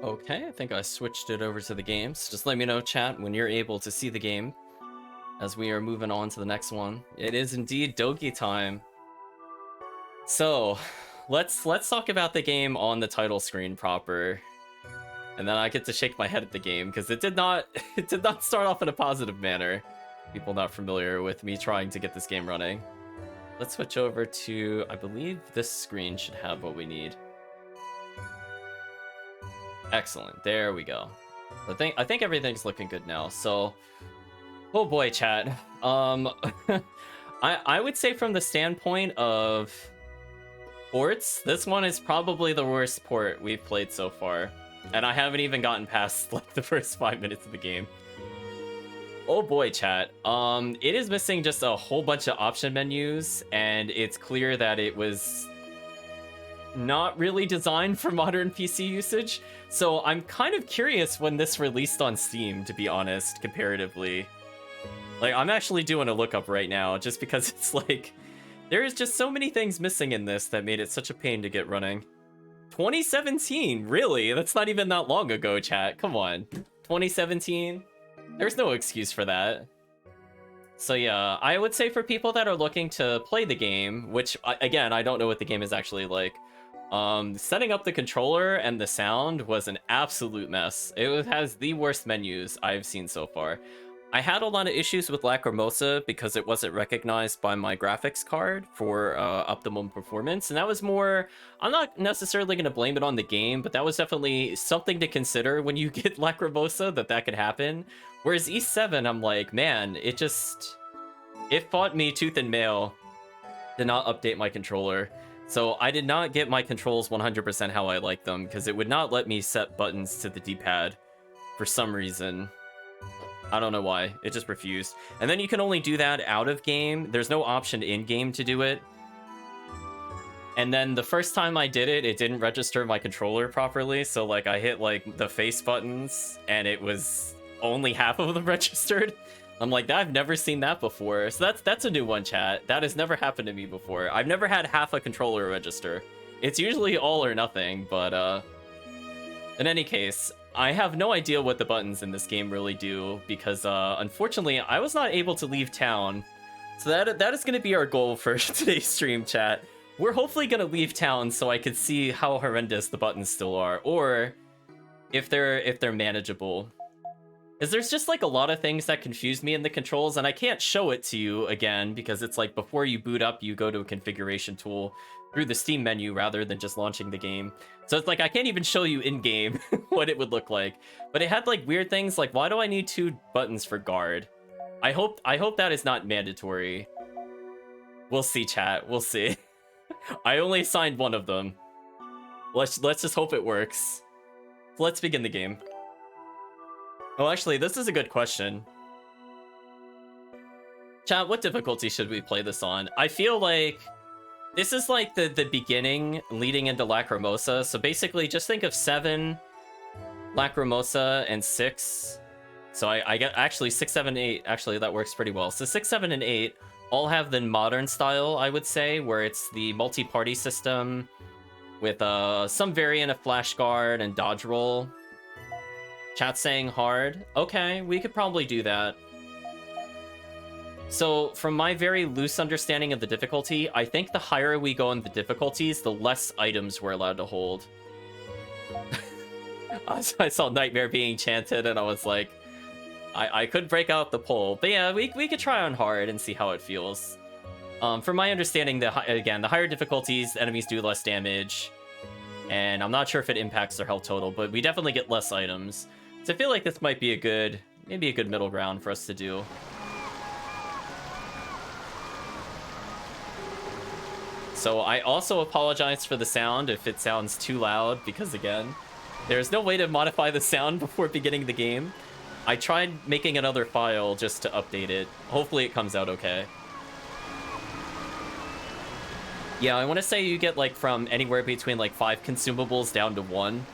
Okay, I think I switched it over to the games. Just let me know, chat, when you're able to see the game as we are moving on to the next one. It is indeed Dogi time. So, let's talk about the game on the title screen proper. And then I get to shake my head at the game because it did not it did not start off in a positive manner. People not familiar with me trying to get this game running. Let's switch over to, I believe this screen should have what we need. Excellent. There we go. I think everything's looking good now. So, oh boy, chat. I would say from the standpoint of ports, this one is probably the worst port we've played so far. And I haven't even gotten past like the first 5 minutes of the game. Oh boy, chat. It is missing just a whole bunch of option menus, and it's clear that it was not really designed for modern PC usage. So I'm kind of curious when this released on Steam, to be honest, comparatively. Like, I'm actually doing a lookup right now, just because it's like, there is just so many things missing in this that made it such a pain to get running. 2017, really? That's not even that long ago, chat. Come on. 2017? There's no excuse for that. So yeah, I would say for people that are looking to play the game, which, again, I don't know what the game is actually like, setting up the controller and the sound was an absolute mess. It has the worst menus I've seen so far. I had a lot of issues with Lacrimosa because it wasn't recognized by my graphics card for optimum performance, and that was more, I'm not necessarily going to blame it on the game, but that was definitely something to consider when you get Lacrimosa, that could happen. Whereas E7, I'm like, man, it fought me tooth and nail to not update my controller. So I did not get my controls 100% how I like them, because it would not let me set buttons to the D-pad for some reason. I don't know why. It just refused. And then you can only do that out of game. There's no option in game to do it. And then the first time I did it, it didn't register my controller properly. So like I hit like the face buttons and it was only half of them registered. I'm like, I've never seen that before. So that's a new one, chat. That has never happened to me before. I've never had half a controller register. It's usually all or nothing, but in any case, I have no idea what the buttons in this game really do because unfortunately I was not able to leave town. So that is going to be our goal for today's stream, chat. We're hopefully going to leave town so I could see how horrendous the buttons still are, or if they're manageable. Because there's just like a lot of things that confuse me in the controls, and I can't show it to you again because it's like before you boot up, you go to a configuration tool through the Steam menu rather than just launching the game. So it's like I can't even show you in game what it would look like. But it had like weird things like, why do I need 2 buttons for guard? I hope that is not mandatory. We'll see, chat. We'll see. I only assigned one of them. Let's just hope it works. Let's begin the game. Oh, actually, this is a good question. Chat, what difficulty should we play this on? I feel like this is like the beginning leading into Lacrimosa. So basically, just think of 7, Lacrimosa, and 6. So I get actually 6, 7, 8. Actually, that works pretty well. So 6, 7, and 8 all have the modern style, I would say, where it's the multi-party system with some variant of flash guard and dodge roll. Chat saying hard. Okay, we could probably do that. So, from my very loose understanding of the difficulty, I think the higher we go in the difficulties, the less items we're allowed to hold. I saw Nightmare being chanted, and I was like, I could break out the poll. But yeah, we could try on hard and see how it feels. From my understanding, again, the higher difficulties, enemies do less damage. And I'm not sure if it impacts their health total, but we definitely get less items. So I feel like this might be maybe a good middle ground for us to do. So I also apologize for the sound if it sounds too loud, because again, there's no way to modify the sound before beginning the game. I tried making another file just to update it. Hopefully it comes out okay. Yeah, I want to say you get like from anywhere between like 5 consumables down to 1.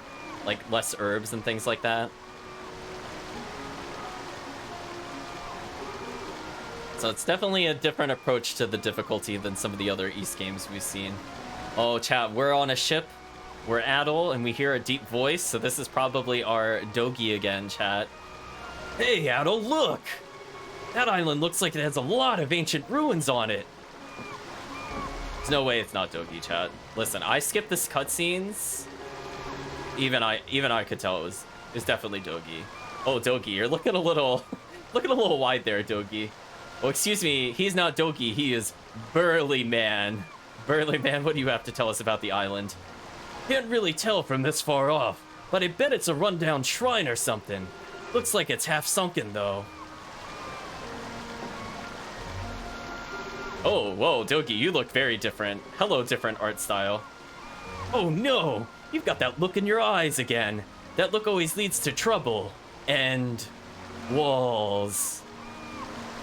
Like less herbs and things like that. So it's definitely a different approach to the difficulty than some of the other East games we've seen. Oh, chat, we're on a ship. We're Adel, and we hear a deep voice, so this is probably our Dogi again, chat. Hey, Adel, look! That island looks like it has a lot of ancient ruins on it. There's no way it's not Dogi, chat. Listen, I skipped this cutscenes. Even I could tell it was definitely Dogi. Oh, Dogi, you're looking a little wide there, Dogi. Oh, excuse me, he's not Dogi, he is Burly Man. Burly Man, what do you have to tell us about the island? Can't really tell from this far off, but I bet it's a rundown shrine or something. Looks like it's half sunken, though. Oh, whoa, Dogi, you look very different. Hello, different art style. Oh no, you've got that look in your eyes again. That look always leads to trouble. And walls.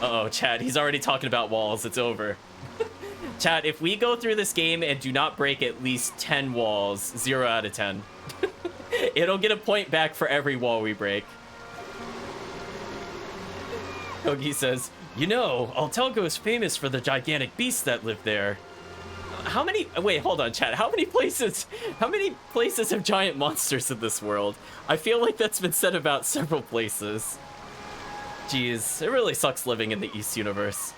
Uh-oh, chat, he's already talking about walls. It's over. Chat, if we go through this game and do not break at least 10 walls, 0 out of 10. It'll get a point back for every wall we break. Kogi says, you know, Altalgo is famous for the gigantic beasts that live there. How many... Wait, hold on, chat. How many places have giant monsters in this world? I feel like that's been said about several places. Jeez, it really sucks living in the East universe.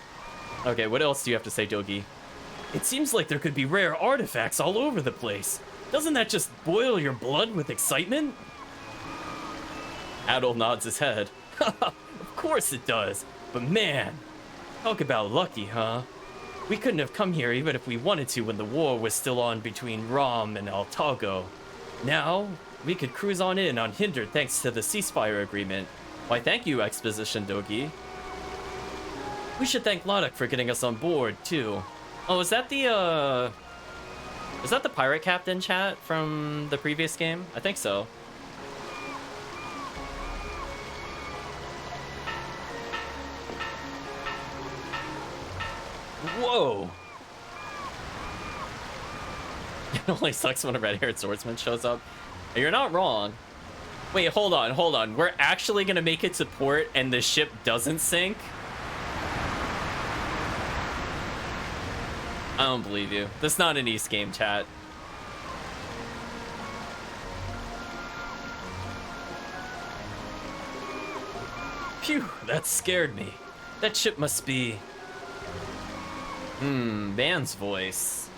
Okay, what else do you have to say, Dogi? It seems like there could be rare artifacts all over the place. Doesn't that just boil your blood with excitement? Adol nods his head. Of course it does. But man, talk about lucky, huh? We couldn't have come here even if we wanted to when the war was still on between Rom and Altalgo. Now, we could cruise on in unhindered thanks to the ceasefire agreement. Why, thank you, Exposition Dogi. We should thank Lodok for getting us on board, too. Oh, is that the pirate captain, chat, from the previous game? I think so. Whoa! It only sucks when a red-haired swordsman shows up. You're not wrong. Wait, hold on. We're actually gonna make it to port and the ship doesn't sink? I don't believe you. That's not an East game, chat. Phew, that scared me. That ship must be... man's voice.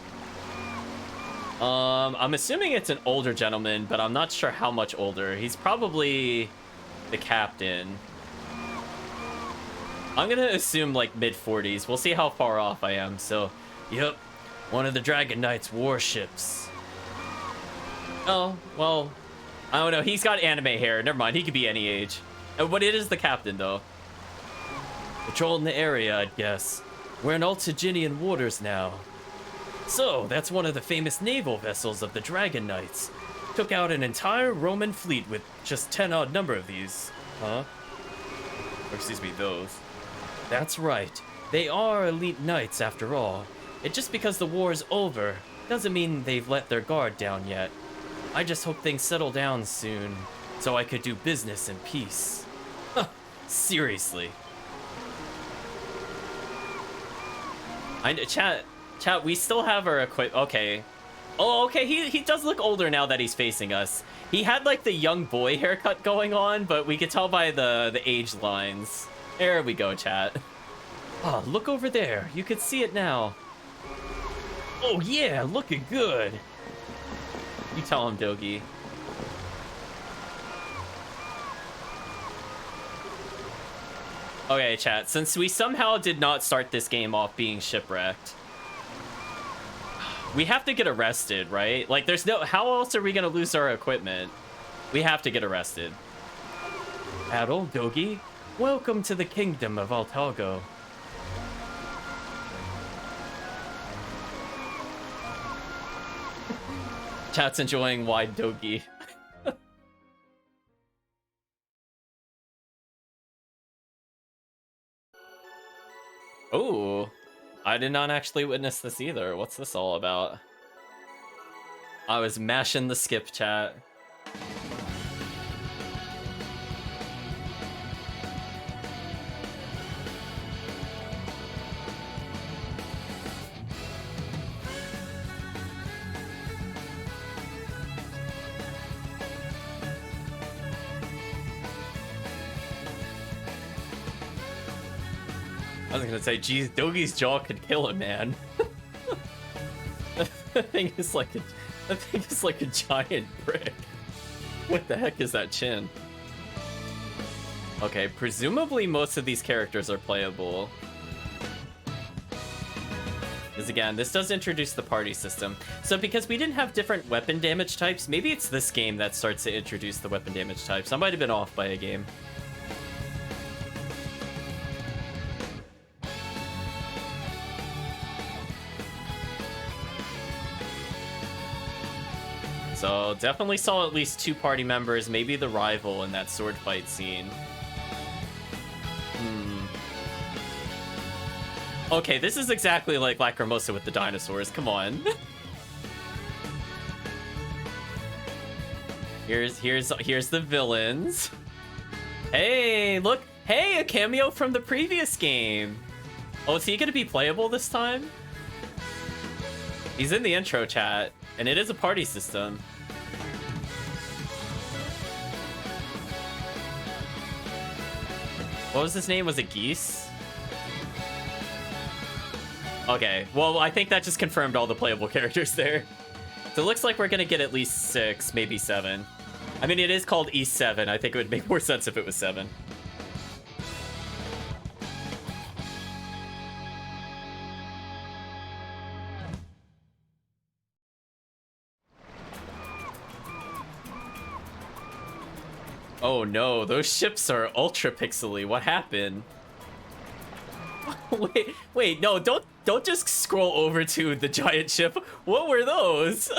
I'm assuming it's an older gentleman, but I'm not sure how much older. He's probably the captain. I'm gonna assume like mid-40s. We'll see how far off I am, so... Yep, one of the Dragon Knight's warships. Oh, well, I don't know. He's got anime hair. Never mind, he could be any age. But it is the captain, though. Patrolling the area, I'd guess. We're in Altaginian waters now. So, that's one of the famous naval vessels of the Dragon Knights. Took out an entire Roman fleet with just 10-odd number of these. Huh? Or excuse me, those. That's right. They are elite knights, after all. And just because the war is over, doesn't mean they've let their guard down yet. I just hope things settle down soon, so I could do business in peace. Seriously. Chat, we still have our okay. Oh, okay, he does look older now that he's facing us. He had like the young boy haircut going on, but we could tell by the age lines. There we go, chat. Oh, look over there. You can see it now. Oh yeah, looking good. You tell him, Dogi. Okay, chat, since we somehow did not start this game off being shipwrecked, we have to get arrested, right? Like, there's no... How else are we gonna lose our equipment? We have to get arrested. Adol, Dogi, welcome to the kingdom of Altalgo. Chat's enjoying wide Dogi. Oh, I did not actually witness this either. What's this all about? I was mashing the skip, chat. I was gonna say, geez, Doggy's jaw could kill a man. That thing is like a giant brick. What the heck is that chin? Okay, presumably most of these characters are playable. Because again, this does introduce the party system. So because we didn't have different weapon damage types, maybe it's this game that starts to introduce the weapon damage types. I might have been off by a game. So definitely saw at least 2 party members, maybe the rival in that sword fight scene. Okay, this is exactly like Lacrimosa with the dinosaurs. Come on. Here's the villains. Hey, look. Hey, a cameo from the previous game. Oh, is he gonna be playable this time? He's in the intro chat, and it is a party system. What was his name? Was it Geese? Okay, well, I think that just confirmed all the playable characters there. So it looks like we're gonna get at least 6, maybe 7. I mean, it is called E7. I think it would make more sense if it was 7. Oh no, those ships are ultra pixely. What happened? wait, no, don't just scroll over to the giant ship. What were those?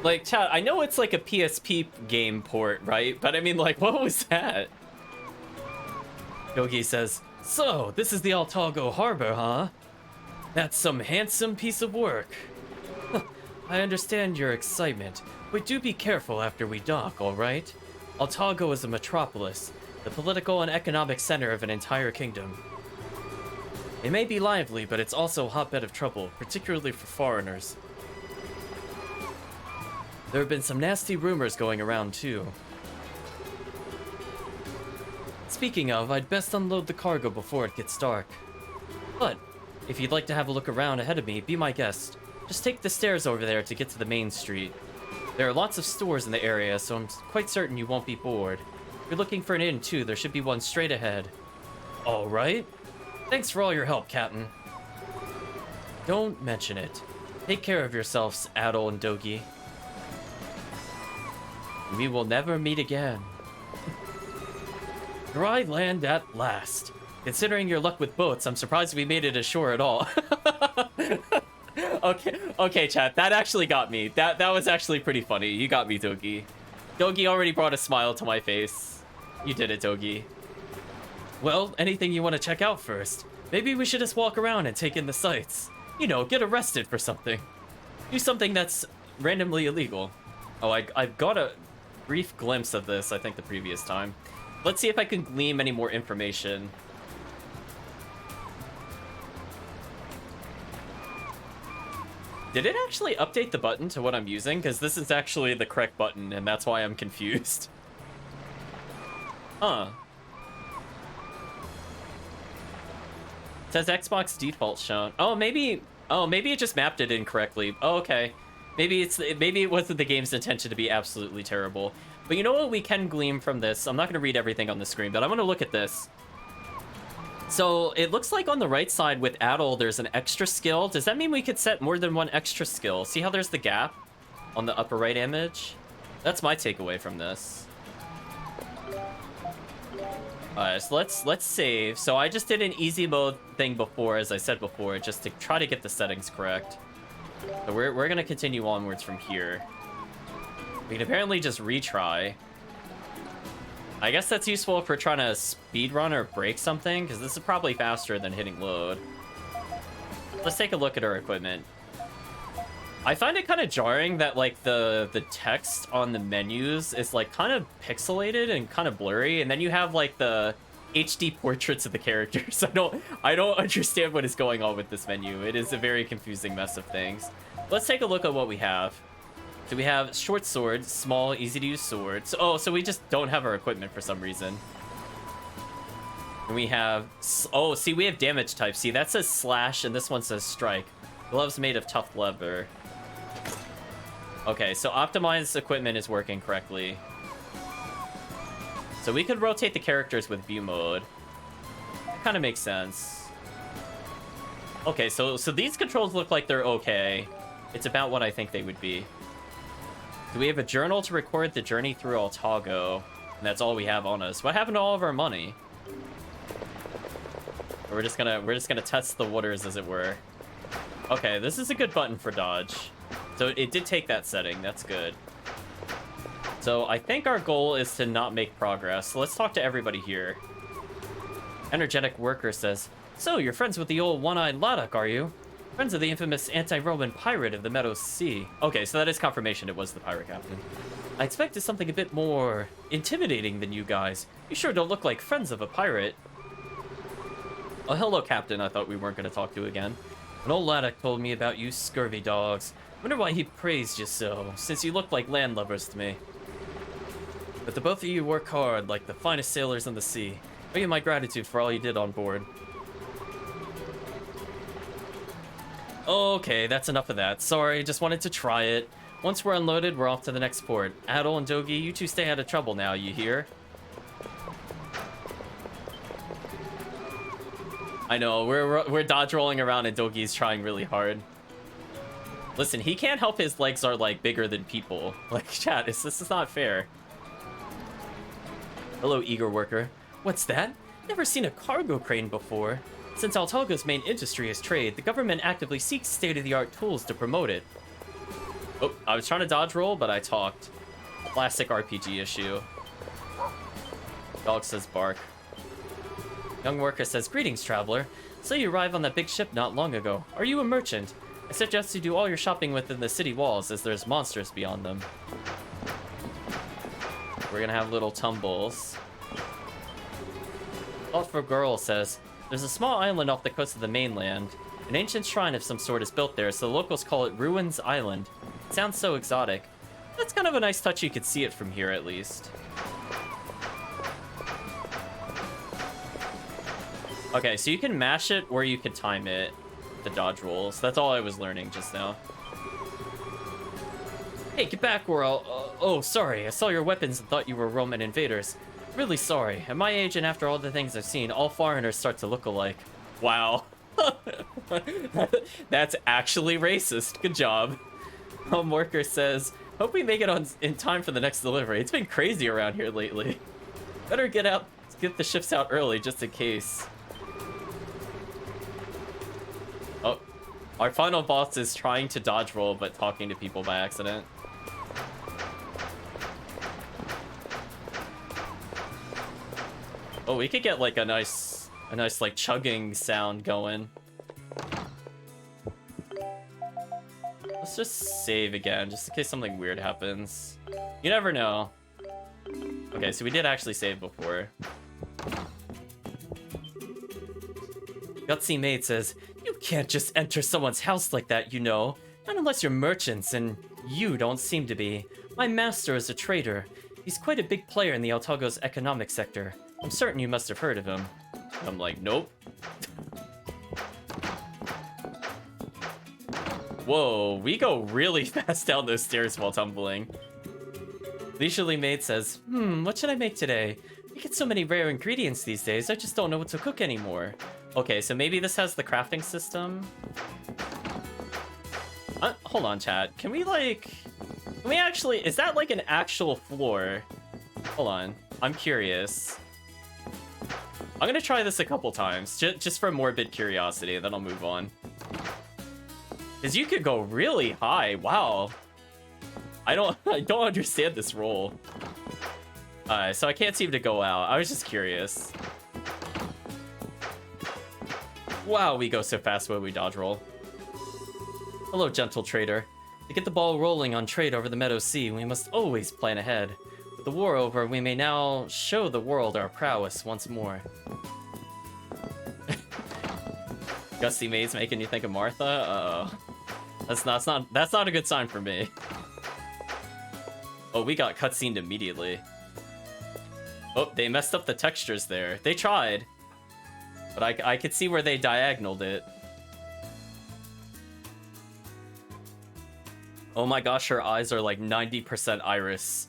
Like, chat, I know it's like a PSP game port, right? But I mean, like, what was that? Yogi says, so, this is the Altago Harbor, huh? That's some handsome piece of work. I understand your excitement, but do be careful after we dock, alright? Altago is a metropolis, the political and economic center of an entire kingdom. It may be lively, but it's also a hotbed of trouble, particularly for foreigners. There have been some nasty rumors going around, too. Speaking of, I'd best unload the cargo before it gets dark. But, if you'd like to have a look around ahead of me, be my guest. Just take the stairs over there to get to the main street. There are lots of stores in the area, so I'm quite certain you won't be bored. If you're looking for an inn, too, there should be one straight ahead. Alright. Thanks for all your help, Captain. Don't mention it. Take care of yourselves, Adol and Dogi. We will never meet again. Dry land at last. Considering your luck with boats, I'm surprised we made it ashore at all. Okay, chat. That actually got me. That was actually pretty funny. You got me, Dogi. Dogi already brought a smile to my face. You did it, Dogi. Well, anything you want to check out first? Maybe we should just walk around and take in the sights. You know, get arrested for something. Do something that's randomly illegal. Oh, I got a brief glimpse of this, I think, the previous time. Let's see if I can glean any more information. Did it actually update the button to what I'm using? Because this is actually the correct button, and that's why I'm confused. Huh. It says Xbox default shown. Oh, maybe it just mapped it incorrectly. Oh, okay. Maybe it wasn't the game's intention to be absolutely terrible. But you know what we can glean from this? I'm not going to read everything on the screen, but I want to look at this. So it looks like on the right side with Adol, there's an extra skill. Does that mean we could set more than one extra skill? See how there's the gap on the upper right image? That's my takeaway from this. Alright, so let's save. So I just did an easy mode thing before, as I said before, just to try to get the settings correct. So we're gonna continue onwards from here. We can apparently just retry. I guess that's useful if we're trying to speedrun or break something, because this is probably faster than hitting load. Let's take a look at our equipment. I find it kind of jarring that like the text on the menus is like kind of pixelated and kind of blurry, and then you have like the HD portraits of the characters. I don't understand what is going on with this menu. It is a very confusing mess of things. Let's take a look at what we have. So we have short sword, small, easy to use swords. Oh, so we just don't have our equipment for some reason. And we have... Oh, see, we have damage type. See, that says slash, and this one says strike. Gloves made of tough leather. Okay, so optimized equipment is working correctly. So we could rotate the characters with view mode. That kind of makes sense. Okay, so these controls look like they're okay. It's about what I think they would be. Do we have a journal to record the journey through Altago? And that's all we have on us. What happened to all of our money? We're just gonna test the waters, as it were. Okay, this is a good button for dodge. So it did take that setting. That's good. So I think our goal is to not make progress. So let's talk to everybody here. Energetic Worker says, "So you're friends with the old one-eyed Ladok, are you? Friends of the infamous anti-Roman pirate of the Meadow Sea." Okay, so that is confirmation it was the pirate captain. "I expected something a bit more intimidating than you guys. You sure don't look like friends of a pirate." "Oh, hello, Captain. I thought we weren't going to talk to you again. An old Laddock told me about you scurvy dogs. Wonder why he praised you so, since you look like landlubbers to me. But the both of you work hard, like the finest sailors on the sea. Owe you my gratitude for all you did on board." Okay, that's enough of that. Sorry, just wanted to try it. Once we're unloaded, we're off to the next port. Adol and Dogi, you two stay out of trouble now, you hear? I know, we're dodge rolling around and Dogi's trying really hard. Listen, he can't help his legs are, like, bigger than people. Like, chat, this is not fair. "Hello, eager worker. What's that? Never seen a cargo crane before. Since Altago's main industry is trade, the government actively seeks state-of-the-art tools to promote it." Oh, I was trying to dodge roll, but I talked. Classic RPG issue. Dog says bark. Young worker says, "Greetings, traveler. So you arrived on that big ship not long ago. Are you a merchant? I suggest you do all your shopping within the city walls, as there's monsters beyond them." We're gonna have little tumbles. Thoughtful girl says, "There's a small island off the coast of the mainland. An ancient shrine of some sort is built there, so the locals call it Ruins Island. It sounds so exotic. That's kind of a nice touch. You could see it from here, at least." Okay, so you can mash it or you can time it, the dodge rolls. That's all I was learning just now. "Hey, get back or I'll... oh, sorry. I saw your weapons and thought you were Roman invaders. Really sorry. At my age and after all the things I've seen, all foreigners start to look alike." Wow. That's actually racist. Good job. Home worker says, "Hope we make it on in time for the next delivery. It's been crazy around here lately. Better get the shifts out early just in case." Oh, our final boss is trying to dodge roll but talking to people by accident. Oh, we could get like a nice like chugging sound going. Let's just save again, just in case something weird happens. You never know. Okay, so we did actually save before. Gutsy Maid says, "You can't just enter someone's house like that, you know. Not unless you're merchants, and you don't seem to be. My master is a trader. He's quite a big player in the Altago's economic sector. I'm certain you must have heard of him." I'm like, nope. Whoa, we go really fast down those stairs while tumbling. Leisurely Maid says, "What should I make today? We get so many rare ingredients these days, I just don't know what to cook anymore." Okay, so maybe this has the crafting system. Hold on, chat. Can we actually, is that like an actual floor? Hold on, I'm curious. I'm gonna try this a couple times, just for morbid curiosity, then I'll move on. Because you could go really high, wow. I don't understand this roll. So I can't seem to go out. I was just curious. Wow, we go so fast when we dodge roll. "Hello, gentle trader. To get the ball rolling on trade over the Meadow Sea, we must always plan ahead. With the war over, we may now show the world our prowess once more." Gusty Maid's making you think of Martha? Uh-oh. That's not a good sign for me. Oh, we got cutscened immediately. Oh, they messed up the textures there. They tried. But I could see where they diagonaled it. Oh my gosh, her eyes are like 90% iris.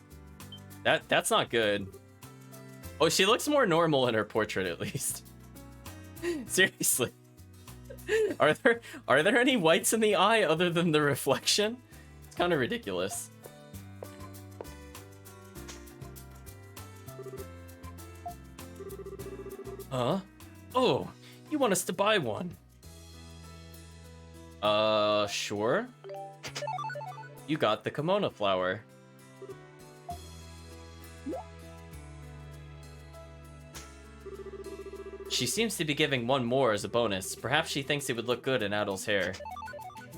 That's not good. Oh, she looks more normal in her portrait at least. Seriously. Are there any whites in the eye other than the reflection? It's kind of ridiculous. Huh? Oh, you want us to buy one? Sure. You got the kimono flower. She seems to be giving one more as a bonus. Perhaps she thinks it would look good in Adel's hair.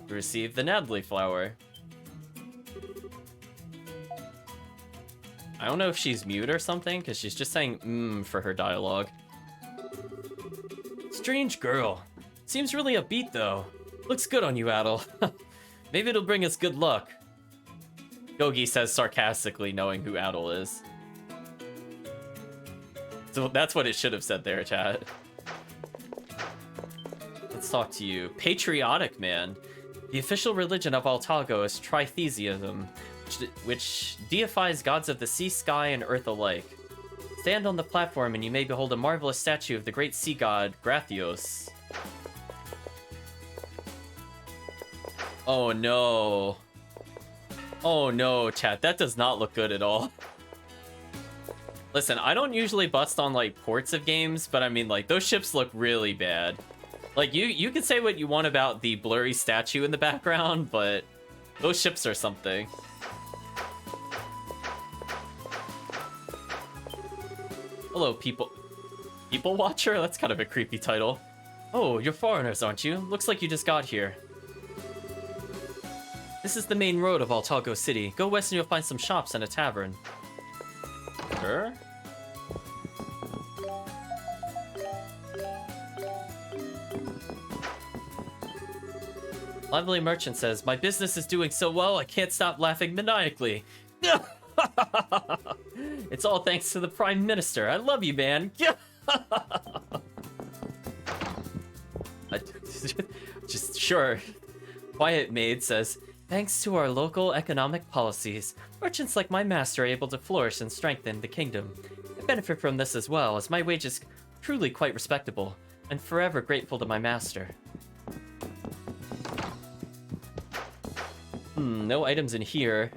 You receive the Nadley flower. I don't know if she's mute or something, because she's just saying for her dialogue. Strange girl. Seems really upbeat though. Looks good on you, Adel. Maybe it'll bring us good luck. Gogi says sarcastically, knowing who Adel is. So that's what it should have said there, chat. Let's talk to you. Patriotic man. The official religion of Altago is tritheism, which deifies gods of the sea, sky, and earth alike. Stand on the platform and you may behold a marvelous statue of the great sea god, Gratios. Oh no. Oh no, chat. That does not look good at all. Listen, I don't usually bust on, like, ports of games, but I mean, like, those ships look really bad. Like, you can say what you want about the blurry statue in the background, but those ships are something. Hello, people watcher? That's kind of a creepy title. Oh, you're foreigners, aren't you? Looks like you just got here. This is the main road of Altago City. Go west and you'll find some shops and a tavern. Sure. Lively merchant says, my business is doing so well, I can't stop laughing maniacally. It's all thanks to the Prime Minister. I love you, man. Just sure. Quiet Maid says, thanks to our local economic policies, merchants like my master are able to flourish and strengthen the kingdom. I benefit from this as well, as my wage is truly quite respectable. I'm forever grateful to my master. No items in here.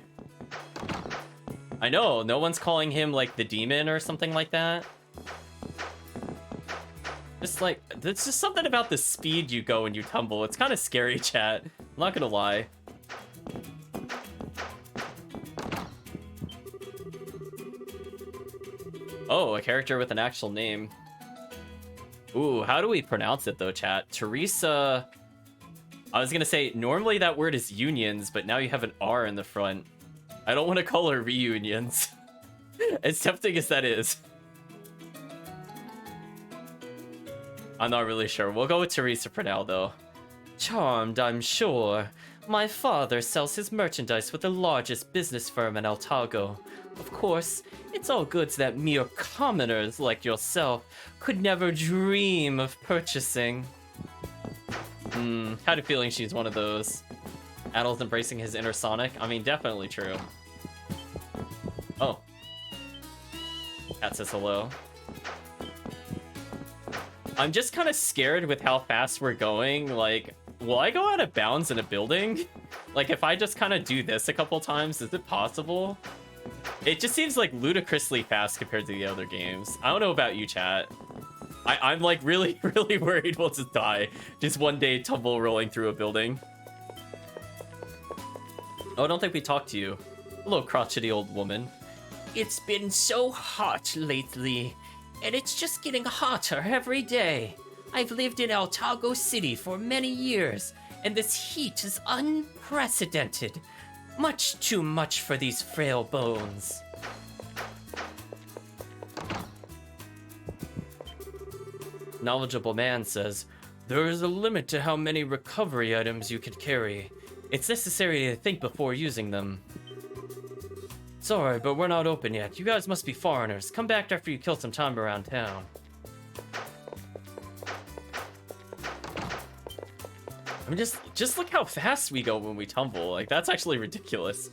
I know, no one's calling him, like, the demon or something like that. Just, like, there's just something about the speed you go when you tumble. It's kind of scary, chat. I'm not gonna lie. Oh, a character with an actual name. Ooh, how do we pronounce it, though, chat? Teresa... I was gonna say, normally that word is unions, but now you have an R in the front. I don't want to call her reunions. As tempting as that is. I'm not really sure. We'll go with Teresa for now, though. Charmed, I'm sure. My father sells his merchandise with the largest business firm in Altago. Of course, it's all goods that mere commoners like yourself could never dream of purchasing. Had a feeling she's one of those. Adel's embracing his inner Sonic. I mean, definitely true. Oh. Cat says hello. I'm just kind of scared with how fast we're going. Like, will I go out of bounds in a building? Like, if I just kind of do this a couple times, is it possible? It just seems like ludicrously fast compared to the other games. I don't know about you, chat. I'm like really, really worried we'll just die. Just one day tumble rolling through a building. Oh, I don't think we talked to you. Hello, crotchety old woman. It's been so hot lately, and it's just getting hotter every day. I've lived in Altago City for many years, and this heat is unprecedented. Much too much for these frail bones. Knowledgeable man says, there is a limit to how many recovery items you could carry. It's necessary to think before using them. Sorry, but we're not open yet. You guys must be foreigners. Come back after you kill some time around town. I mean, just look how fast we go when we tumble. Like, that's actually ridiculous.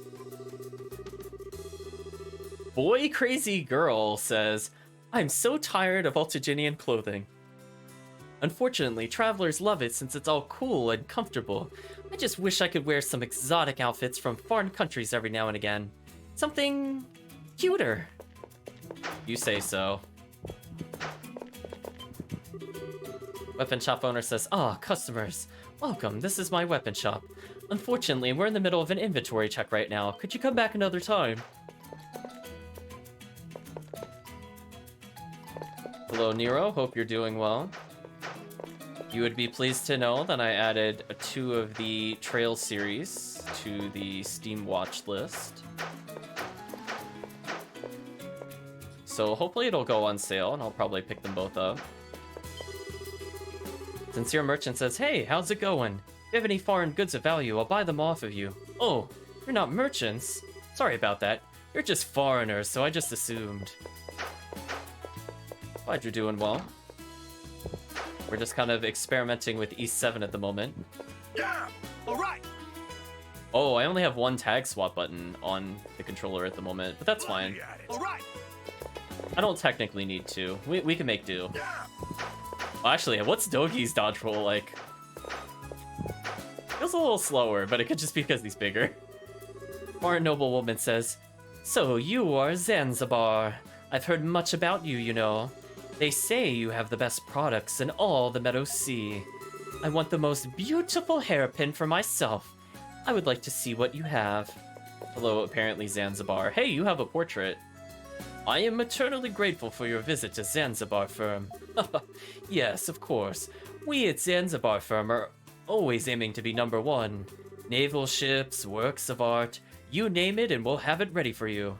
Boy Crazy Girl says, I'm so tired of Altaginian clothing. Unfortunately, travelers love it since it's all cool and comfortable. I just wish I could wear some exotic outfits from foreign countries every now and again. Something cuter. You say so. Weapon shop owner says, customers. Welcome, this is my weapon shop. Unfortunately, we're in the middle of an inventory check right now. Could you come back another time? Hello, Nero. Hope you're doing well. You would be pleased to know that I added 2 of the Trail series to the Steam watch list. So hopefully it'll go on sale, and I'll probably pick them both up. Sincere Merchant says, hey, how's it going? If you have any foreign goods of value, I'll buy them off of you. Oh, you're not merchants? Sorry about that. You're just foreigners, so I just assumed. Glad you're doing well. We're just kind of experimenting with E7 at the moment. Yeah, all right. Oh, I only have 1 tag swap button on the controller at the moment, but that's fine. All right. I don't technically need to. We can make do. Yeah. Well, actually, what's DogYs dodge roll like? Feels a little slower, but it could just be because he's bigger. Foreign noblewoman says, so you are Zanzibar. I've heard much about you, you know. They say you have the best products in all the Meadow Sea. I want the most beautiful hairpin for myself. I would like to see what you have. Hello, apparently Zanzibar. Hey, you have a portrait. I am eternally grateful for your visit to Zanzibar Firm. Yes, of course. We at Zanzibar Firm are always aiming to be #1. Naval ships, works of art, you name it and we'll have it ready for you.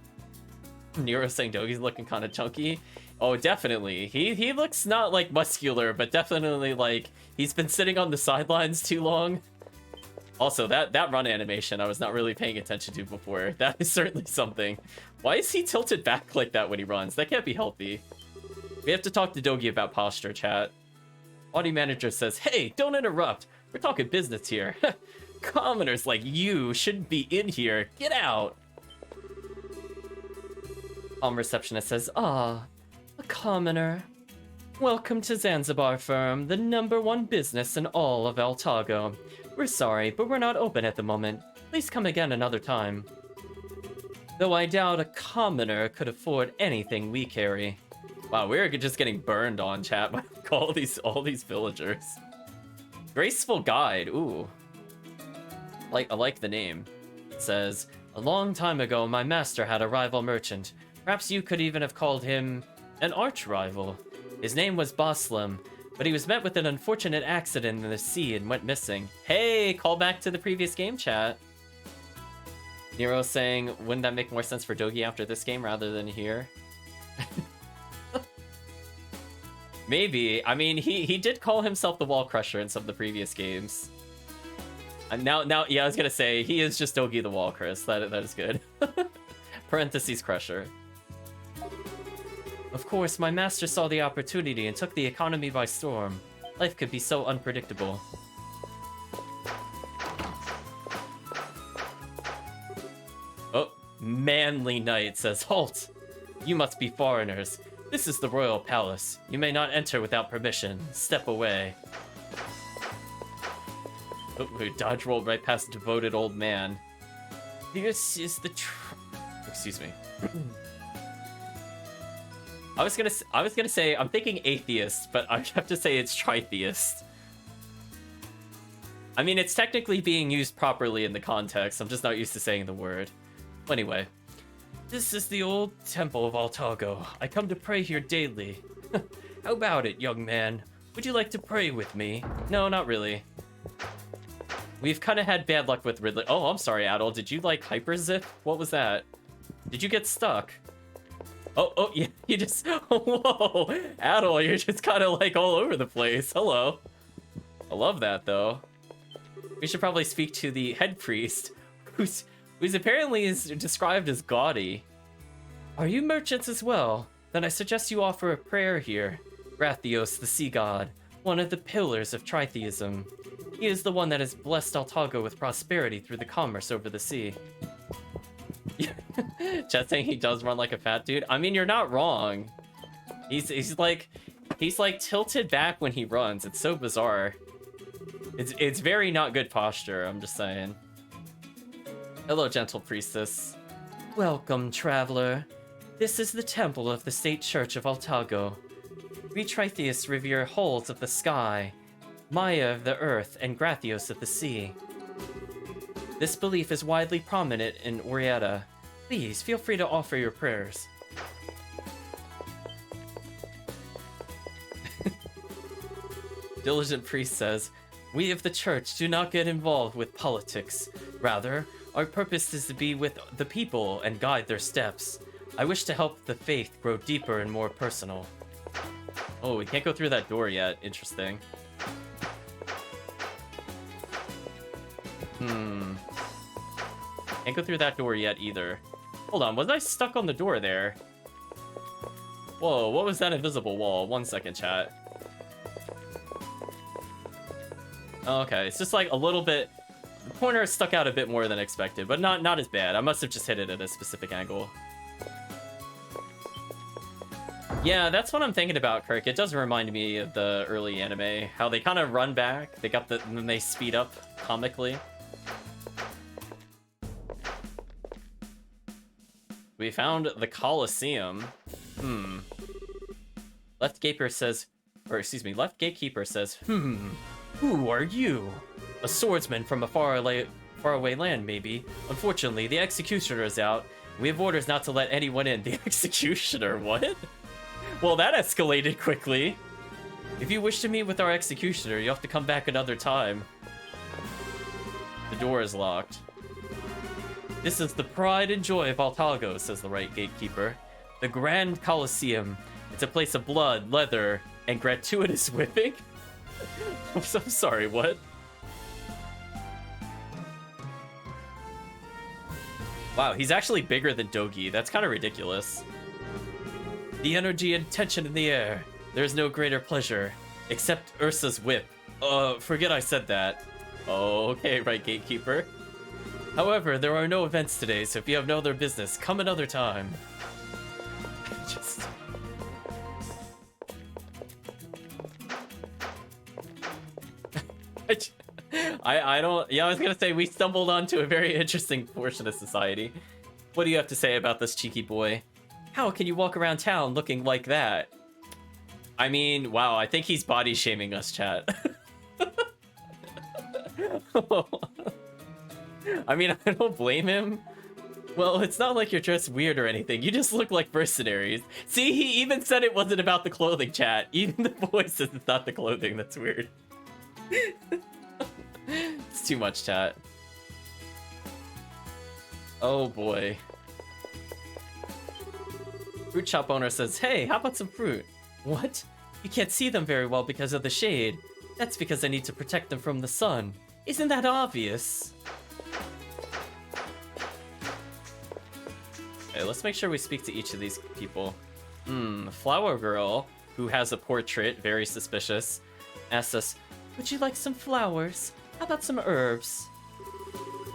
Nero saying Dogi's looking kind of chunky. Oh, definitely. He looks not like muscular, but definitely like he's been sitting on the sidelines too long. Also, that run animation I was not really paying attention to before. That is certainly something. Why is he tilted back like that when he runs? That can't be healthy. We have to talk to Dogi about posture, chat. Audio manager says, hey, don't interrupt. We're talking business here. Commoners like you shouldn't be in here. Get out. Receptionist says, a commoner. Welcome to Zanzibar Firm, the #1 business in all of Altago. We're sorry, but we're not open at the moment. Please come again another time. Though I doubt a commoner could afford anything we carry. Wow, we're just getting burned on, chat, by all these villagers. Graceful Guide, ooh. I like the name. It says, a long time ago, my master had a rival merchant. Perhaps you could even have called him an arch-rival. His name was Boslam, but he was met with an unfortunate accident in the sea and went missing. Hey, call back to the previous game, chat. Nero saying, wouldn't that make more sense for Dogi after this game rather than here? Maybe. I mean, he did call himself the Wall Crusher in some of the previous games. And now, yeah, I was gonna say, he is just Dogi the Wall Crus. That is good. Parentheses Crusher. Of course, my master saw the opportunity and took the economy by storm. Life could be so unpredictable. Oh, Manly Knight says, halt! You must be foreigners. This is the royal palace. You may not enter without permission. Step away. Oh, we dodge rolled right past devoted old man. This is the excuse me. I was gonna say I'm thinking atheist, but I have to say it's tritheist. I mean, it's technically being used properly in the context. I'm just not used to saying the word. Anyway, this is the old temple of Altago. I come to pray here daily. How about it, young man? Would you like to pray with me? No, not really. We've kind of had bad luck with Ridley. Oh, I'm sorry, Adol. Did you like hyper zip? What was that? Did you get stuck? Oh, yeah, you just, whoa, Adol, you're just kind of like all over the place. Hello. I love that, though. We should probably speak to the head priest, who's who's apparently is described as gaudy. Are you merchants as well? Then I suggest you offer a prayer here. Rathios, the sea god, one of the pillars of tritheism. He is the one that has blessed Altago with prosperity through the commerce over the sea. Chat saying he does run like a fat dude. I mean, you're not wrong. He's like tilted back when he runs. It's so bizarre. It's very not good posture, I'm just saying. Hello, gentle priestess. Welcome, traveler. This is the temple of the State Church of Altago. We Tritheists revere Holes of the sky, Maya of the earth, and Grathios of the sea. This belief is widely prominent in Orietta. Please, feel free to offer your prayers. Diligent priest says, we of the church do not get involved with politics. Rather, our purpose is to be with the people and guide their steps. I wish to help the faith grow deeper and more personal. Oh, we can't go through that door yet. Interesting. Can't go through that door yet either. Hold on, was I stuck on the door there? Whoa, what was that invisible wall? 1 second, chat. Okay, it's just like a little bit... The corner stuck out a bit more than expected, but not as bad. I must have just hit it at a specific angle. Yeah, that's what I'm thinking about, Kirk. It does remind me of the early anime. How they kind of run back, and then they speed up comically. We found the Colosseum. Left Gatekeeper says, who are you? A swordsman from a faraway land, maybe. Unfortunately, the executioner is out. We have orders not to let anyone in. The executioner, what? Well, that escalated quickly. If you wish to meet with our executioner, you have to come back another time. The door is locked. This is the pride and joy of Altago, says the right gatekeeper. The Grand Colosseum. It's a place of blood, leather, and gratuitous whipping? I'm so sorry, what? Wow, he's actually bigger than Dogi. That's kind of ridiculous. The energy and tension in the air. There's no greater pleasure. Except Ursa's whip. Forget I said that. Oh, okay, right, gatekeeper. However, there are no events today, so if you have no other business, come another time. I don't... Yeah, I was gonna say, we stumbled onto a very interesting portion of society. What do you have to say about this cheeky boy? How can you walk around town looking like that? I mean, wow, I think he's body shaming us, chat. I mean, I don't blame him. Well, it's not like you're dressed weird or anything. You just look like mercenaries. See, he even said it wasn't about the clothing, chat. Even the voice says it's not the clothing. That's weird. It's too much, chat. Oh boy. Fruit shop owner says, hey, how about some fruit? What? You can't see them very well because of the shade. That's because I need to protect them from the sun. Isn't that obvious? Okay, let's make sure we speak to each of these people. Flower Girl, who has a portrait, very suspicious, asks us, would you like some flowers? How about some herbs?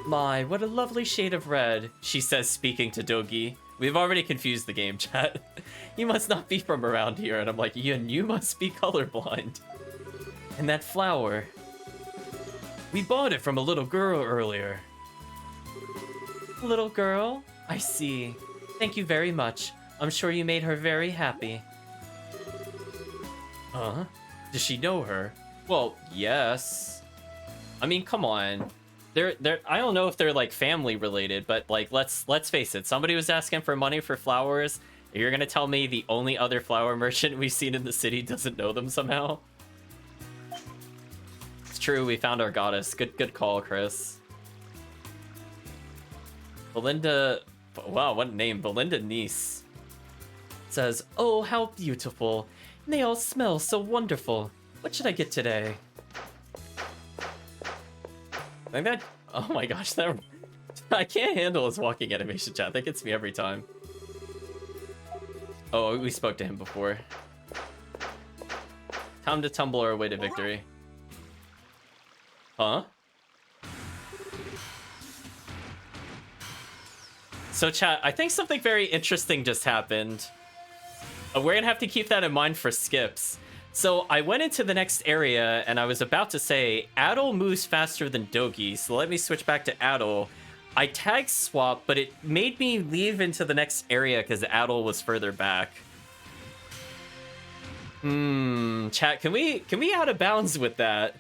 My, what a lovely shade of red, she says, speaking to Dogi. We've already confused the game, chat. You must not be from around here. And I'm like, Ian, you must be colorblind. And that flower. We bought it from a little girl earlier. Little girl? I see. Thank you very much. I'm sure you made her very happy. Huh? Does she know her? Well, yes. I mean, come on. They're I don't know if they're like family related, but like let's face it. Somebody was asking for money for flowers. You're gonna tell me the only other flower merchant we've seen in the city doesn't know them somehow? It's true, we found our goddess. Good call, Chris. Belinda, wow, what name? Belinda Niece says, oh, how beautiful. And they all smell so wonderful. What should I get today? I think that, oh my gosh, that I can't handle his walking animation, chat. That gets me every time. Oh, we spoke to him before. Time to tumble our way to victory. Huh? So chat, I think something very interesting just happened. We're gonna have to keep that in mind for skips. So I went into the next area and I was about to say, Adol moves faster than DogYs, so let me switch back to Adol. I tag swap, but it made me leave into the next area because Adol was further back. Chat, can we out of bounds with that?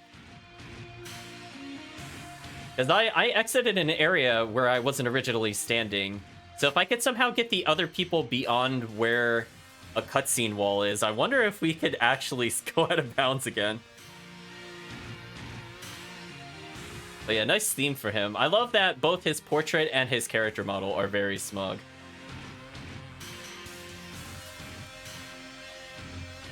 Because I exited an area where I wasn't originally standing. So if I could somehow get the other people beyond where a cutscene wall is, I wonder if we could actually go out of bounds again. But yeah, nice theme for him. I love that both his portrait and his character model are very smug.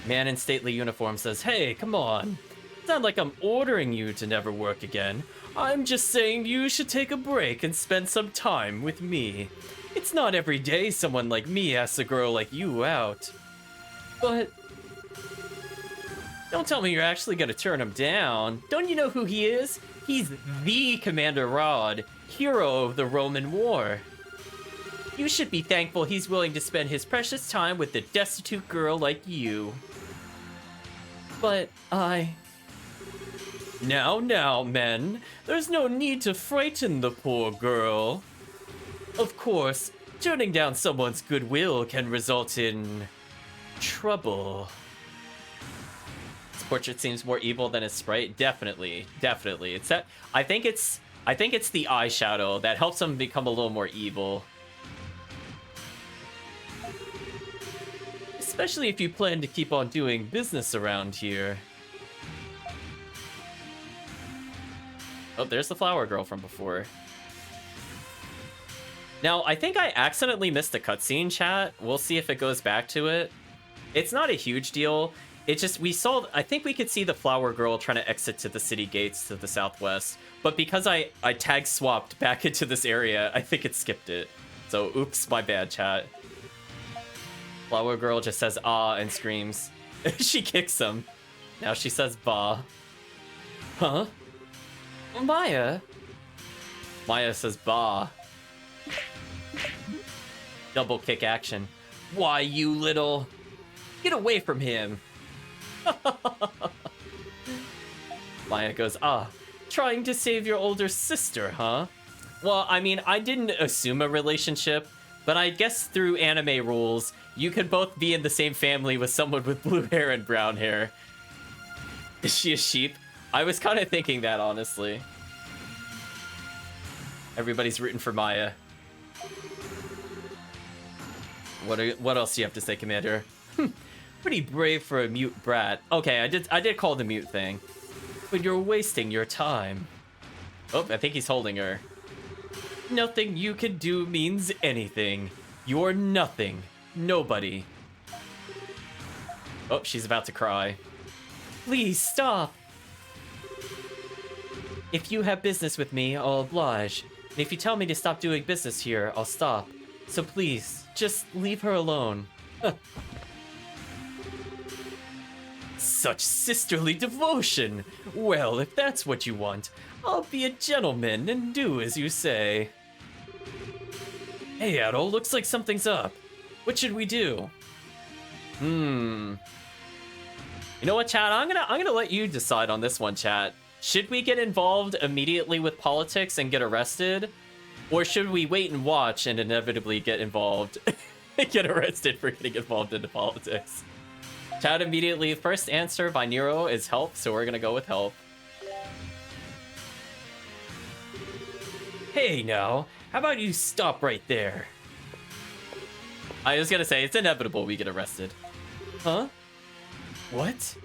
Man in stately uniform says, "Hey, come on. It's not like I'm ordering you to never work again. I'm just saying you should take a break and spend some time with me. It's not every day someone like me asks a girl like you out. But don't tell me you're actually gonna turn him down. Don't you know who he is? He's the Commander Rod, hero of the Roman War. You should be thankful he's willing to spend his precious time with a destitute girl like you. But Now, men. There's no need to frighten the poor girl. Of course, turning down someone's goodwill can result in trouble." His portrait seems more evil than his sprite. Definitely. It's that. I think it's the eyeshadow that helps him become a little more evil. Especially if you plan to keep on doing business around here. Oh, there's the flower girl from before. Now, I think I accidentally missed a cutscene, chat. We'll see if it goes back to it. It's not a huge deal. It just, I think we could see the flower girl trying to exit to the city gates to the southwest. But because I tag swapped back into this area, I think it skipped it. So, oops, my bad, chat. Flower girl just says ah and screams. She kicks him. Now she says bah. Huh? Maya? Maya says bah. Double kick action. Why, you little... Get away from him. Maya goes, ah, trying to save your older sister, huh? Well, I mean, I didn't assume a relationship, but I guess through anime rules, you could both be in the same family with someone with blue hair and brown hair. Is she a sheep? I was kind of thinking that, honestly. Everybody's rooting for Maya. What else do you have to say, Commander? Pretty brave for a mute brat. Okay, I did call the mute thing. But you're wasting your time. Oh, I think he's holding her. Nothing you can do means anything. You're nothing. Nobody. Oh, she's about to cry. Please stop. If you have business with me, I'll oblige. And if you tell me to stop doing business here, I'll stop. So please, just leave her alone. Such sisterly devotion! Well, if that's what you want, I'll be a gentleman and do as you say. Hey, Adol, looks like something's up. What should we do? You know what, chat? I'm gonna let you decide on this one, chat. Should we get involved immediately with politics and get arrested? Or should we wait and watch and inevitably get involved and get arrested for getting involved into politics? Chat immediately. First answer by Nero is help, so we're gonna go with help. Hey now, how about you stop right there? I was gonna say, it's inevitable we get arrested. Huh? What?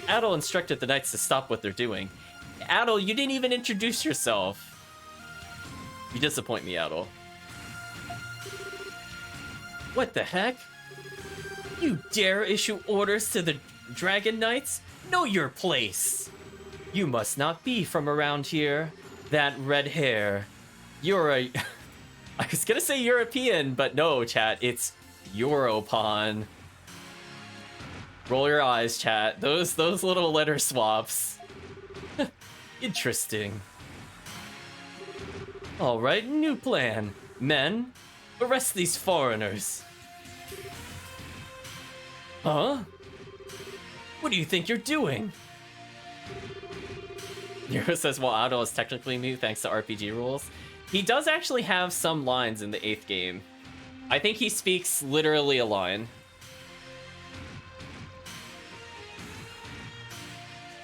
Adol instructed the knights to stop what they're doing. Adol, you didn't even introduce yourself. You disappoint me, Adol. What the heck? You dare issue orders to the Dragon Knights? Know your place. You must not be from around here. That red hair. You're a... I was gonna say European, but no, chat. It's Europon. Roll your eyes, chat. Those little letter swaps. Interesting. Alright, new plan. Men, arrest these foreigners. Huh? What do you think you're doing? Nero says, well, Otto is technically new thanks to RPG rules. He does actually have some lines in the 8th game. I think he speaks literally a line.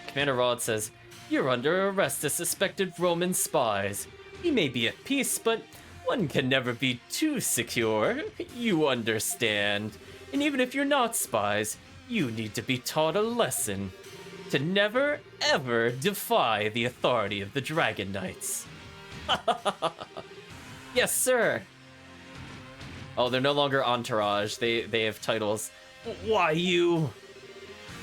Commander Rod says, you're under arrest as suspected Roman spies. We may be at peace, but one can never be too secure. You understand. And even if you're not spies, you need to be taught a lesson. To never, ever defy the authority of the Dragon Knights. Yes, sir. Oh, they're no longer Entourage. They have titles. Why you?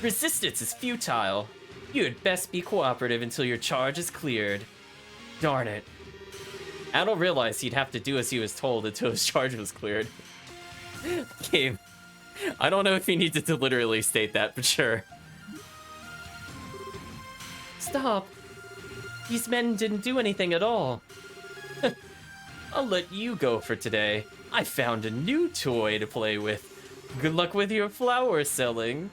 Resistance is futile. You had best be cooperative until your charge is cleared. Darn it. Adol realized he'd have to do as he was told until his charge was cleared. Game. I don't know if he needed to literally state that, but sure. Stop. These men didn't do anything at all. I'll let you go for today. I found a new toy to play with. Good luck with your flower selling.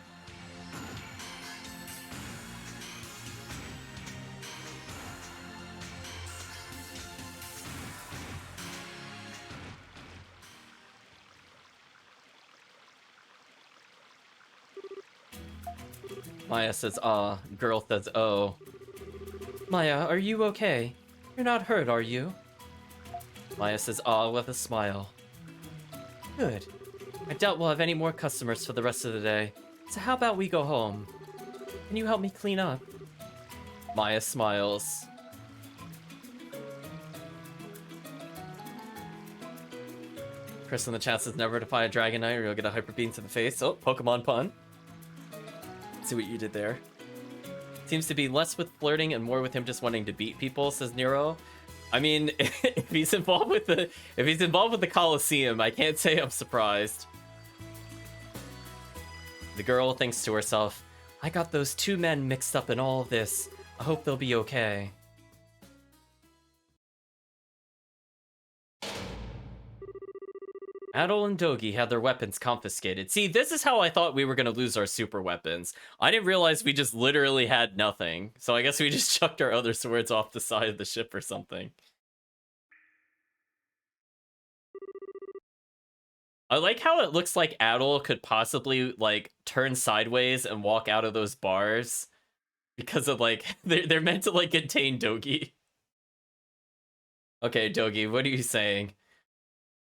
Maya says, girl says, oh. Maya, are you okay? You're not hurt, are you? Maya says, with a smile. Good. I doubt we'll have any more customers for the rest of the day, so how about we go home? Can you help me clean up? Maya smiles. Chris in the chat says, never defy a Dragon Knight or you'll get a Hyper Beam to the face. Oh, Pokemon pun. See what you did there. Seems to be less with flirting and more with him just wanting to beat people, says Nero. I mean, if he's involved with the Colosseum, I can't say I'm surprised. The girl thinks to herself, I got those two men mixed up in all this. I hope they'll be okay. Adol and Dogi had their weapons confiscated. See, this is how I thought we were going to lose our super weapons. I didn't realize we just literally had nothing. So I guess we just chucked our other swords off the side of the ship or something. I like how it looks like Adol could possibly, like, turn sideways and walk out of those bars. Because of, like, they're meant to, like, contain Dogi. Okay, Dogi, what are you saying?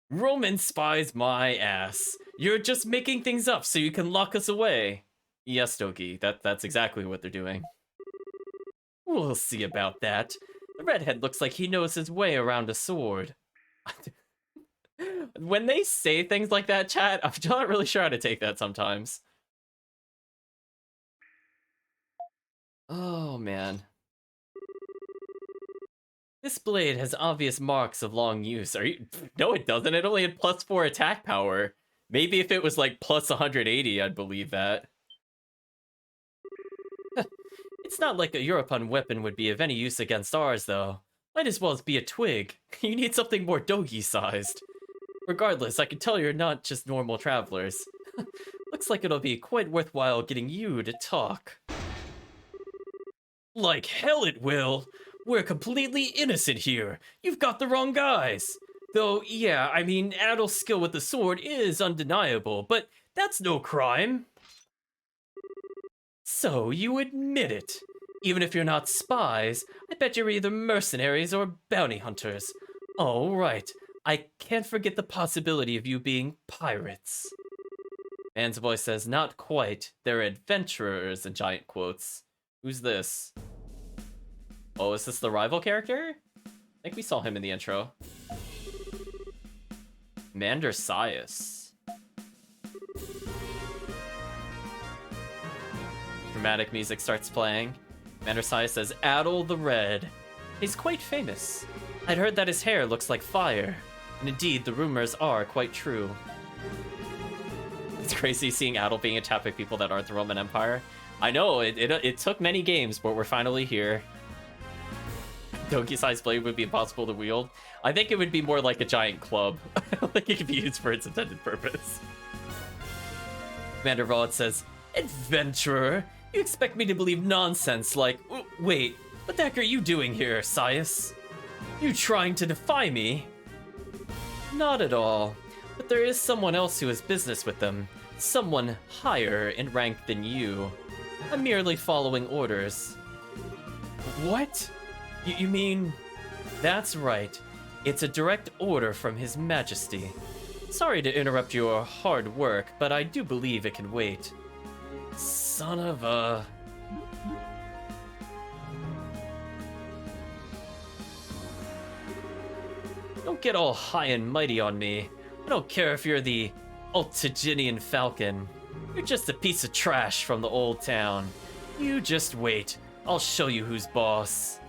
Roman spies my ass. You're just making things up so you can lock us away. Yes, Dogi, that's exactly what they're doing. We'll see about that. The redhead looks like he knows his way around a sword. When they say things like that, chat, I'm not really sure how to take that sometimes. Oh, man. This blade has obvious marks of long use. Are you? No, it doesn't. It only had +4 attack power. Maybe if it was like plus 180, I'd believe that. It's not like a Europon weapon would be of any use against ours, though. Might as well be a twig. You need something more Dogi-sized. Regardless, I can tell you're not just normal travelers. Looks like it'll be quite worthwhile getting you to talk. Like hell it will! We're completely innocent here. You've got the wrong guys. Though, yeah, I mean, Adol's skill with the sword is undeniable, but that's no crime. So, you admit it. Even if you're not spies, I bet you're either mercenaries or bounty hunters. Oh, right. I can't forget the possibility of you being pirates. Man's voice says, not quite. They're adventurers, in giant quotes. Who's this? Oh, is this the rival character? I think we saw him in the intro. Mander Sias. Dramatic music starts playing. Mander Sias says, Adol the Red. He's quite famous. I'd heard that his hair looks like fire. And indeed, the rumors are quite true. It's crazy seeing Adel being attacked by people that aren't the Roman Empire. I know, it took many games, but we're finally here. Donkey-sized blade would be impossible to wield. I think it would be more like a giant club. Like it could be used for its intended purpose. Commander Rod says, Adventurer, you expect me to believe nonsense like... Wait, what the heck are you doing here, Sias? You trying to defy me? Not at all, but there is someone else who has business with them. Someone higher in rank than you. I'm merely following orders. What? You mean... That's right. It's a direct order from His Majesty. Sorry to interrupt your hard work, but I do believe it can wait. Son of a... Don't get all high and mighty on me. I don't care if you're the Ultiginian Falcon. You're just a piece of trash from the old town. You just wait. I'll show you who's boss.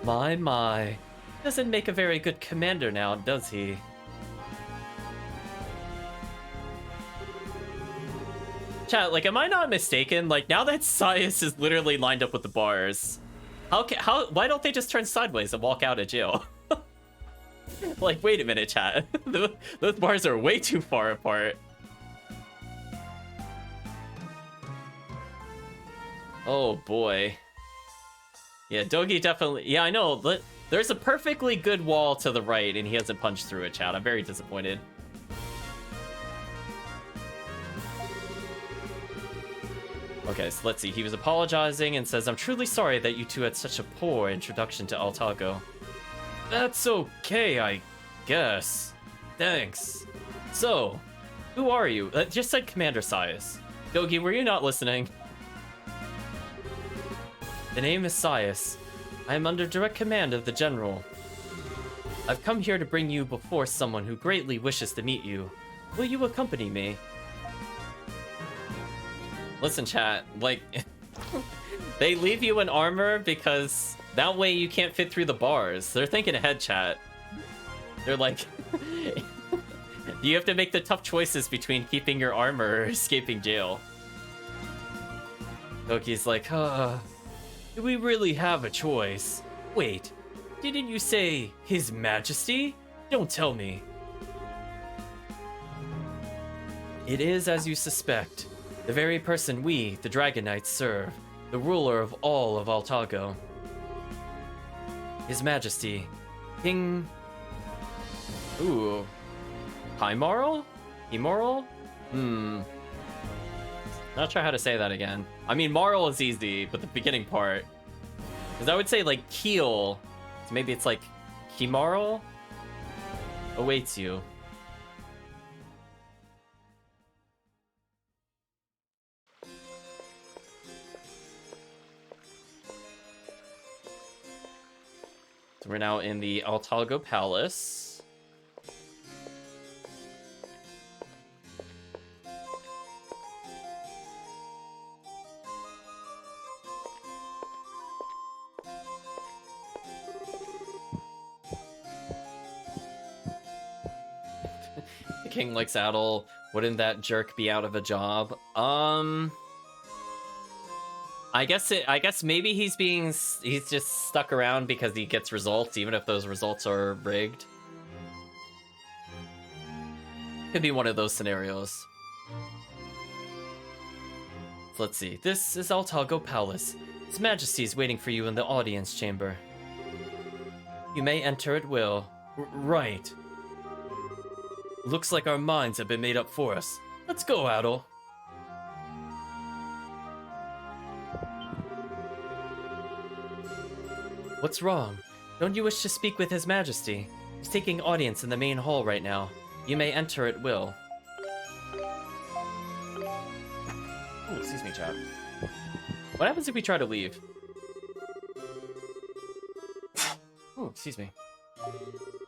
My. Doesn't make a very good commander now, does he? Chat, like, am I not mistaken? Like, now that Sias is literally lined up with the bars, why don't they just turn sideways and walk out of jail? Like, wait a minute, chat. Those bars are way too far apart. Oh boy. Yeah, Dogi definitely... Yeah, I know. There's a perfectly good wall to the right, and he hasn't punched through it, chat. I'm very disappointed. Okay, so let's see. He was apologizing and says, I'm truly sorry that you two had such a poor introduction to Altago. That's okay, I guess. Thanks. So, who are you? Just said Commander Sias. Dogi, were you not listening? The name is Sias. I am under direct command of the General. I've come here to bring you before someone who greatly wishes to meet you. Will you accompany me? Listen, chat, like, they leave you in armor because that way you can't fit through the bars. They're thinking ahead, chat. They're like, you have to make the tough choices between keeping your armor or escaping jail. Doki's like, do we really have a choice? Wait, didn't you say His Majesty? Don't tell me. It is as you suspect. The very person we, the Dragon Knights, serve. The ruler of all of Altago. His Majesty, King... Ooh. Himoral? Immoral? Not sure how to say that again. I mean, moral is easy, but the beginning part... Because I would say, like, Keel. So maybe it's like, Himoral? Awaits you. So we're now in the Altago Palace. The king likes Adel. Wouldn't that jerk be out of a job? I guess maybe he's just stuck around because he gets results, even if those results are rigged. Could be one of those scenarios. So let's see. This is Altago Palace. His Majesty is waiting for you in the audience chamber. You may enter at will. Right. Looks like our minds have been made up for us. Let's go, Adel. What's wrong? Don't you wish to speak with His Majesty? He's taking audience in the main hall right now. You may enter at will. Oh, excuse me, chat. What happens if we try to leave? Oh, excuse me.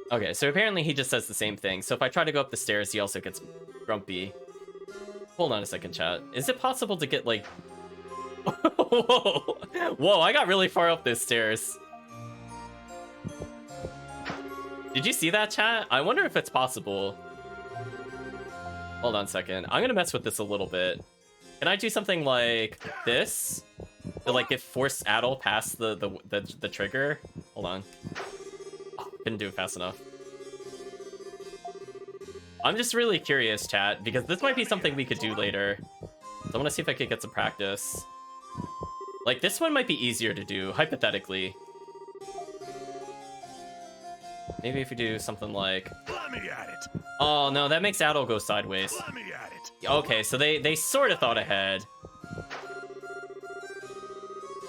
Okay, so apparently he just says the same thing. So if I try to go up the stairs, he also gets grumpy. Hold on a second, chat. Is it possible to get, like... Whoa! Whoa, I got really far up those stairs. Did you see that, chat? I wonder if it's possible. Hold on a second. I'm gonna mess with this a little bit. Can I do something like this? To like get force Adol past the trigger? Hold on. Oh, couldn't do it fast enough. I'm just really curious, chat, because this might be something we could do later. So I want to see if I could get some practice. Like, this one might be easier to do, hypothetically. Maybe if you do something like... Let me at it. Oh, no, that makes Adol go sideways. Let me at it. Okay, so they sort of thought ahead.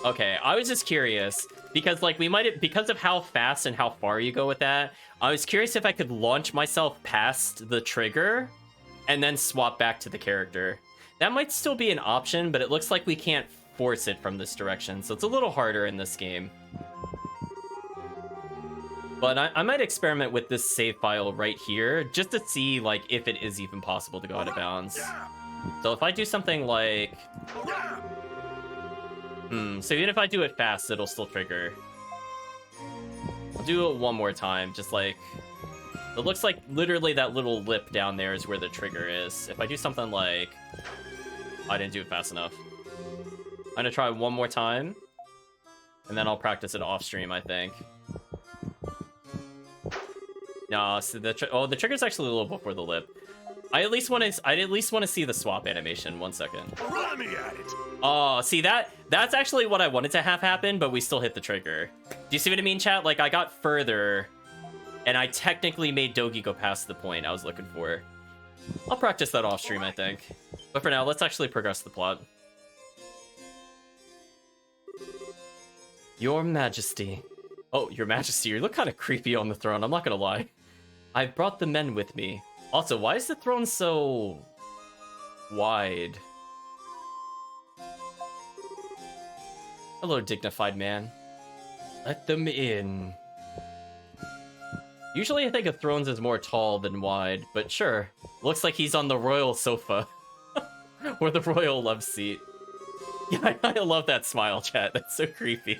Okay, I was just curious. Because, like, we might... Because of how fast and how far you go with that, I was curious if I could launch myself past the trigger and then swap back to the character. That might still be an option, but it looks like we can't force it from this direction, so it's a little harder in this game. But I might experiment with this save file right here, just to see, like, if it is even possible to go out of bounds. So if I do something like... so even if I do it fast, it'll still trigger. I'll do it one more time, just like... It looks like literally that little lip down there is where the trigger is. If I do something like... I didn't do it fast enough. I'm gonna try one more time, and then I'll practice it off stream, I think. No, so the trigger's actually a little before the lip. I at least want to see the swap animation. 1 second. Let me at it. Oh, see that's actually what I wanted to have happen, but we still hit the trigger. Do you see what I mean, chat? Like, I got further, and I technically made Dogi go past the point I was looking for. I'll practice that off stream, I think. But for now, let's actually progress the plot. Your Majesty. Oh, Your Majesty, you look kind of creepy on the throne, I'm not gonna lie. I've brought the men with me. Also, why is the throne so... wide? Hello, dignified man. Let them in. Usually I think of thrones as more tall than wide, but sure. Looks like he's on the royal sofa. Or the royal love seat. Yeah, I love that smile, chat. That's so creepy.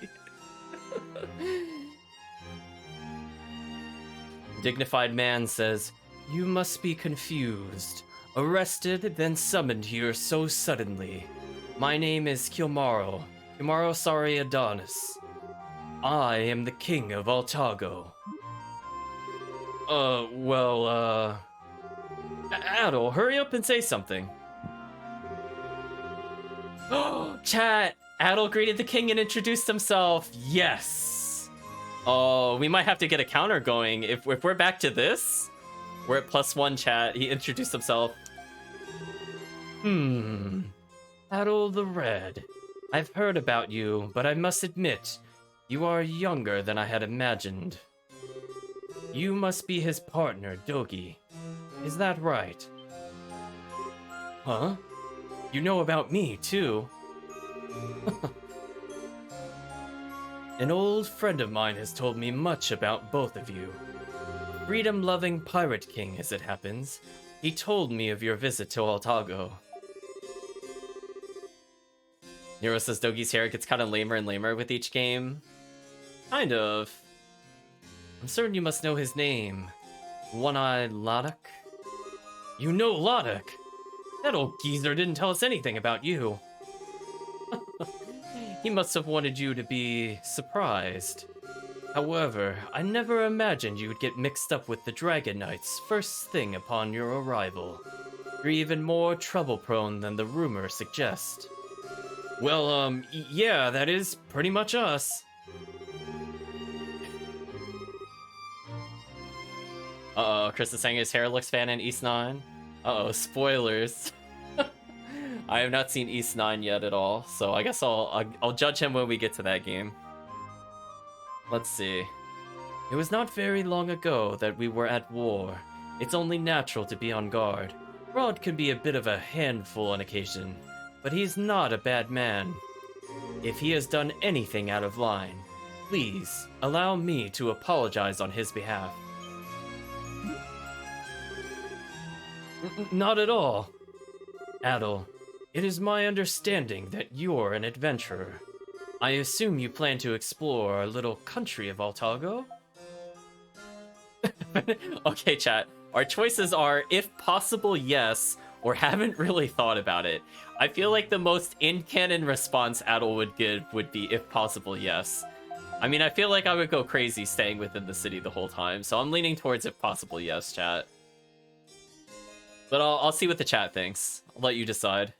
Dignified man says, "You must be confused. Arrested, then summoned here so suddenly. My name is Kilmaro. Kilmaro Sari Adonis. I am the king of Altago." Adol, hurry up and say something. Oh, chat! Adol greeted the king and introduced himself. Yes! Oh, we might have to get a counter going. If we're back to this, we're at +1, chat. He introduced himself. Adol the Red. I've heard about you, but I must admit, you are younger than I had imagined. You must be his partner, Dogi. Is that right? Huh? You know about me, too. An old friend of mine has told me much about both of you. Freedom-loving pirate king, as it happens. He told me of your visit to Altago. Nero says Dogi's hair gets kind of lamer and lamer with each game. Kind of. I'm certain you must know his name. One-Eyed Ladok? You know Ladok? That old geezer didn't tell us anything about you. He must have wanted you to be surprised. However, I never imagined you would get mixed up with the Dragon Knights first thing upon your arrival. You're even more trouble-prone than the rumors suggest. Well, yeah, that is pretty much us. Uh-oh, Chris is saying his hair looks fan in East 9. Uh-oh, spoilers. I have not seen East 9 yet at all, so I guess I'll judge him when we get to that game. Let's see. It was not very long ago that we were at war. It's only natural to be on guard. Rod can be a bit of a handful on occasion, but he's not a bad man. If he has done anything out of line, please allow me to apologize on his behalf. Not at all. Adol, It is my understanding that you're an adventurer. I assume you plan to explore our little country of Altago? Okay, chat. Our choices are, if possible, yes, or haven't really thought about it. I feel like the most in-canon response Adel would give would be, if possible, yes. I mean, I feel like I would go crazy staying within the city the whole time, so I'm leaning towards, if possible, yes, chat. But I'll see what the chat thinks. I'll let you decide.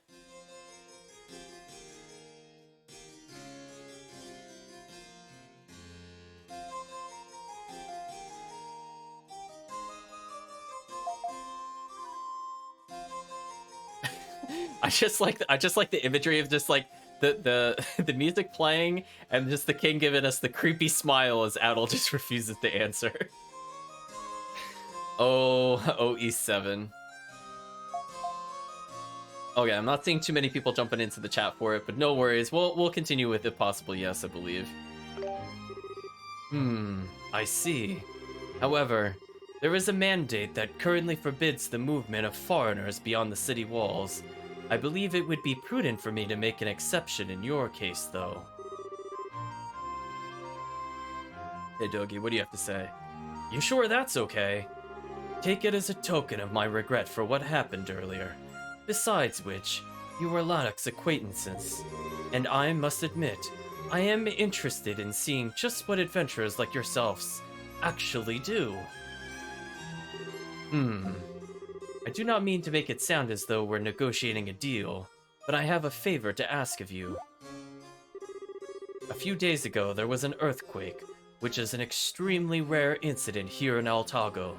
I just like the imagery of just like the the music playing and just the king giving us the creepy smile as Adel just refuses to answer. Oh, E7. Okay, I'm not seeing too many people jumping into the chat for it, but no worries. We'll continue with if possible, yes, I believe. I see. However, there is a mandate that currently forbids the movement of foreigners beyond the city walls. I believe it would be prudent for me to make an exception in your case, though. Hey, Doggy, what do you have to say? You sure that's okay? Take it as a token of my regret for what happened earlier. Besides which, you were Lannox's acquaintances, and I must admit, I am interested in seeing just what adventurers like yourselves actually do. I do not mean to make it sound as though we're negotiating a deal, but I have a favor to ask of you. A few days ago, there was an earthquake, which is an extremely rare incident here in Altago.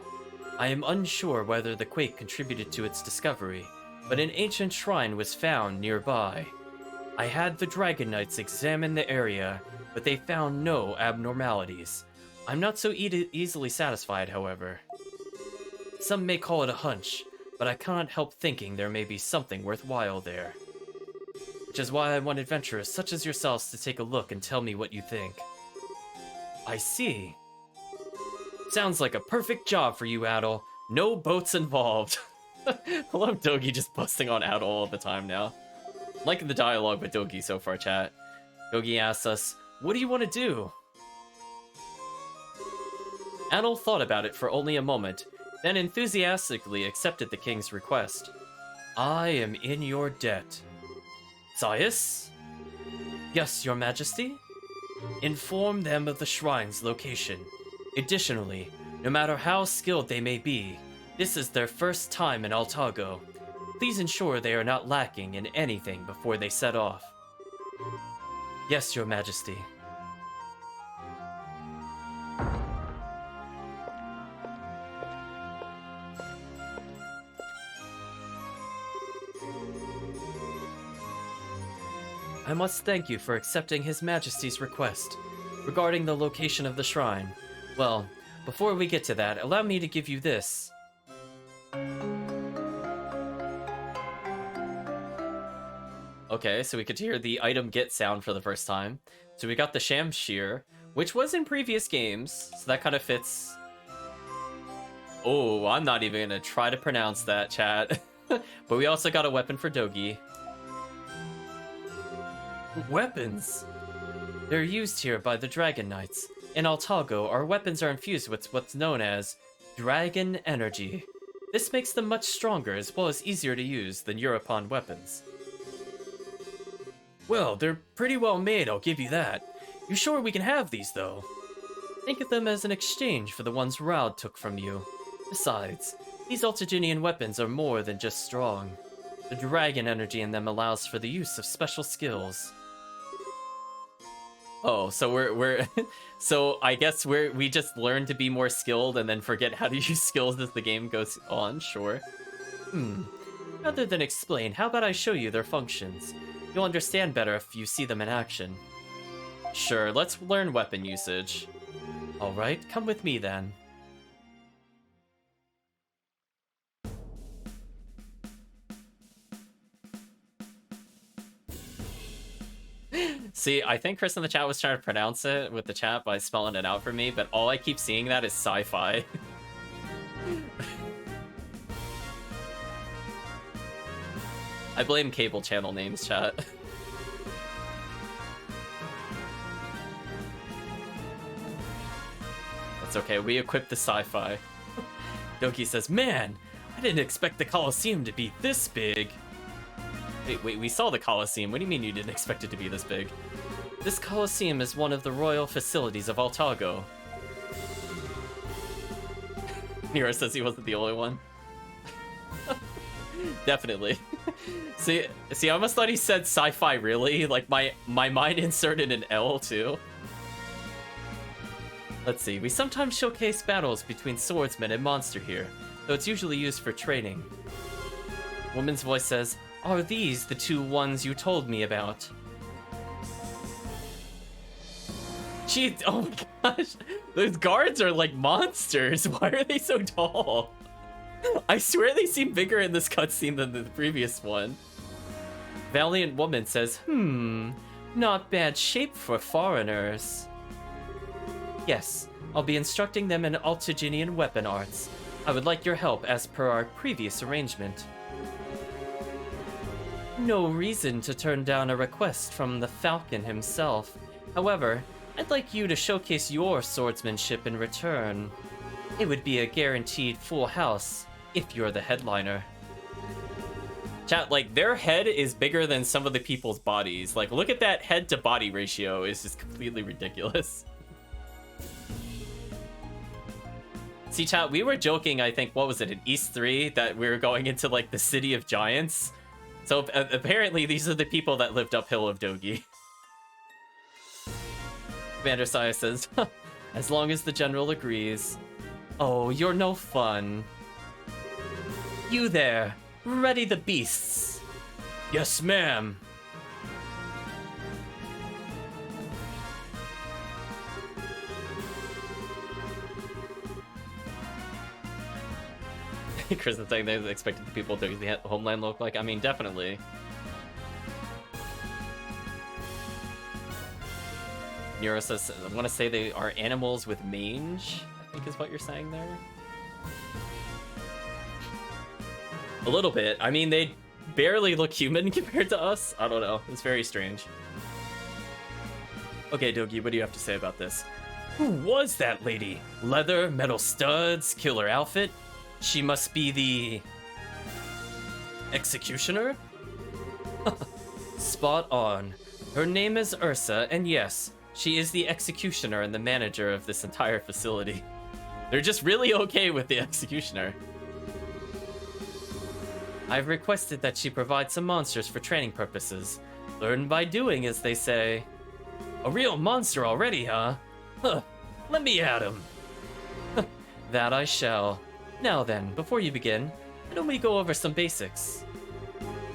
I am unsure whether the quake contributed to its discovery, but an ancient shrine was found nearby. I had the Dragon Knights examine the area, but they found no abnormalities. I'm not so easily satisfied, however. Some may call it a hunch, but I cannot help thinking there may be something worthwhile there. Which is why I want adventurers such as yourselves to take a look and tell me what you think. I see. Sounds like a perfect job for you, Adel. No boats involved. I love Dogi just busting on Adel all the time now. I'm liking the dialogue with Dogi so far, chat. Dogi asks us, what do you want to do? Adel thought about it for only a moment, then enthusiastically accepted the king's request. I am in your debt. Zaius? Yes, your majesty? Inform them of the shrine's location. Additionally, no matter how skilled they may be, this is their first time in Altago. Please ensure they are not lacking in anything before they set off. Yes, your majesty. I must thank you for accepting His Majesty's request. Regarding the location of the shrine, well, before we get to that, allow me to give you this. Okay, so we could hear the item get sound for the first time. So we got the Shamshir, which was in previous games, so that kind of fits. Oh, I'm not even gonna try to pronounce that, chat. But we also got a weapon for Dogi. Weapons! They're used here by the Dragon Knights. In Altago, our weapons are infused with what's known as Dragon Energy. This makes them much stronger as well as easier to use than Europan weapons. Well, they're pretty well made, I'll give you that. You sure we can have these, though? Think of them as an exchange for the ones Raud took from you. Besides, these Altaginian weapons are more than just strong. The dragon energy in them allows for the use of special skills. Oh, so we're so I guess we just learn to be more skilled and then forget how to use skills as the game goes on, sure. Rather than explain, how about I show you their functions? You'll understand better if you see them in action. Sure, let's learn weapon usage. Alright, come with me then. See, I think Chris in the chat was trying to pronounce it with the chat by spelling it out for me, but all I keep seeing that is sci-fi. I blame cable channel names, chat. That's okay, we equipped the sci-fi. Doki says, man, I didn't expect the Colosseum to be this big. Wait, we saw the Colosseum. What do you mean you didn't expect it to be this big? This Colosseum is one of the royal facilities of Altago. Nero says he wasn't the only one. Definitely. See, I almost thought he said sci-fi really. Like, my mind inserted an L, too. Let's see. We sometimes showcase battles between swordsmen and monster here, though it's usually used for training. Woman's voice says, are these the two ones you told me about? Gee, oh my gosh. Those guards are like monsters. Why are they so tall? I swear they seem bigger in this cutscene than the previous one. Valiant Woman says, not bad shape for foreigners. Yes, I'll be instructing them in Altaginian weapon arts. I would like your help as per our previous arrangement. No reason to turn down a request from the Falcon himself. However, I'd like you to showcase your swordsmanship in return. It would be a guaranteed full house if you're the headliner. Chat, like, their head is bigger than some of the people's bodies. Like, look at that head to body ratio. It's just completely ridiculous. See, chat, we were joking, I think, what was it, in East 3, that we were going into, like, the City of Giants. So, apparently, these are the people that lived uphill of Dogi. Commander Saya says, as long as the general agrees. Oh, you're no fun. You there, ready the beasts. Yes, ma'am. Chris is saying they expected the people to the homeland look like. I mean, definitely. Nero says, I want to say they are animals with mange, I think is what you're saying there. A little bit. I mean, they barely look human compared to us. I don't know. It's very strange. Okay, Dogi, what do you have to say about this? Who was that lady? Leather, metal studs, killer outfit? She must be the... executioner? Spot on. Her name is Ursa, and yes, she is the executioner and the manager of this entire facility. They're just really okay with the executioner. I've requested that she provide some monsters for training purposes. Learn by doing, as they say. A real monster already, huh? Huh, let me at him. That I shall. Now then, before you begin, why don't we go over some basics?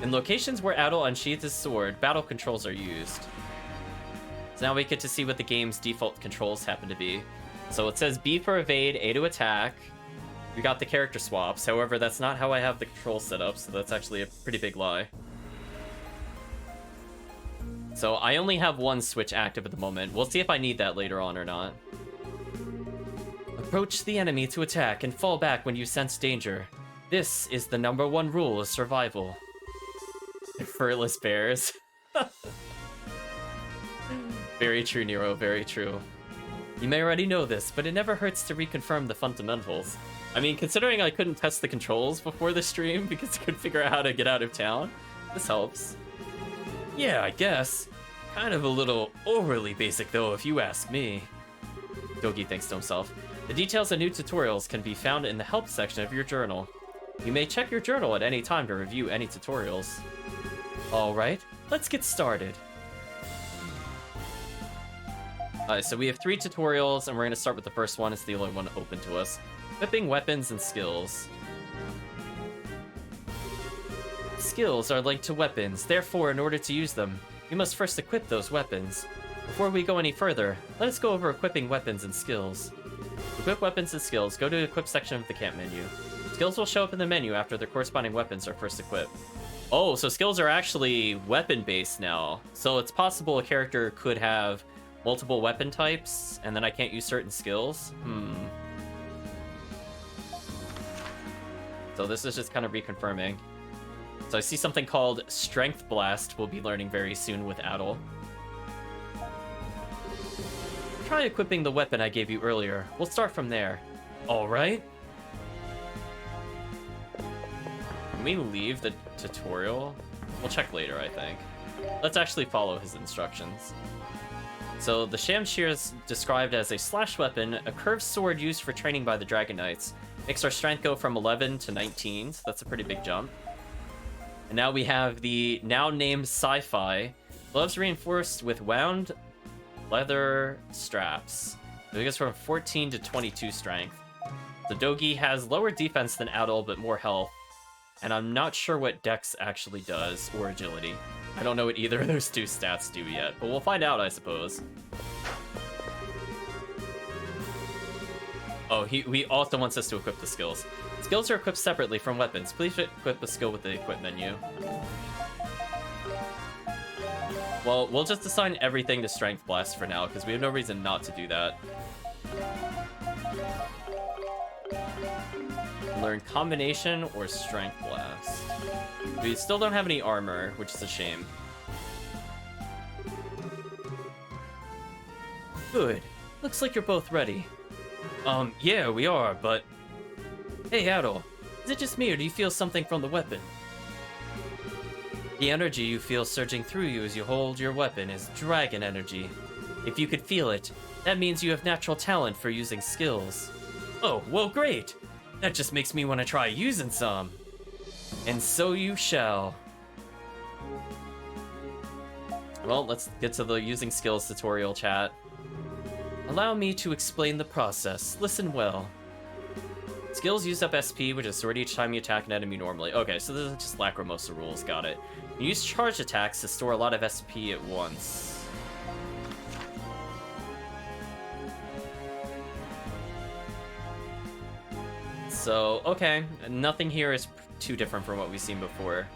In locations where Adol unsheathes his sword, battle controls are used. So now we get to see what the game's default controls happen to be. So it says B for evade, A to attack. We got the character swaps, however that's not how I have the controls set up, so that's actually a pretty big lie. So I only have one switch active at the moment. We'll see if I need that later on or not. Approach the enemy to attack and fall back when you sense danger. This is the #1 rule of survival. Furless bears. Very true, Nero, very true. You may already know this, but it never hurts to reconfirm the fundamentals. I mean, considering I couldn't test the controls before the stream because I couldn't figure out how to get out of town, this helps. Yeah, I guess. Kind of a little overly basic though, if you ask me. Dogi thinks to himself. The details of new tutorials can be found in the help section of your journal. You may check your journal at any time to review any tutorials. Alright, let's get started. So we have 3 tutorials, and we're going to start with the first one. It's the only one open to us. Equipping weapons and skills. Skills are linked to weapons, therefore in order to use them, you must first equip those weapons. Before we go any further, let us go over equipping weapons and skills. To equip weapons and skills, go to the equip section of the camp menu. Skills will show up in the menu after their corresponding weapons are first equipped. Oh, so skills are actually weapon-based now. So it's possible a character could have multiple weapon types, and then I can't use certain skills? So this is just kind of reconfirming. So I see something called Strength Blast we'll be learning very soon with Adol. Try equipping the weapon I gave you earlier. We'll start from there. Alright. Can we leave the tutorial? We'll check later, I think. Let's actually follow his instructions. So the Shamshir is described as a slash weapon, a curved sword used for training by the Dragon Knights. Makes our strength go from 11 to 19, so that's a pretty big jump. And now we have the now named Sci-Fi. Gloves reinforced with wound leather straps. So it goes from 14 to 22 strength. The Dogi has lower defense than Adol, but more health. And I'm not sure what Dex actually does, or agility. I don't know what either of those two stats do yet, but we'll find out, I suppose. Oh, he also wants us to equip the skills. Skills are equipped separately from weapons. Please equip a skill with the equip menu. Well, we'll just assign everything to Strength Blast for now, because we have no reason not to do that. Learn Combination or Strength Blast. We still don't have any armor, which is a shame. Good. Looks like you're both ready. Yeah, we are, but... Hey, Adol. Is it just me, or do you feel something from the weapon? The energy you feel surging through you as you hold your weapon is dragon energy. If you could feel it, that means you have natural talent for using skills. Oh, well, great! That just makes me want to try using some. And so you shall. Well, let's get to the using skills tutorial chat. Allow me to explain the process. Listen well. Skills use up SP, which is sword each time you attack an enemy normally. Okay, so this is just Lacrimosa rules, got it. You use charge attacks to store a lot of SP at once. So, okay, nothing here is too different from what we've seen before.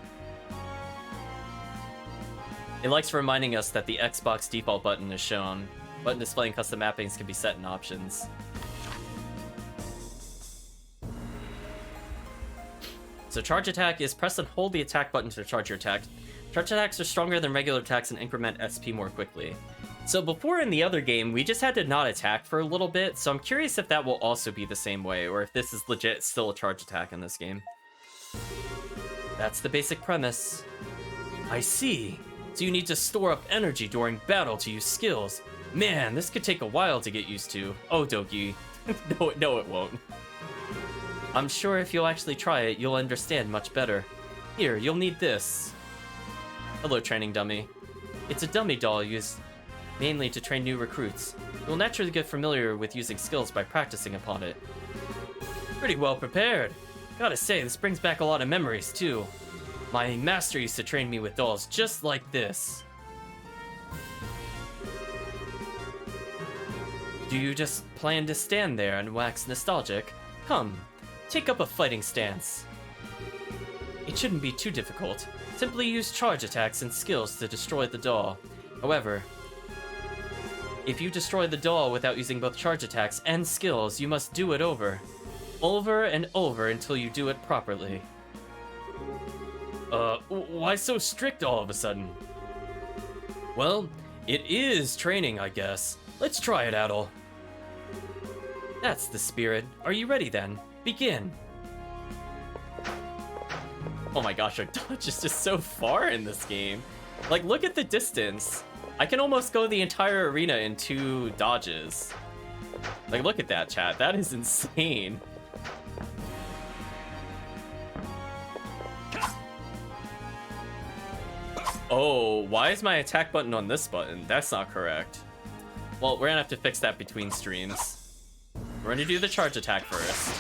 It likes reminding us that the Xbox default button is shown. Button displaying custom mappings can be set in options. So charge attack is press and hold the attack button to charge your attack. Charge attacks are stronger than regular attacks and increment SP more quickly. So before in the other game, we just had to not attack for a little bit, so I'm curious if that will also be the same way, or if this is legit still a charge attack in this game. That's the basic premise. I see. So you need to store up energy during battle to use skills. Man, this could take a while to get used to. Oh, Dogi. No, it won't. I'm sure if you'll actually try it, you'll understand much better. Here, you'll need this. Hello, training dummy. It's a dummy doll used mainly to train new recruits. You'll naturally get familiar with using skills by practicing upon it. Pretty well prepared. Gotta say, this brings back a lot of memories, too. My master used to train me with dolls just like this. Do you just plan to stand there and wax nostalgic? Come, take up a fighting stance. It shouldn't be too difficult. Simply use charge attacks and skills to destroy the doll. However, if you destroy the doll without using both charge attacks and skills, you must do it over. Over and over until you do it properly. Why so strict all of a sudden? Well, it is training, I guess. Let's try it, Adol. That's the spirit. Are you ready then? Begin. Oh my gosh, our dodge is just so far in this game. Like, look at the distance. I can almost go the entire arena in 2 dodges. Like, look at that, chat. That is insane. Oh, why is my attack button on this button? That's not correct. Well, we're gonna have to fix that between streams. We're gonna do the charge attack first.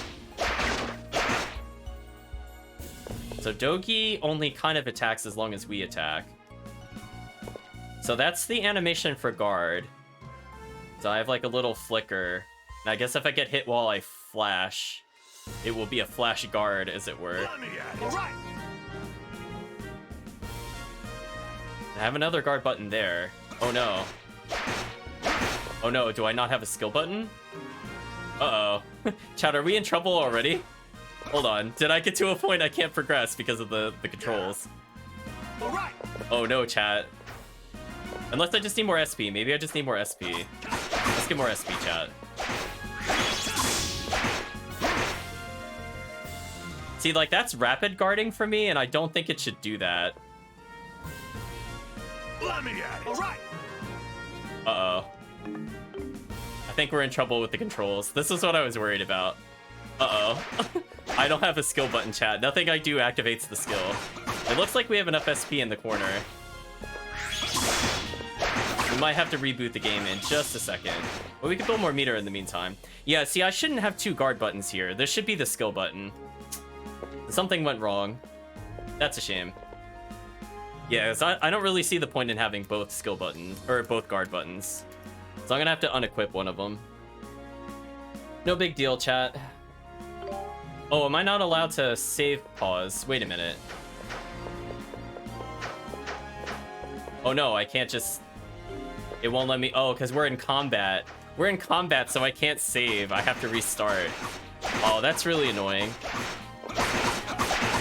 So Dogi only kind of attacks as long as we attack. So that's the animation for guard. So I have like a little flicker. And I guess if I get hit while I flash, it will be a flash guard, as it were. All right. I have another guard button there. Oh no. Oh no, do I not have a skill button? Uh-oh. Chat, are we in trouble already? Hold on. Did I get to a point I can't progress because of the controls? All right. Oh no, chat. Unless I just need more SP. Maybe I just need more SP. Let's get more SP, chat. See, like, that's rapid guarding for me, and I don't think it should do that. Let me at it. All right. Uh-oh. I think we're in trouble with the controls. This is what I was worried about. Uh-oh. I don't have a skill button, chat. Nothing I do activates the skill. It looks like we have enough SP in the corner. We might have to reboot the game in just a second. But we can build more meter in the meantime. Yeah, see, I shouldn't have 2 guard buttons here. This should be the skill button. Something went wrong. That's a shame. Yeah, I don't really see the point in having both skill buttons, or both guard buttons. So I'm gonna have to unequip one of them. No big deal, chat. Oh, am I not allowed to save pause? Wait a minute. Oh no, I can't just... It won't let me... Oh, because we're in combat. We're in combat, so I can't save. I have to restart. Oh, that's really annoying.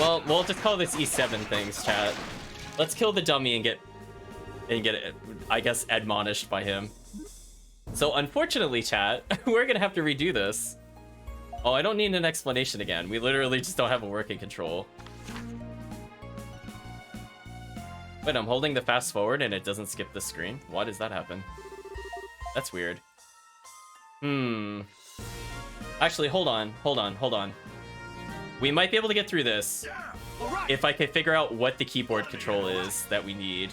Well, we'll just call this E7 things, chat. Let's kill the dummy and get, I guess, admonished by him. So, unfortunately, chat, we're gonna have to redo this. Oh, I don't need an explanation again. We literally just don't have a working control. Wait, I'm holding the fast forward and it doesn't skip the screen? Why does that happen? That's weird. Actually, hold on. We might be able to get through this if I can figure out what the keyboard control is that we need.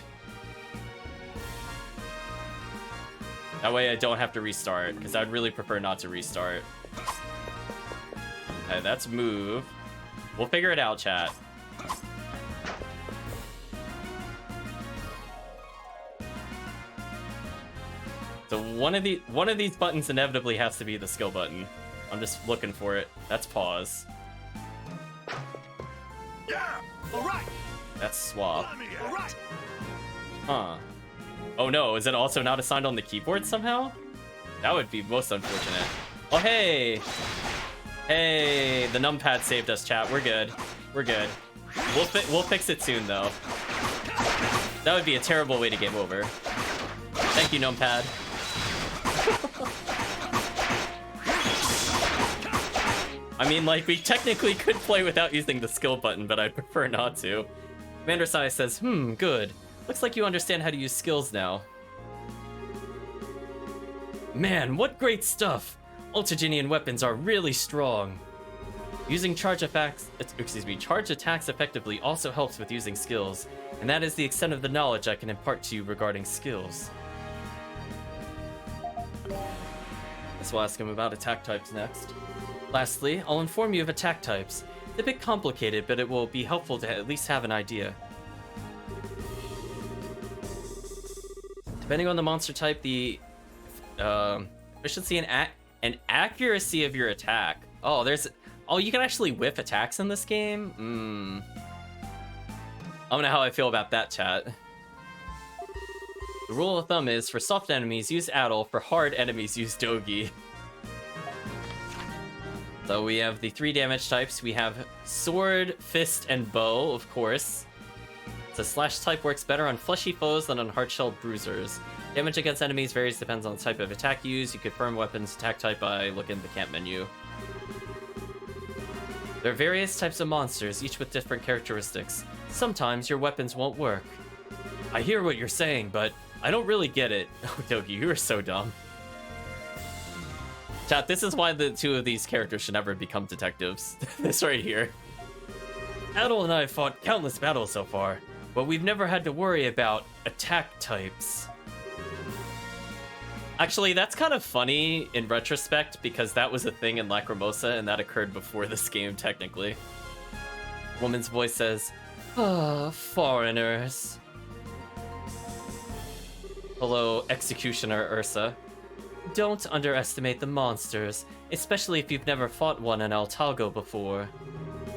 That way I don't have to restart, because I'd really prefer not to restart. Okay, that's move. We'll figure it out, chat. So one of these buttons inevitably has to be the skill button. I'm just looking for it. That's pause. Yeah. All right. That's swap. Let me at it. Huh. Oh no, is it also not assigned on the keyboard somehow? That would be most unfortunate. Oh hey! Hey, the numpad saved us, chat. We're good. We're good. We'll fix it soon though. That would be a terrible way to game over. Thank you, numpad. I mean, like, we technically could play without using the skill button, but I'd prefer not to. Commander Sai says, good. Looks like you understand how to use skills now. Man, what great stuff! Ultragenian weapons are really strong. Using charge attacks effectively also helps with using skills, and that is the extent of the knowledge I can impart to you regarding skills. Guess we'll ask him about attack types next. Lastly, I'll inform you of attack types. It's a bit complicated, but it will be helpful to at least have an idea. Depending on the monster type, the efficiency and accuracy of your attack. Oh, you can actually whiff attacks in this game? I don't know how I feel about that, chat. The rule of thumb is, for soft enemies, use Addle. For hard enemies, use Dogi. So we have the 3 damage types. We have sword, fist, and bow, of course. The slash type works better on fleshy foes than on hard-shelled bruisers. Damage against enemies varies, depends on the type of attack used. You confirm weapons attack type by looking at the camp menu. There are various types of monsters, each with different characteristics. Sometimes your weapons won't work. I hear what you're saying, but I don't really get it. Oh, Dogi, you are so dumb. Chat, this is why the 2 of these characters should never become detectives. This right here. Adol and I have fought countless battles so far, but we've never had to worry about attack types. Actually, that's kind of funny in retrospect, because that was a thing in Lacrimosa, and that occurred before this game, technically. Woman's voice says, foreigners. Hello, Executioner Ursa. Don't underestimate the monsters, especially if you've never fought one in Altago before.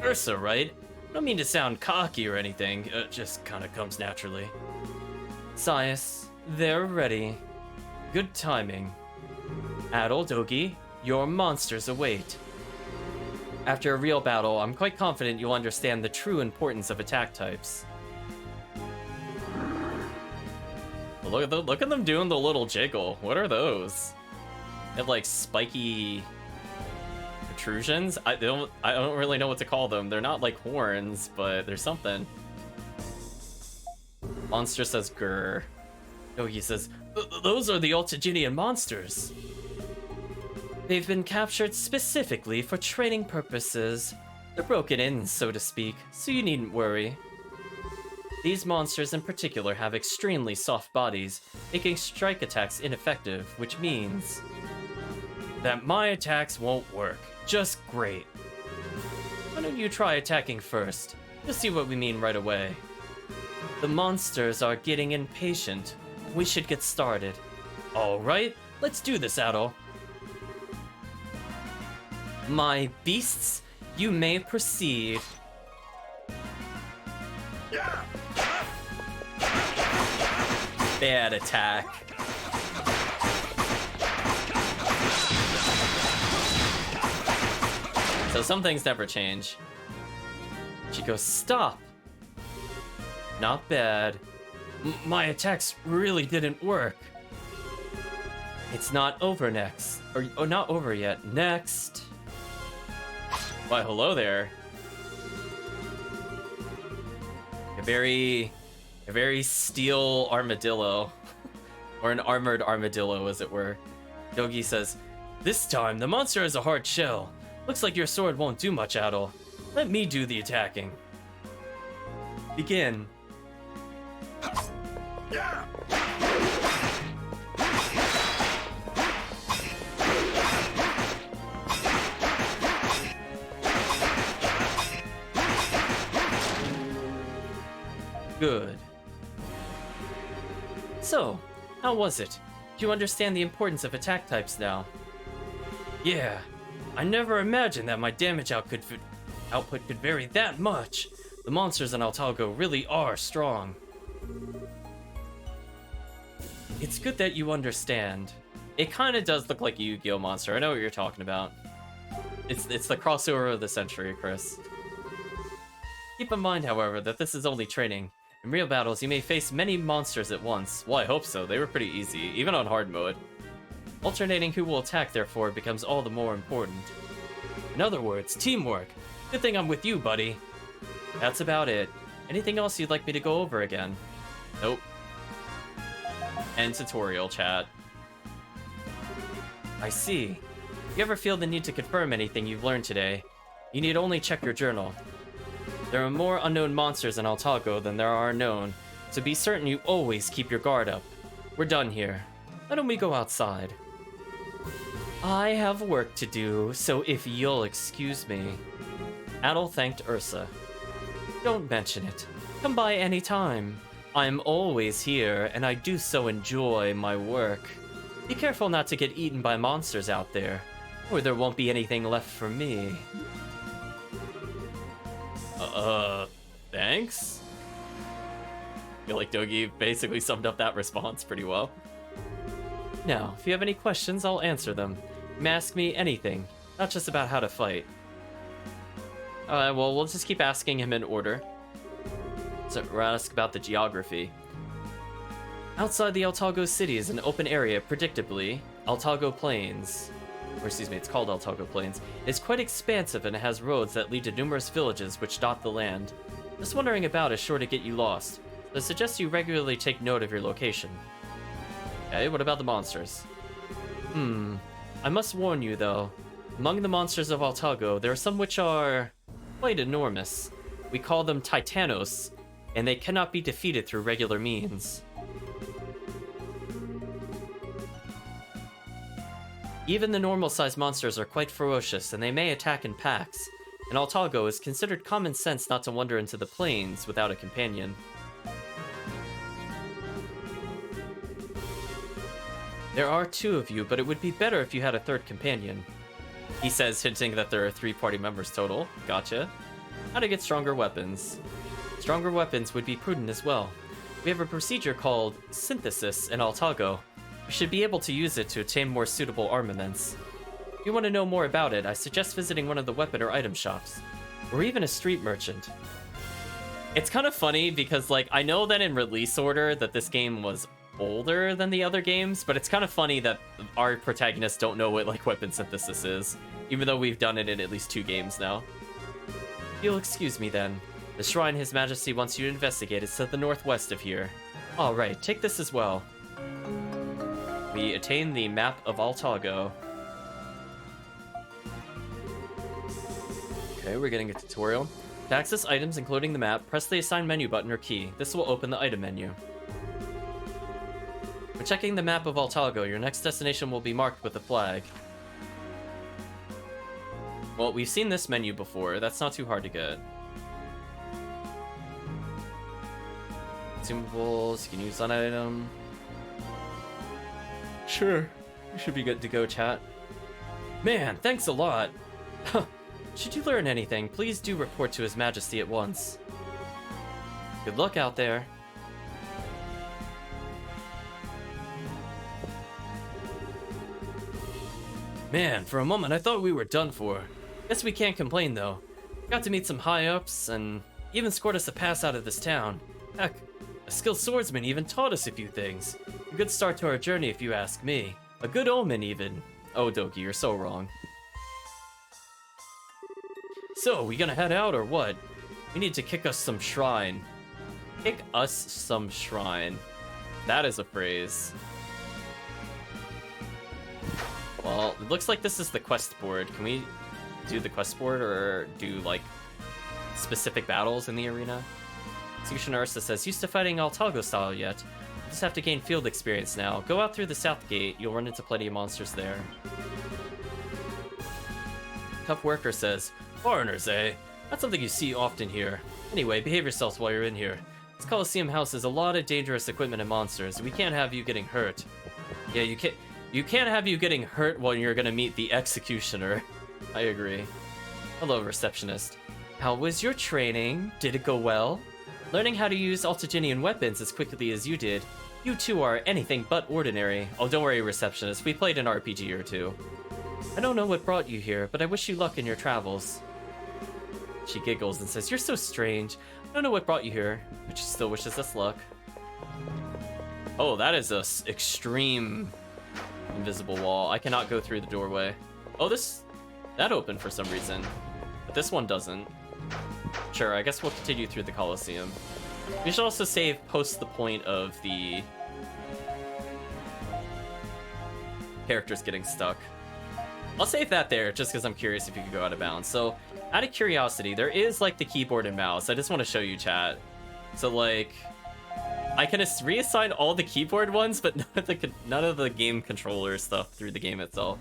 Ursa, right? I don't mean to sound cocky or anything, it just kinda comes naturally. Sias, they're ready. Good timing. Adol, Dogi, your monsters await. After a real battle, I'm quite confident you'll understand the true importance of attack types. Look at them doing the little jiggle. What are those? They have like spiky protrusions. I don't really know what to call them. They're not like horns, but they're something. Monster says grr. Yogi says, those are the Altaginian monsters. They've been captured specifically for training purposes. They're broken in, so to speak, so you needn't worry. These monsters in particular have extremely soft bodies, making strike attacks ineffective, which means that my attacks won't work. Just great. Why don't you try attacking first? You'll see what we mean right away. The monsters are getting impatient. We should get started. Alright, let's do this, Adol. My beasts, you may proceed. Bad attack. So some things never change. She goes, stop. Not bad. My attacks really didn't work. It's not over next. Or not over yet. Next. Why, hello there. A very steel armadillo. Or an armored armadillo, as it were. Yogi says, this time, the monster has a hard shell. Looks like your sword won't do much, Adol. Let me do the attacking. Begin. Good. So, how was it? Do you understand the importance of attack types now? Yeah, I never imagined that my damage output could vary that much. The monsters in Altalgo really are strong. It's good that you understand. It kind of does look like a Yu-Gi-Oh monster. I know what you're talking about. It's the crossover of the century, Chris. Keep in mind, however, that this is only training. In real battles, you may face many monsters at once. Well, I hope so. They were pretty easy, even on hard mode. Alternating who will attack, therefore, becomes all the more important. In other words, teamwork. Good thing I'm with you, buddy. That's about it. Anything else you'd like me to go over again? Nope. End tutorial, chat. I see. If you ever feel the need to confirm anything you've learned today, you need only check your journal. There are more unknown monsters in Altalgo than there are known, so be certain you always keep your guard up. We're done here. Why don't we go outside? I have work to do, so if you'll excuse me. Adol thanked Ursa. Don't mention it. Come by any time. I'm always here, and I do so enjoy my work. Be careful not to get eaten by monsters out there, or there won't be anything left for me. Thanks? I feel like Dogi basically summed up that response pretty well. Now, if you have any questions, I'll answer them. You may ask me anything, not just about how to fight. Alright, well, we'll just keep asking him in order. So we'll ask about the geography. Outside the Altalgo city is an open area, predictably, Altalgo Plains. Or excuse me, it's called Altalgo Plains. It's quite expansive and it has roads that lead to numerous villages which dot the land. Just wandering about is sure to get you lost, so I suggest you regularly take note of your location. Okay, what about the monsters? I must warn you though, among the monsters of Altalgo, there are some which are quite enormous. We call them Titanos, and they cannot be defeated through regular means. Even the normal-sized monsters are quite ferocious, and they may attack in packs. In Altalgo, it's considered common sense not to wander into the plains without a companion. There are 2 of you, but it would be better if you had a 3rd companion. He says, hinting that there are 3 party members total. Gotcha. How to get stronger weapons. Stronger weapons would be prudent as well. We have a procedure called synthesis in Altalgo. We should be able to use it to obtain more suitable armaments. If you want to know more about it, I suggest visiting one of the weapon or item shops, or even a street merchant. It's kind of funny because, like, I know that in release order that this game was older than the other games, but it's kind of funny that our protagonists don't know what like weapon synthesis is, even though we've done it in at least 2 games now. You'll excuse me then. The shrine His Majesty wants you to investigate is to the northwest of here. Alright, take this as well. We attain the map of Altago. Okay, we're getting a tutorial. To access items, including the map, press the assigned menu button or key. This will open the item menu. When checking the map of Altago, your next destination will be marked with a flag. Well, we've seen this menu before. That's not too hard to get. Consumables, you can use an item. Sure, you should be good to go, chat. Man, thanks a lot. Should you learn anything, please do report to His Majesty at once. Good luck out there. Man, for a moment I thought we were done for. Guess we can't complain though. Got to meet some high-ups and even scored us a pass out of this town. Heck, a skilled swordsman even taught us a few things. A good start to our journey if you ask me. A good omen even. Oh, Doki, you're so wrong. So, we gonna head out or what? We need to kick us some shrine. Kick us some shrine. That is a phrase. Well, it looks like this is the quest board. Can we do the quest board or do, like, specific battles in the arena? Executioner Ursa says, used to fighting Altago style yet. You just have to gain field experience now. Go out through the south gate. You'll run into plenty of monsters there. Tough Worker says, foreigners, eh? That's something you see often here. Anyway, behave yourselves while you're in here. This Coliseum house has a lot of dangerous equipment and monsters. We can't have you getting hurt. Yeah, you can't have you getting hurt while you're gonna meet the Executioner. I agree. Hello, receptionist. How was your training? Did it go well? Learning how to use Altagenian weapons as quickly as you did. You two are anything but ordinary. Oh, don't worry, receptionist. We played an RPG or two. I don't know what brought you here, but I wish you luck in your travels. She giggles and says, you're so strange. I don't know what brought you here, but she still wishes us luck. Oh, that is a extreme invisible wall. I cannot go through the doorway. Oh, that opened for some reason, but this one doesn't. Sure, I guess we'll continue through the Coliseum. We should also save post the point of the characters getting stuck. I'll save that there just because I'm curious if you could go out of bounds. So, out of curiosity, there is like the keyboard and mouse. I just want to show you, chat. So like, I can reassign all the keyboard ones, but none of the game controller stuff through the game itself.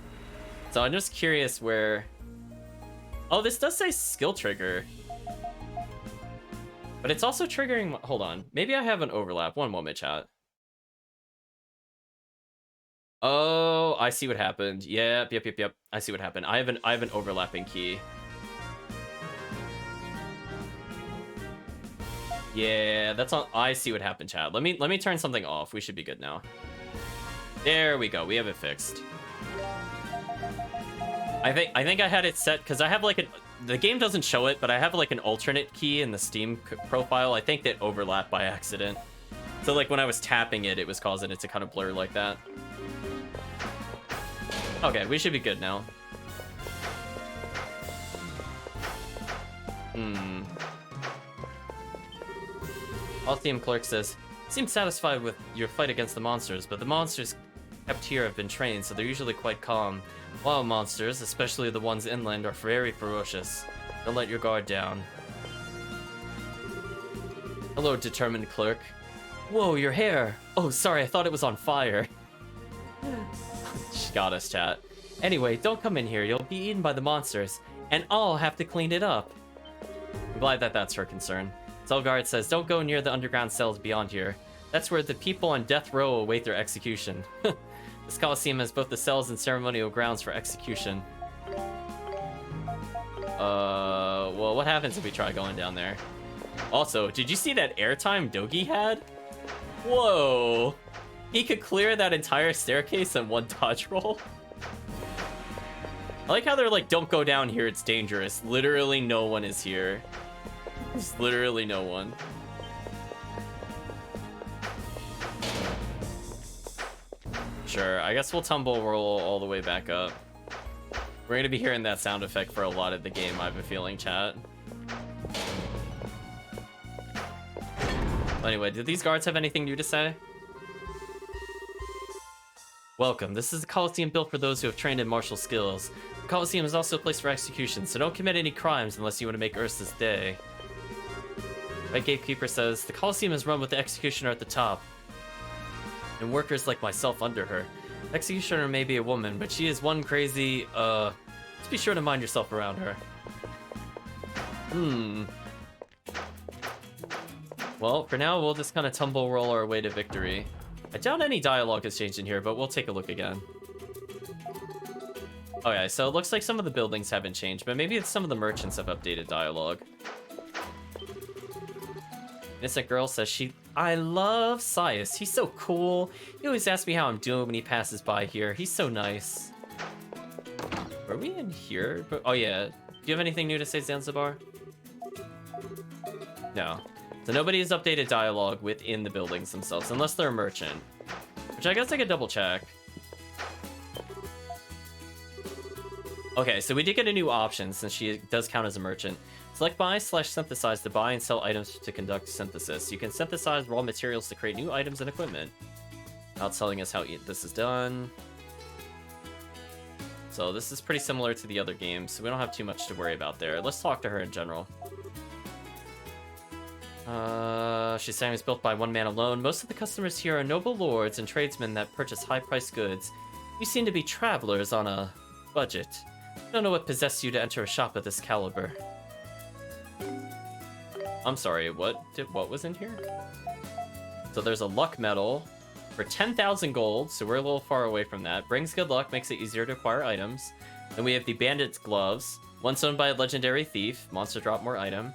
So I'm just curious where... Oh, this does say skill trigger. But it's also triggering... Hold on. Maybe I have an overlap. One moment, chat. Oh, I see what happened. Yep. I see what happened. I have an overlapping key. Yeah, that's on. I see what happened, chat. Let me turn something off. We should be good now. There we go. We have it fixed. I think I had it set because I have like the game doesn't show it, but I have like an alternate key in the Steam profile. I think that overlapped by accident. So like when I was tapping it, it was causing it to kind of blur like that. Okay, we should be good now. Altheum Clerk says, seems satisfied with your fight against the monsters, but the monsters kept here have been trained, so they're usually quite calm. Wild monsters, especially the ones inland, are very ferocious. Don't let your guard down. Hello, determined clerk. Whoa, your hair! Oh, sorry, I thought it was on fire. She got us, chat. Anyway, don't come in here, you'll be eaten by the monsters, and I'll have to clean it up. I'm glad that that's her concern. Zelgard says, don't go near the underground cells beyond here. That's where the people on death row await their execution. This Coliseum has both the cells and ceremonial grounds for execution. Well, what happens if we try going down there? Also, did you see that airtime Dogi had? Whoa! He could clear that entire staircase in one dodge roll? I like how they're like, don't go down here, it's dangerous. Literally no one is here. There's literally no one. Sure, I guess we'll tumble roll all the way back up. We're gonna be hearing that sound effect for a lot of the game, I have a feeling, chat. Anyway, did these guards have anything new to say? Welcome, this is a Coliseum built for those who have trained in martial skills. The Coliseum is also a place for execution, so don't commit any crimes unless you want to make Ursa's day. Red Gatekeeper says, the Coliseum is run with the executioner at the top, and workers like myself under her. Executioner may be a woman, but she is one crazy, just be sure to mind yourself around her. Well, for now, we'll just kind of tumble roll our way to victory. I doubt any dialogue has changed in here, but we'll take a look again. Okay, so it looks like some of the buildings haven't changed, but maybe it's some of the merchants have updated dialogue. Innocent Girl says I love Sias. He's so cool. He always asks me how I'm doing when he passes by here. He's so nice. Are we in here? Oh yeah. Do you have anything new to say, Zanzibar? No. So nobody has updated dialogue within the buildings themselves, unless they're a merchant. Which I guess I could double check. Okay, so we did get a new option since she does count as a merchant. Select buy/synthesize to buy and sell items to conduct synthesis. You can synthesize raw materials to create new items and equipment. Now it's telling us how this is done. So this is pretty similar to the other games, so we don't have too much to worry about there. Let's talk to her in general. She's saying it's built by one man alone. Most of the customers here are noble lords and tradesmen that purchase high-priced goods. You seem to be travelers on a budget. I don't know what possessed you to enter a shop of this caliber. I'm sorry, what was in here? So there's a luck medal for 10,000 gold, so we're a little far away from that. Brings good luck, makes it easier to acquire items. Then we have the bandit's gloves, once owned by a legendary thief, monster drop more item.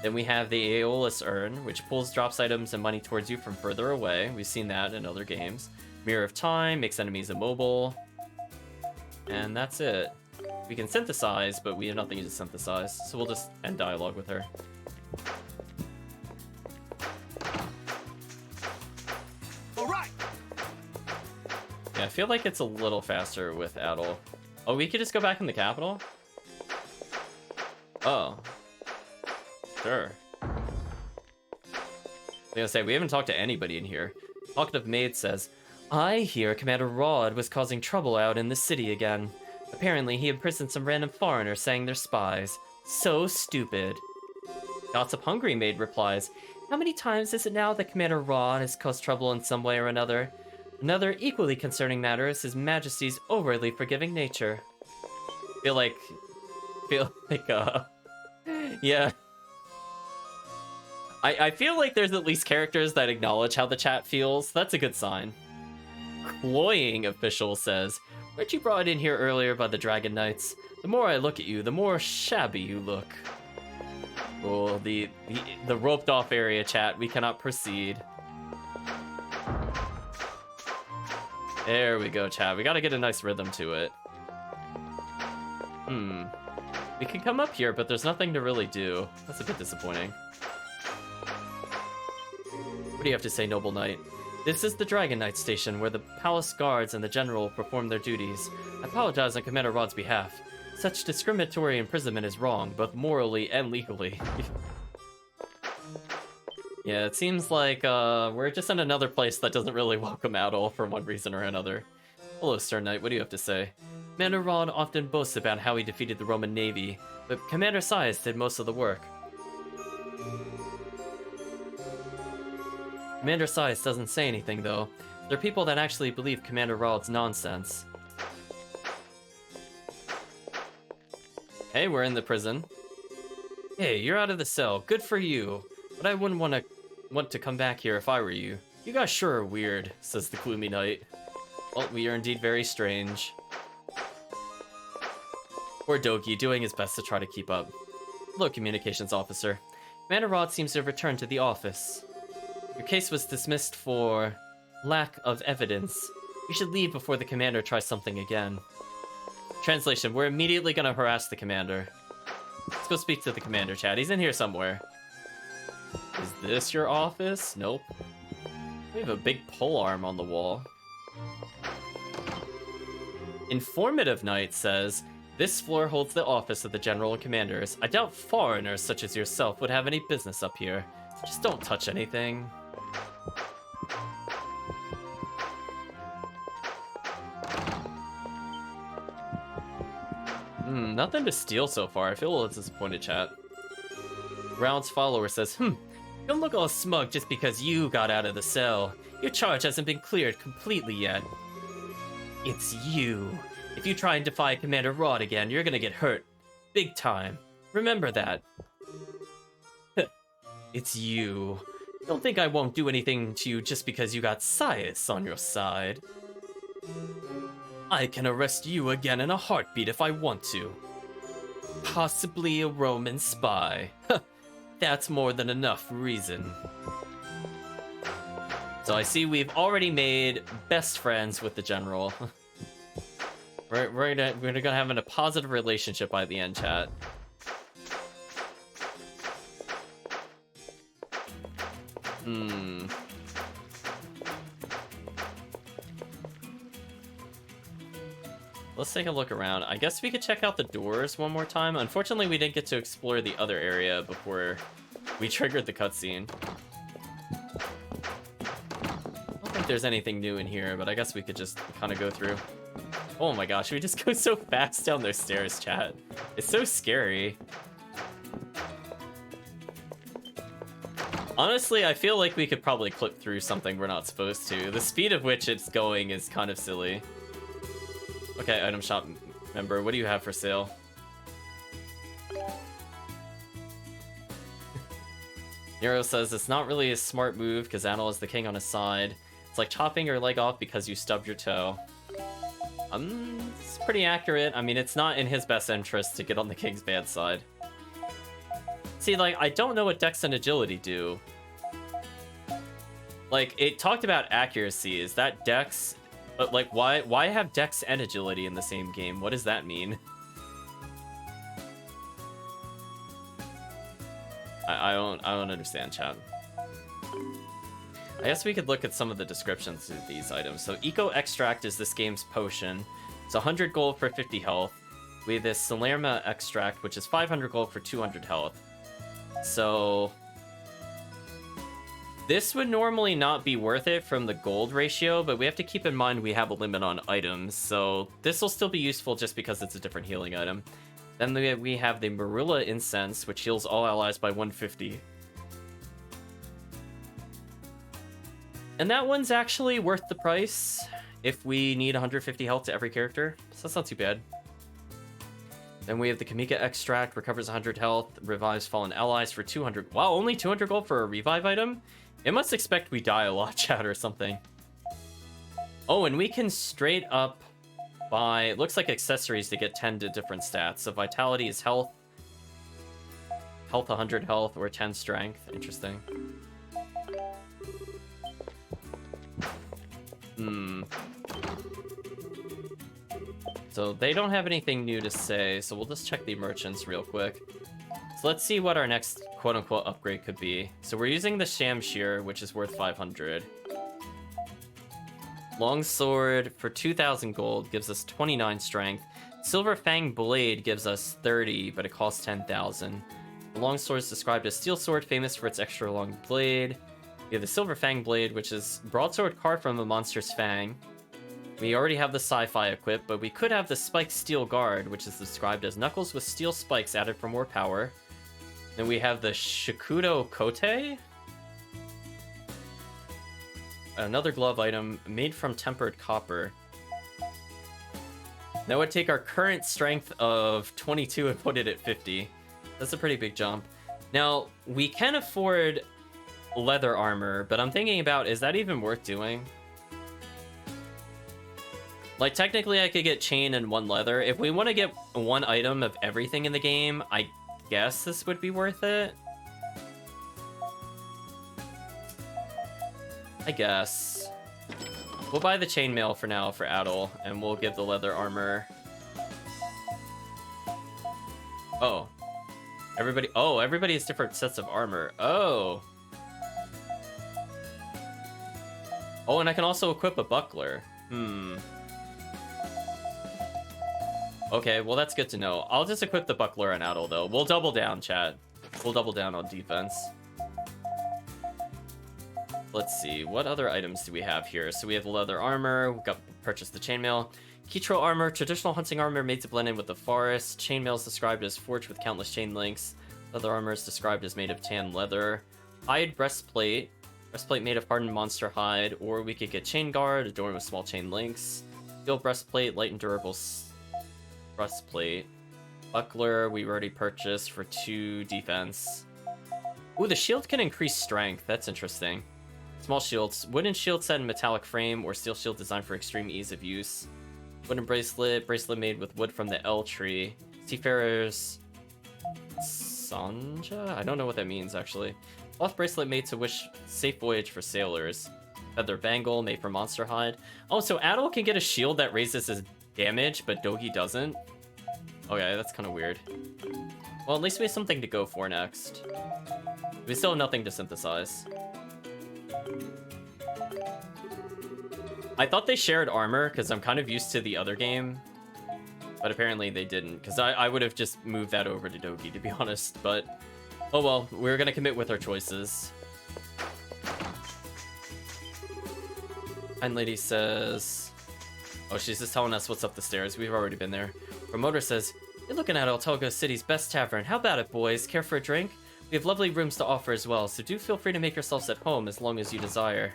Then we have the Aeolus urn, which drops items and money towards you from further away. We've seen that in other games. Mirror of Time, makes enemies immobile. And that's it. We can synthesize, but we have nothing to synthesize, so we'll just end dialogue with her. All right. Yeah, I feel like it's a little faster with Adol. Oh, we could just go back in the capital? Oh. Sure. I was gonna say, we haven't talked to anybody in here. Talkative Maid says, I hear Commander Rod was causing trouble out in the city again. Apparently, he imprisoned some random foreigners saying they're spies. So stupid. Gossip Hungry Maid replies, how many times is it now that Commander Rod has caused trouble in some way or another? Another equally concerning matter is His Majesty's overly forgiving nature. Feel like, yeah. I feel like there's at least characters that acknowledge how the chat feels. That's a good sign. Cloying Official says, weren't you brought in here earlier by the Dragon Knights? The more I look at you, the more shabby you look. Oh, the roped off area, chat. We cannot proceed. There we go, chat. We gotta get a nice rhythm to it. We can come up here, but there's nothing to really do. That's a bit disappointing. What do you have to say, Noble Knight? This is the Dragon Knight station, where the palace guards and the general perform their duties. I apologize on Commander Rod's behalf. Such discriminatory imprisonment is wrong, both morally and legally. Yeah, it seems like we're just in another place that doesn't really welcome Adol for one reason or another. Hello, Stern Knight, what do you have to say? Commander Rod often boasts about how he defeated the Roman Navy, but Commander Sias did most of the work. Commander Sias doesn't say anything, though. There are people that actually believe Commander Rod's nonsense. Hey, we're in the prison. Hey, you're out of the cell. Good for you. But I wouldn't want to come back here if I were you. You guys sure are weird, says the gloomy knight. Well, we are indeed very strange. Poor Dogi, doing his best to try to keep up. Hello, communications officer. Commander Rod seems to have returned to the office. Your case was dismissed for lack of evidence. You should leave before the commander tries something again. Translation, we're immediately gonna harass the commander. Let's go speak to the commander, chat. He's in here somewhere. Is this your office? Nope. We have a big pole arm on the wall. Informative Knight says, this floor holds the office of the General and Commanders. I doubt foreigners such as yourself would have any business up here. Just don't touch anything. Nothing to steal so far. I feel a little disappointed, chat. Round's follower says, don't look all smug just because you got out of the cell. Your charge hasn't been cleared completely yet. It's you. If you try and defy Commander Rod again, you're gonna get hurt. Big time. Remember that. It's you. Don't think I won't do anything to you just because you got Sias on your side. I can arrest you again in a heartbeat if I want to. Possibly a Roman spy. That's more than enough reason. So I see we've already made best friends with the General. we're gonna have a positive relationship by the end, chat. Let's take a look around. I guess we could check out the doors one more time. Unfortunately, we didn't get to explore the other area before we triggered the cutscene. I don't think there's anything new in here, but I guess we could just kind of go through. Oh my gosh, we just go so fast down those stairs, chat. It's so scary. Honestly, I feel like we could probably clip through something we're not supposed to. The speed of which it's going is kind of silly. Okay, item shop member, what do you have for sale? Nero says it's not really a smart move because Anil is the king on his side. It's like chopping your leg off because you stubbed your toe. It's pretty accurate. I mean, it's not in his best interest to get on the king's bad side. See, like, I don't know what Dex and Agility do. Like, it talked about accuracy. Is that Dex? But, like, why have Dex and Agility in the same game? What does that mean? I don't understand, chat. I guess we could look at some of the descriptions of these items. So, Eco Extract is this game's potion. It's 100 gold for 50 health. We have this Salerma Extract, which is 500 gold for 200 health. So... this would normally not be worth it from the gold ratio, but we have to keep in mind we have a limit on items, so this will still be useful just because it's a different healing item. Then we have the Marilla Incense, which heals all allies by 150. And that one's actually worth the price if we need 150 health to every character, so that's not too bad. Then we have the Kamika Extract, recovers 100 health, revives fallen allies for 200. Wow, only 200 gold for a revive item? It must expect we die a lot, chat, or something. Oh, and we can straight up buy, it looks like accessories to get 10 to different stats. So Vitality is health, 100 health, or 10 strength. Interesting. So they don't have anything new to say, so we'll just check the merchants real quick. So let's see what our next quote-unquote upgrade could be. So we're using the Shamshir, which is worth 500. Longsword for 2,000 gold gives us 29 strength. Silver Fang Blade gives us 30, but it costs 10,000. The longsword is described as steel sword, famous for its extra long blade. We have the Silver Fang Blade, which is broadsword carved from a monster's fang. We already have the sci-fi equipped, but we could have the Spiked Steel Guard, which is described as knuckles with steel spikes added for more power. Then we have the Shikudo Kote. Another glove item made from tempered copper. That would take our current strength of 22 and put it at 50. That's a pretty big jump. Now, we can afford leather armor, but I'm thinking about, is that even worth doing? Like, technically I could get chain and one leather. If we want to get one item of everything in the game, I guess this would be worth it. I guess. We'll buy the chainmail for now for Adel, and we'll give the leather armor. Oh. Everybody has different sets of armor. Oh. Oh, and I can also equip a buckler. Okay, well that's good to know. I'll just equip the buckler and Adel though. We'll double down, chat. We'll double down on defense. Let's see, what other items do we have here? So we have leather armor, we got purchased the chainmail. Kitro armor, traditional hunting armor made to blend in with the forest. Chainmail is described as forged with countless chain links. Leather armor is described as made of tan leather. Hide breastplate. Breastplate made of hardened monster hide, or we could get chain guard, adorned with small chain links. Steel breastplate, light and durable breastplate. Buckler, we already purchased for 2 defense. Ooh, the shield can increase strength. That's interesting. Small shields. Wooden shield set in metallic frame, or steel shield designed for extreme ease of use. Wooden bracelet. Bracelet made with wood from the L tree. Seafarer's Sanja? I don't know what that means, actually. Cloth bracelet made to wish safe voyage for sailors. Feather bangle made from monster hide. Oh, so Adel can get a shield that raises his damage, but Dogi doesn't? Okay, that's kind of weird. Well, at least we have something to go for next. We still have nothing to synthesize. I thought they shared armor, because I'm kind of used to the other game. But apparently they didn't, because I would have just moved that over to Dogi, to be honest. But, oh well, we're going to commit with our choices. Kind lady says... Oh, she's just telling us what's up the stairs. We've already been there. Promoter says, "You're looking at Altogo City's best tavern. How about it, boys? Care for a drink? We have lovely rooms to offer as well, so do feel free to make yourselves at home as long as you desire."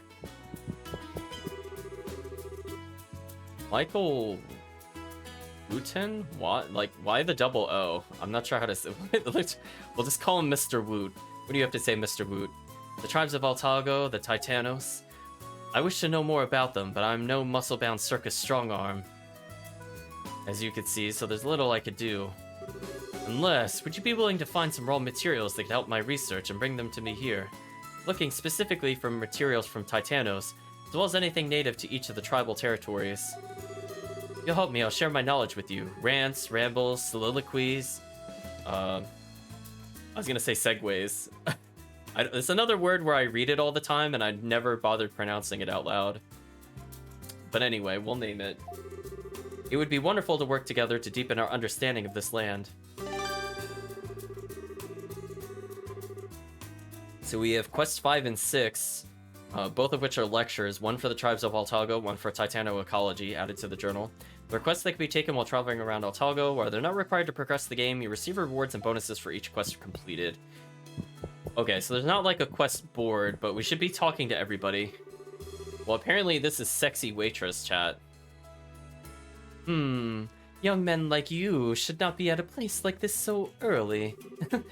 Michael Wooten? What? Like, why the double O? I'm not sure how to say it. We'll just call him Mr. Woot. What do you have to say, Mr. Woot? The tribes of Altago, the Titanos. I wish to know more about them, but I'm no muscle-bound circus strong-arm, as you could see, so there's little I could do. Unless, would you be willing to find some raw materials that could help my research and bring them to me here? Looking specifically for materials from Titanos, as well as anything native to each of the tribal territories. If you'll help me, I'll share my knowledge with you. Rants, rambles, soliloquies. I was gonna say segues. It's another word where I read it all the time and I never bothered pronouncing it out loud. But anyway, we'll name it. It would be wonderful to work together to deepen our understanding of this land. So we have Quest 5 and 6, both of which are lectures, one for the tribes of Altago, one for Titano ecology, added to the journal. The requests that can be taken while traveling around Altago, where they're not required to progress the game, you receive rewards and bonuses for each quest completed. Okay, so there's not like a quest board, but we should be talking to everybody. Well, apparently this is sexy waitress chat. Young men like you should not be at a place like this so early. I'm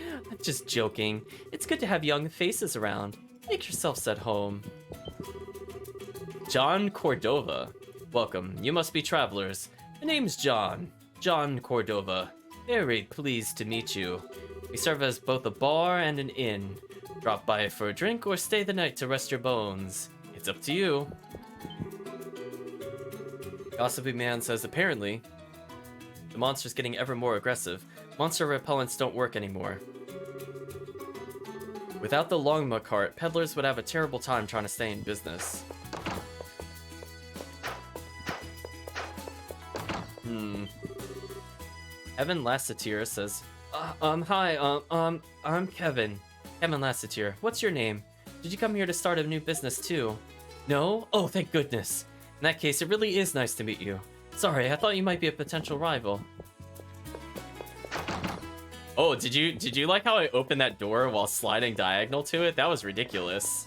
just joking. It's good to have young faces around. Make yourselves at home. John Cordova. Welcome. You must be travelers. My name's John. John Cordova. Very pleased to meet you. We serve as both a bar and an inn. Drop by for a drink or stay the night to rest your bones. It's up to you. Gossipy Man says, apparently, the monster's getting ever more aggressive. Monster repellents don't work anymore. Without the Longma cart, peddlers would have a terrible time trying to stay in business. Evan Lassetier says, hi, I'm Kevin. Kevin Lassetier. What's your name? Did you come here to start a new business too? No? Oh, thank goodness. In that case, it really is nice to meet you. Sorry, I thought you might be a potential rival. Oh, did you like how I opened that door while sliding diagonal to it? That was ridiculous.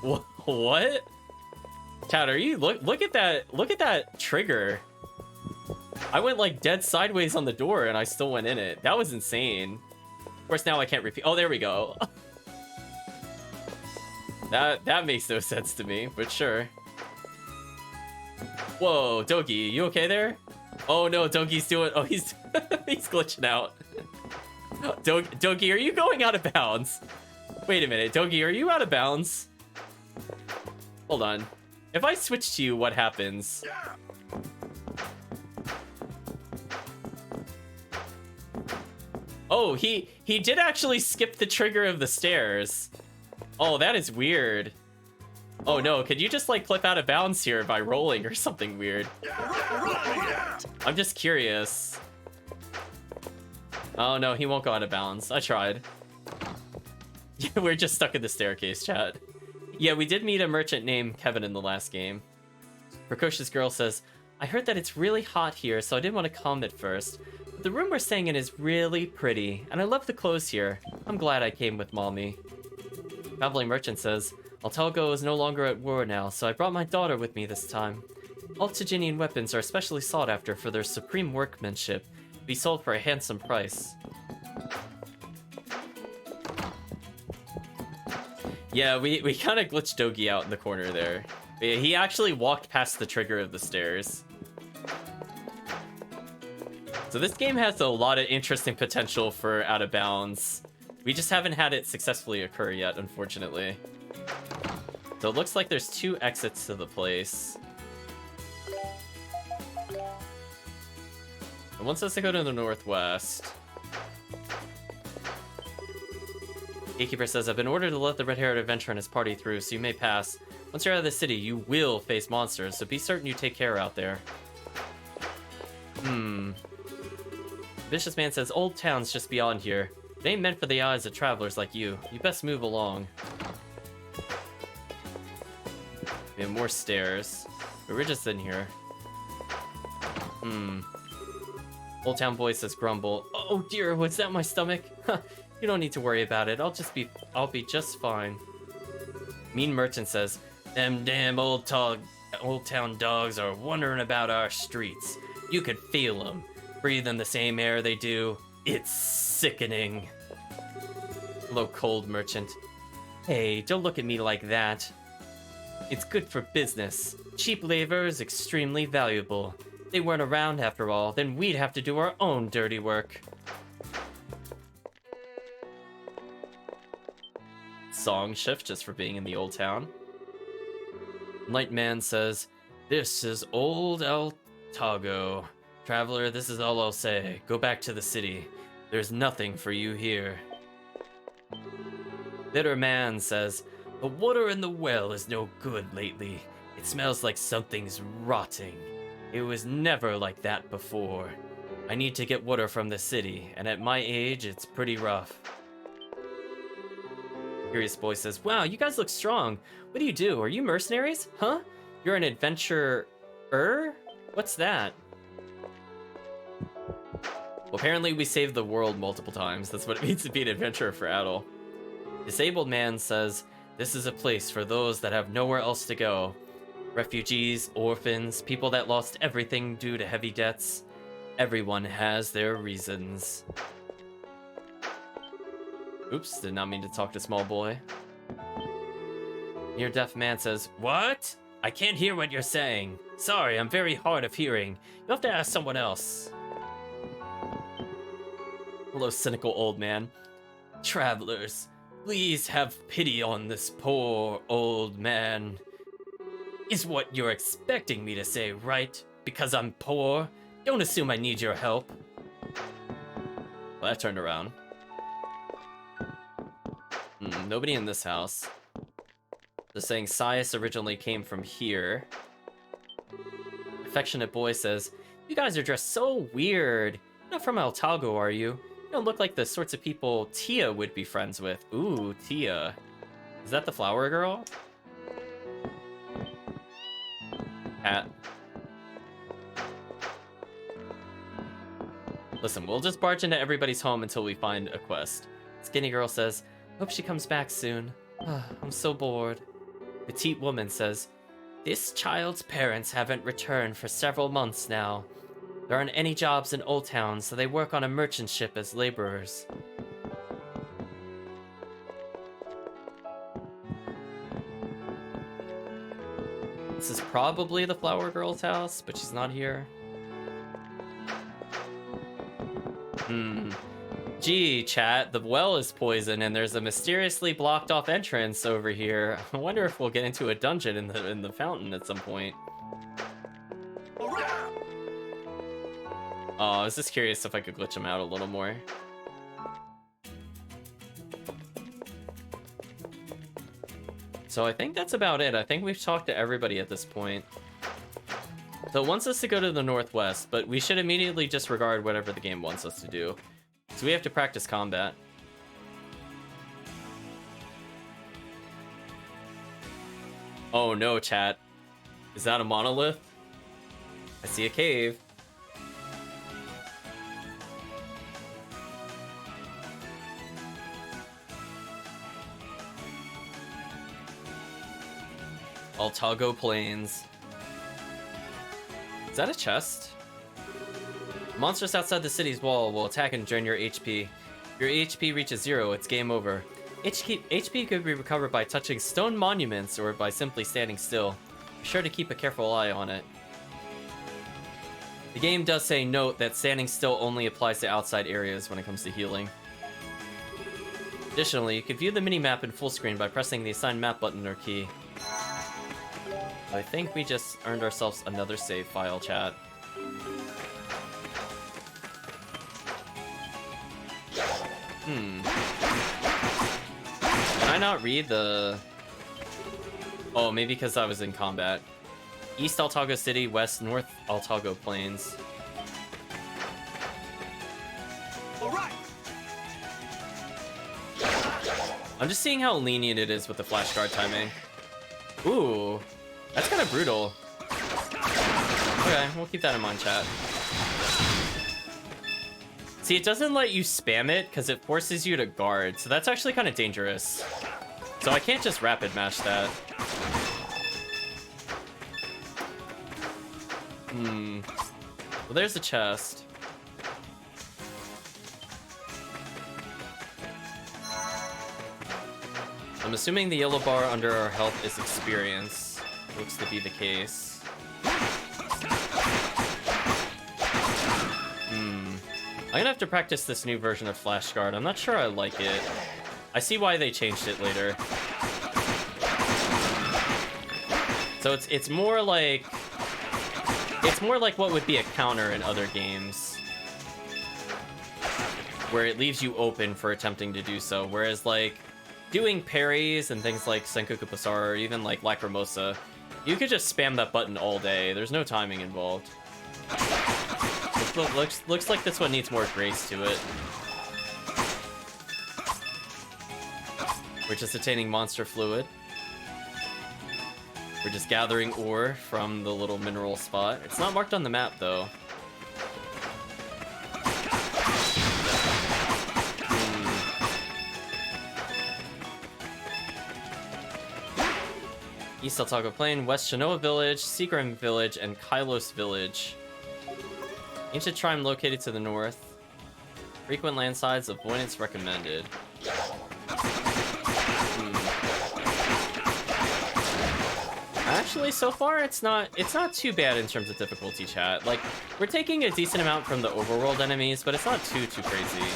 What? Chad, are you look at that trigger. I went like dead sideways on the door and I still went in it. That was insane. Of course, now I can't repeat. Oh, there we go. That makes no sense to me, but sure. Whoa, Dogi, you okay there? Oh no, Dogi's doing. Oh, he's he's glitching out. Dogi, are you going out of bounds? Wait a minute, Dogi, are you out of bounds? Hold on. If I switch to you, what happens? Oh, he did actually skip the trigger of the stairs. Oh, that is weird. Oh no, could you just like clip out of bounds here by rolling or something weird? I'm just curious. Oh no, he won't go out of bounds. I tried. We're just stuck in the staircase, chat. Yeah, we did meet a merchant named Kevin in the last game. Precocious Girl says, I heard that it's really hot here, so I didn't want to come at first. But the room we're staying in is really pretty, and I love the clothes here. I'm glad I came with Mommy. Traveling Merchant says, Altalgo is no longer at war now, so I brought my daughter with me this time. Altaginian weapons are especially sought after for their supreme workmanship, to be sold for a handsome price. Yeah, we kind of glitched Dogi out in the corner there. He actually walked past the trigger of the stairs. So this game has a lot of interesting potential for out of bounds. We just haven't had it successfully occur yet, unfortunately. So it looks like there's 2 exits to the place. And one says to go to the northwest. Gatekeeper says, I've been ordered to let the red-haired adventurer and his party through, so you may pass. Once you're out of the city, you will face monsters, so be certain you take care out there. Vicious Man says, Old Town's just beyond here. It ain't meant for the eyes of travelers like you. You best move along. We have more stairs. But we're just in here. Old Town Boy says, grumble. Oh dear, was that my stomach? You don't need to worry about it. I'll be just fine. Mean Merchant says, them damn old town dogs are wandering about our streets. You could feel them. Breathing the same air they do. It's sickening. Hello, Cold Merchant. Hey, don't look at me like that. It's good for business. Cheap labor is extremely valuable. If they weren't around after all, then we'd have to do our own dirty work. Song shift just for being in the old town. Lightman says, this is old Altago. Traveler, this is all I'll say. Go back to the city. There's nothing for you here. Bitter Man says, the water in the well is no good lately. It smells like something's rotting. It was never like that before. I need to get water from the city, and at my age, it's pretty rough. Curious Boy says, wow, you guys look strong. What do you do? Are you mercenaries? Huh? You're an adventurer? What's that? Well, apparently we saved the world multiple times. That's what it means to be an adventurer for Adol. Disabled Man says, this is a place for those that have nowhere else to go. Refugees, orphans, people that lost everything due to heavy debts. Everyone has their reasons. Oops, did not mean to talk to Small Boy. Near Deaf Man says, what? I can't hear what you're saying. Sorry, I'm very hard of hearing. You'll have to ask someone else. Hello, cynical old man. Travelers, please have pity on this poor old man. Is what you're expecting me to say, right? Because I'm poor? Don't assume I need your help. Well, I turned around. Nobody in this house. They're saying Sias originally came from here. Affectionate Boy says, you guys are dressed so weird. You're not from Altago, are you? You don't look like the sorts of people Tia would be friends with. Ooh, Tia. Is that the flower girl? Cat. Listen, we'll just barge into everybody's home until we find a quest. Skinny Girl says, hope she comes back soon. I'm so bored. Petite Woman says, this child's parents haven't returned for several months now. There aren't any jobs in Old Town, so they work on a merchant ship as laborers. This is probably the flower girl's house, but she's not here. Gee, chat, the well is poisoned and there's a mysteriously blocked off entrance over here. I wonder if we'll get into a dungeon in the fountain at some point. Oh, I was just curious if I could glitch him out a little more. So I think that's about it. I think we've talked to everybody at this point. So it wants us to go to the northwest, but we should immediately disregard whatever the game wants us to do. So we have to practice combat. Oh no, chat. Is that a monolith? I see a cave. Altago Plains. Is that a chest? Monsters outside the city's wall will attack and drain your HP. If your HP reaches 0, it's game over. HP could be recovered by touching stone monuments or by simply standing still. Be sure to keep a careful eye on it. The game does say note that standing still only applies to outside areas when it comes to healing. Additionally, you can view the minimap in full screen by pressing the assigned map button or key. I think we just earned ourselves another save file, chat. Can I not read the... Oh, maybe because I was in combat. East Altago City, West North Altago Plains. All right. I'm just seeing how lenient it is with the flashcard timing. Ooh, that's kind of brutal. Okay, we'll keep that in mind, chat. See, it doesn't let you spam it because it forces you to guard, so that's actually kind of dangerous. So I can't just rapid mash that. Well, there's the chest. I'm assuming the yellow bar under our health is experience. Looks to be the case. I'm gonna have to practice this new version of flashcard. I'm not sure I like it. I see why they changed it later. So it's more like what would be a counter in other games, where it leaves you open for attempting to do so. Whereas like doing parries and things like Senkoku Pasar or even like Lacrimosa, you could just spam that button all day. There's no timing involved. Looks like this one needs more grace to it. We're just attaining monster fluid. We're just gathering ore from the little mineral spot. It's not marked on the map though. East Altago Plain, West Shinoa Village, Seagram Village, and Kylos Village. Ancient shrine located to the north. Frequent landslides, avoidance recommended. Actually, so far it's not too bad in terms of difficulty, chat. Like, we're taking a decent amount from the overworld enemies, but it's not too crazy.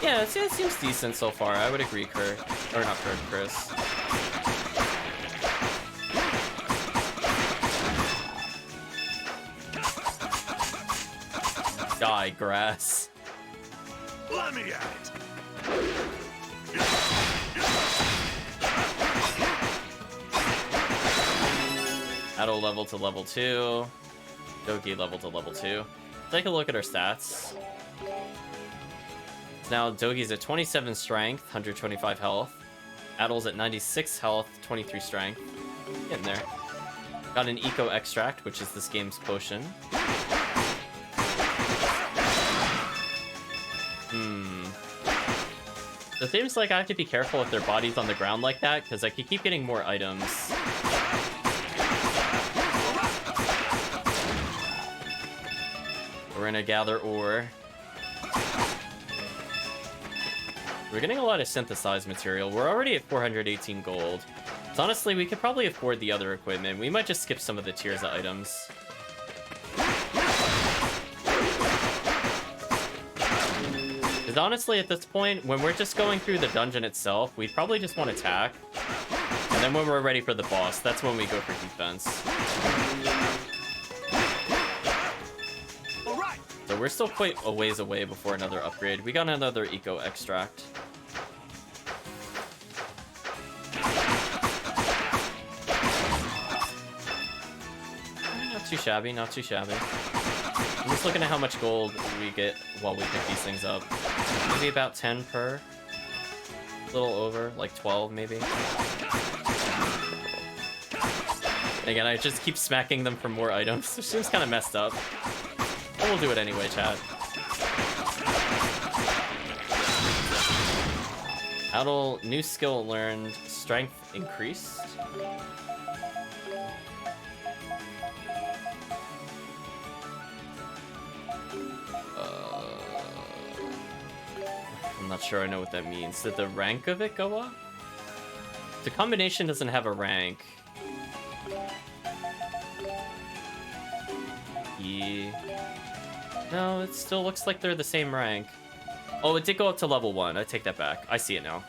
Yeah, it seems decent so far. I would agree, Kurt. Or not Kurt, Chris. Die, grass. Let me at it. Adult level to level 2. Dogi level to level 2. Take a look at our stats. Now Dogi's at 27 strength, 125 health. Adult's at 96 health, 23 strength. Getting there. Got an Eco Extract, which is this game's potion. So it seems like I have to be careful if their body's on the ground like that, because I could keep getting more items. We're gonna gather ore. We're getting a lot of synthesized material. We're already at 418 gold. So honestly, we could probably afford the other equipment. We might just skip some of the tiers of items. Because honestly, at this point, when we're just going through the dungeon itself, we'd probably just want to attack. And then when we're ready for the boss, that's when we go for defense. All right. So we're still quite a ways away before another upgrade. We got another Eco Extract. Not too shabby, not too shabby. I'm just looking at how much gold we get while we pick these things up. Maybe about 10 per. A little over, like 12 maybe. Again, I just keep smacking them for more items, which seems kind of messed up. But we'll do it anyway, chat. Adel, new skill learned, strength increased. I'm not sure I know what that means. Did the rank of it go up? The combination doesn't have a rank. No, it still looks like they're the same rank. Oh, it did go up to level 1. I take that back. I see it now.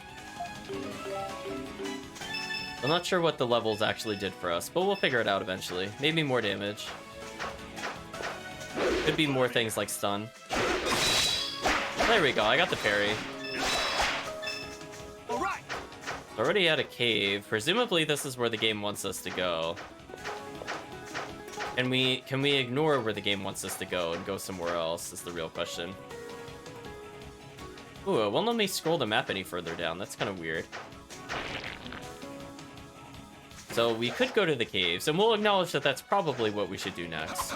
I'm not sure what the levels actually did for us, but we'll figure it out eventually. Maybe more damage. Could be more things like stun. There we go. I got the parry. Already at a cave. Presumably this is where the game wants us to go. And can we ignore where the game wants us to go and go somewhere else is the real question. Ooh, it won't let me scroll the map any further down. That's kind of weird. So we could go to the caves, and we'll acknowledge that that's probably what we should do next.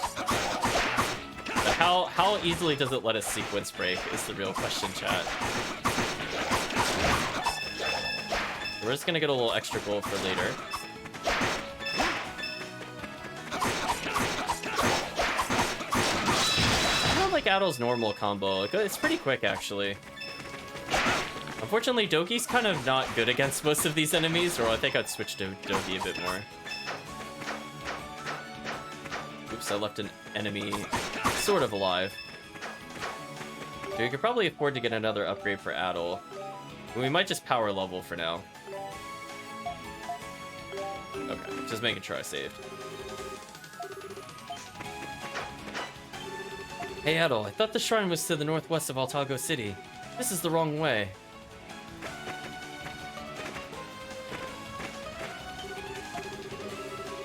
But how easily does it let us sequence break is the real question, chat. We're just gonna get a little extra gold for later. I don't like Adel's normal combo. It's pretty quick, actually. Unfortunately, Dogi's kind of not good against most of these enemies, or I think I'd switch to Dogi a bit more. Oops, I left an enemy sort of alive. So we could probably afford to get another upgrade for Adel. We might just power level for now. Okay, just making sure I saved. Hey Adel, I thought the shrine was to the northwest of Altago City. This is the wrong way.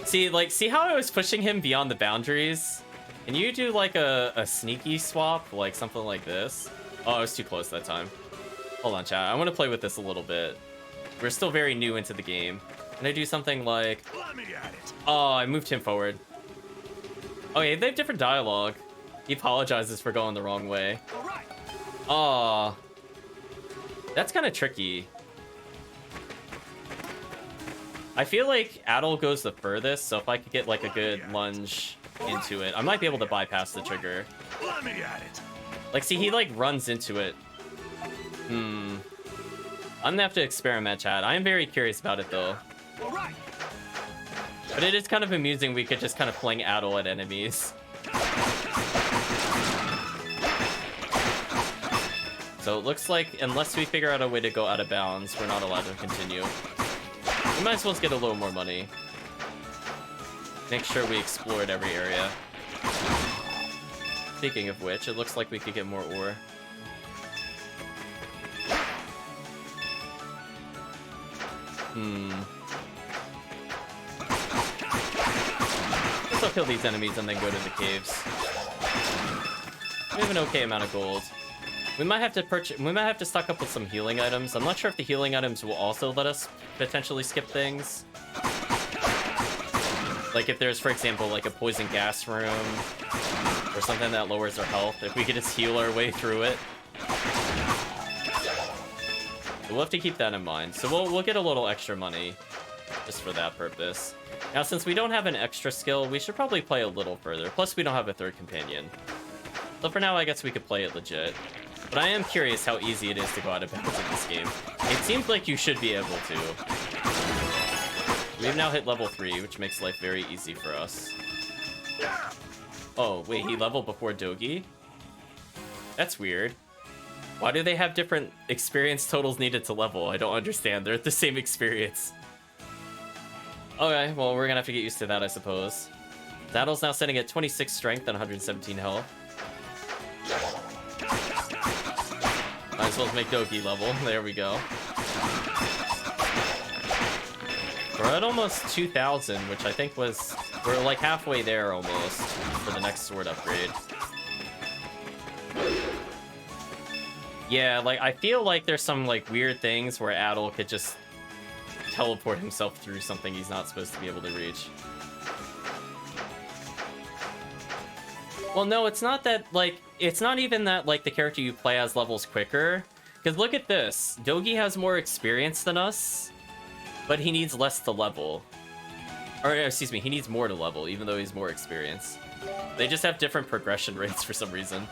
See how I was pushing him beyond the boundaries? Can you do like a sneaky swap, like something like this? Oh, I was too close that time. Hold on, chat. I want to play with this a little bit. We're still very new into the game. Can I do something like... Oh, I moved him forward. Okay, they have different dialogue. He apologizes for going the wrong way. Oh, that's kind of tricky. I feel like Adel goes the furthest, so if I could get like a good lunge into it, I might be able to bypass the trigger. Like, see, he like runs into it. I'm gonna have to experiment, chat. I am very curious about it though. But it is kind of amusing we could just kind of fling Adel at enemies. So it looks like unless we figure out a way to go out of bounds, we're not allowed to continue. We might as well get a little more money. Make sure we explored every area. Speaking of which, it looks like we could get more ore. Guess I'll kill these enemies and then go to the caves. We have an okay amount of gold. We might have to purchase. We might have to stock up with some healing items. I'm not sure if the healing items will also let us potentially skip things. Like if there's, for example, like a poison gas room or something that lowers our health. If we could just heal our way through it. We'll have to keep that in mind. So we'll get a little extra money just for that purpose. Now, since we don't have an extra skill, we should probably play a little further. Plus, we don't have a third companion. So for now, I guess we could play it legit. But I am curious how easy it is to go out of bounds in this game. It seems like you should be able to. We've now hit level 3, which makes life very easy for us. Oh, wait, he leveled before Dogi? That's weird. Why do they have different experience totals needed to level? I don't understand. They're the same experience. Okay, well, we're gonna have to get used to that, I suppose. Adel's now sitting at 26 strength and 117 health. Might as well make Dogi level. There we go. We're at almost 2,000, which I think was... We're like halfway there almost for the next sword upgrade. Yeah, like, I feel like there's some, like, weird things where Adol could just teleport himself through something he's not supposed to be able to reach. Well, no, it's not that, like, it's not even that, like, the character you play as levels quicker. Because look at this. Dogi has more experience than us, but he needs less to level. Or, excuse me, he needs more to level, even though he's more experienced. They just have different progression rates for some reason.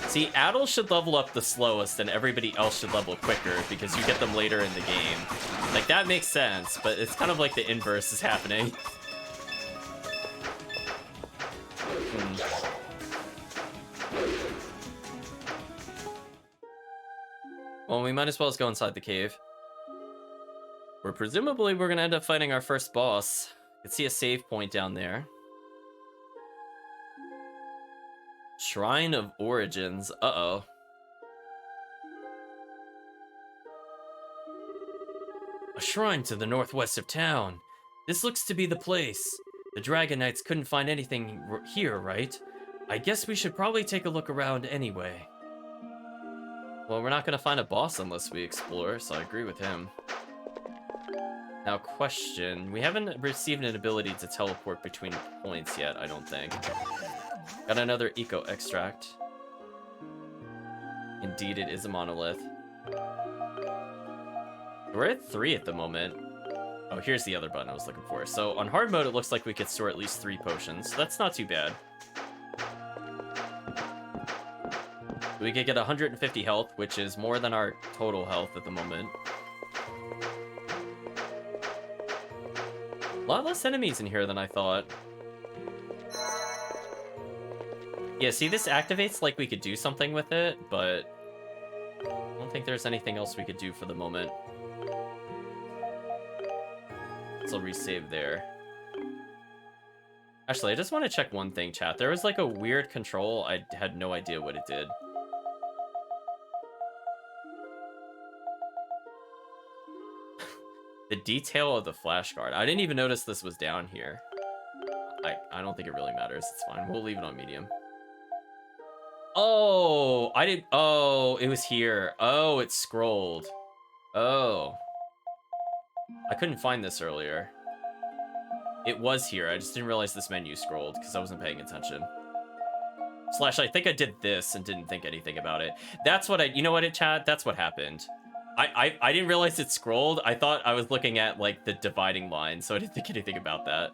See, Adol should level up the slowest, and everybody else should level quicker, because you get them later in the game. Like, that makes sense, but it's kind of like the inverse is happening. Well, we might as well just go inside the cave. Where presumably we're gonna end up fighting our first boss. You can see a save point down there. Shrine of Origins. Uh-oh. A shrine to the northwest of town. This looks to be the place. The Dragon Knights couldn't find anything here, right? I guess we should probably take a look around anyway. Well, we're not gonna find a boss unless we explore, so I agree with him. Now, question. We haven't received an ability to teleport between points yet, I don't think. Got another eco extract. Indeed, it is a monolith. We're at 3 at the moment. Oh, here's the other button I was looking for. So on hard mode, it looks like we could store at least 3 potions. So that's not too bad. We could get 150 health, which is more than our total health at the moment. A lot less enemies in here than I thought. Yeah, see, this activates like we could do something with it, but I don't think there's anything else we could do for the moment. So I'll resave there. Actually, I just want to check one thing, chat. There was like a weird control. I had no idea what it did. The detail of the flashcard. I didn't even notice this was down here. I don't think it really matters. It's fine. We'll leave it on medium. Oh, I did. Oh, it was here. Oh, it scrolled. Oh. I couldn't find this earlier. It was here. I just didn't realize this menu scrolled because I wasn't paying attention. Slash, I think I did this and didn't think anything about it. That's what you know what, chat? That's what happened. I didn't realize it scrolled. I thought I was looking at, like, the dividing line, so I didn't think anything about that.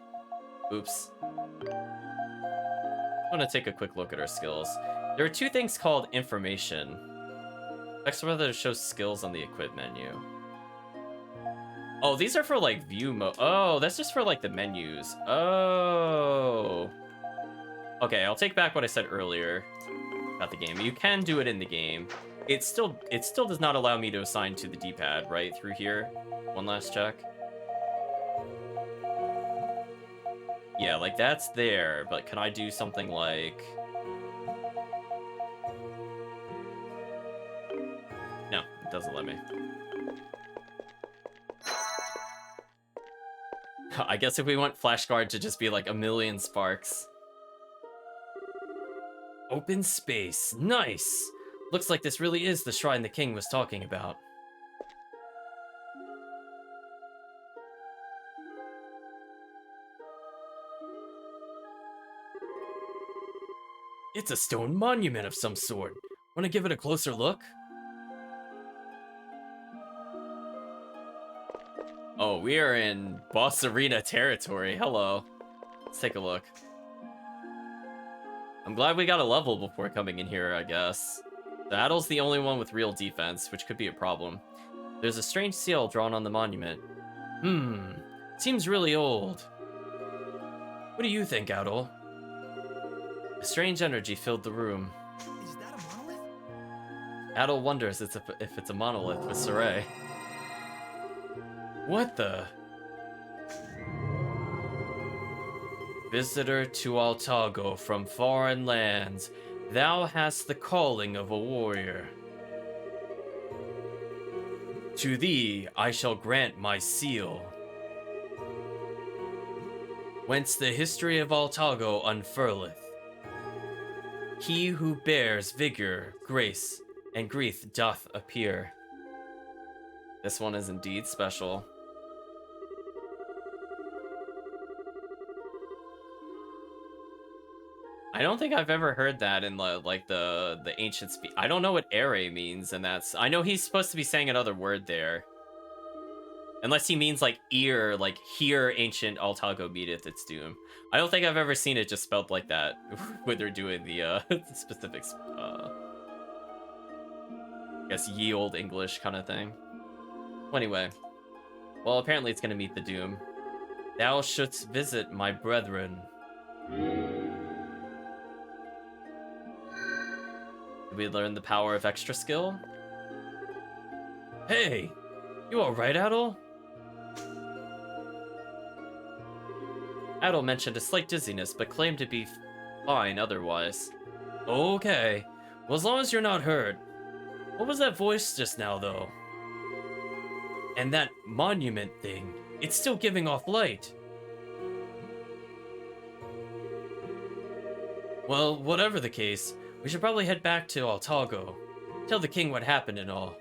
Oops. I want to take a quick look at our skills. There are 2 things called information. Next, whether it shows skills on the equip menu. Oh, these are for, like, view mode. Oh, that's just for, like, the menus. Oh. Okay, I'll take back what I said earlier about the game. You can do it in the game. It still does not allow me to assign to the D-pad, right, through here. One last check. Yeah, like, that's there, but can I do something like... No, it doesn't let me. I guess if we want flashcard to just be like a million sparks. Open space. Nice! Looks like this really is the shrine the king was talking about. It's a stone monument of some sort. Want to give it a closer look? Oh, we are in Boss Arena territory. Hello. Let's take a look. I'm glad we got a level before coming in here, I guess. The Adol's the only one with real defense, which could be a problem. There's a strange seal drawn on the monument. Seems really old. What do you think, Adol? A strange energy filled the room. Is that a monolith? Adol wonders if it's a monolith with Saray. What the? Visitor to Altago from foreign lands, thou hast the calling of a warrior. To thee I shall grant my seal. Whence the history of Altago unfurleth. He who bears vigor, grace, and grief doth appear. This one is indeed special. I don't think I've ever heard that in the ancient speak. I don't know what ere means, and that's I know he's supposed to be saying another word there. Unless he means like ear, like here ancient Altago meeteth its doom. I don't think I've ever seen it just spelled like that when they're doing the specifics. I guess ye old English kind of thing. Well, anyway, well apparently it's gonna meet the doom. Thou shouldst visit my brethren. Did we learn the power of extra skill? Hey, you alright, Adol? Adol mentioned a slight dizziness, but claimed to be fine otherwise. Okay. Well, as long as you're not hurt. What was that voice just now, though? And that monument thing. It's still giving off light. Well, whatever the case, we should probably head back to Altago. Tell the king what happened and all.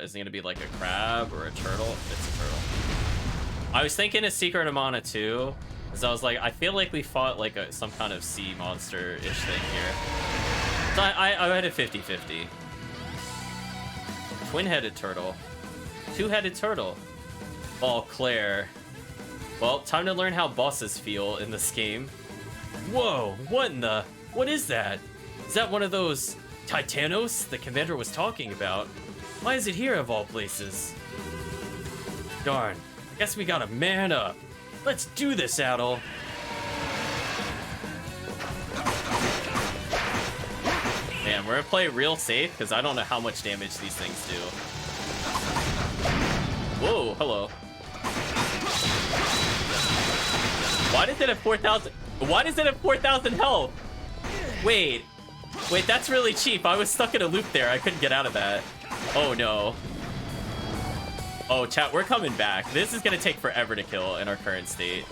Is it gonna be like a crab or a turtle? It's a turtle. I was thinking a Secret of Mana too, because I was like, I feel like we fought like some kind of sea monster-ish thing here. So I had a 50-50. Twin-headed turtle. Two-headed turtle. Oh, Claire. Well, time to learn how bosses feel in this game. Whoa, what in the... What is that? Is that one of those Titanos the commander was talking about? Why is it here of all places? Darn, I guess we gotta man up. Let's do this, Adol. Man, we're gonna play real safe because I don't know how much damage these things do. Whoa, hello. Why does it have 4,000? Why does it have 4,000 health? Wait, that's really cheap. I was stuck in a loop there. I couldn't get out of that. Oh no. Oh, chat, we're coming back. This is gonna take forever to kill in our current state.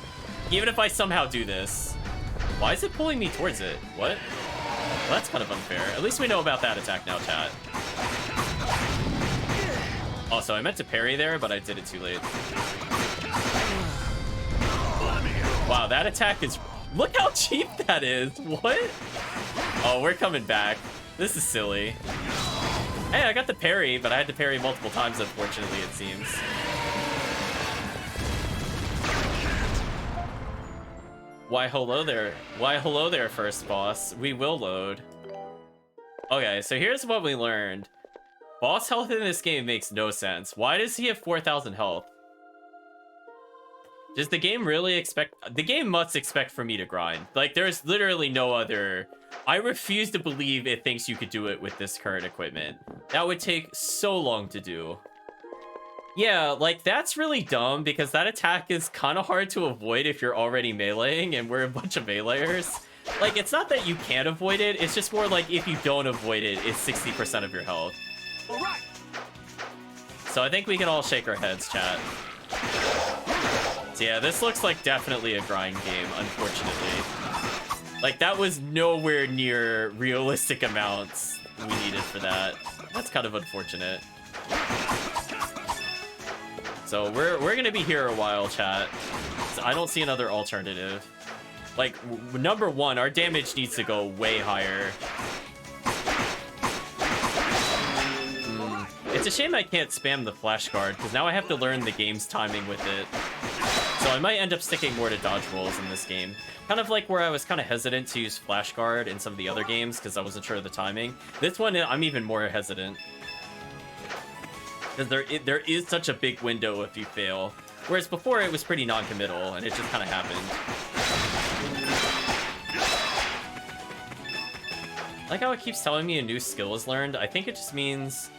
Even if I somehow do this. Why is it pulling me towards it? What? Well, that's kind of unfair. At least we know about that attack now, chat. Also, I meant to parry there, but I did it too late. Wow, that attack is... Look how cheap that is. What? Oh, we're coming back. This is silly. Hey, I got the parry, but I had to parry multiple times, unfortunately, it seems. Why, hello there. Why, hello there, first boss. We will load. Okay, so here's what we learned. Boss health in this game makes no sense. Why does he have 4,000 health? Does the game really expect... The game must expect for me to grind. Like, there's literally no other... I refuse to believe it thinks you could do it with this current equipment. That would take so long to do. Yeah, like, that's really dumb, because that attack is kind of hard to avoid if you're already meleeing, and we're a bunch of meleeers. Like, it's not that you can't avoid it, it's just more like if you don't avoid it, it's 60% of your health. All right. So I think we can all shake our heads, chat. So yeah, this looks like definitely a grind game, unfortunately. Like, that was nowhere near realistic amounts we needed for that. That's kind of unfortunate. So we're gonna be here a while, chat. So I don't see another alternative. Like, number one, our damage needs to go way higher. It's a shame I can't spam the flash guard, because now I have to learn the game's timing with it. So I might end up sticking more to dodge rolls in this game. Kind of like where I was kind of hesitant to use flash guard in some of the other games, because I wasn't sure of the timing. This one, I'm even more hesitant. Because there is such a big window if you fail. Whereas before, it was pretty non-committal, and it just kind of happened. Like how it keeps telling me a new skill is learned. I think it just means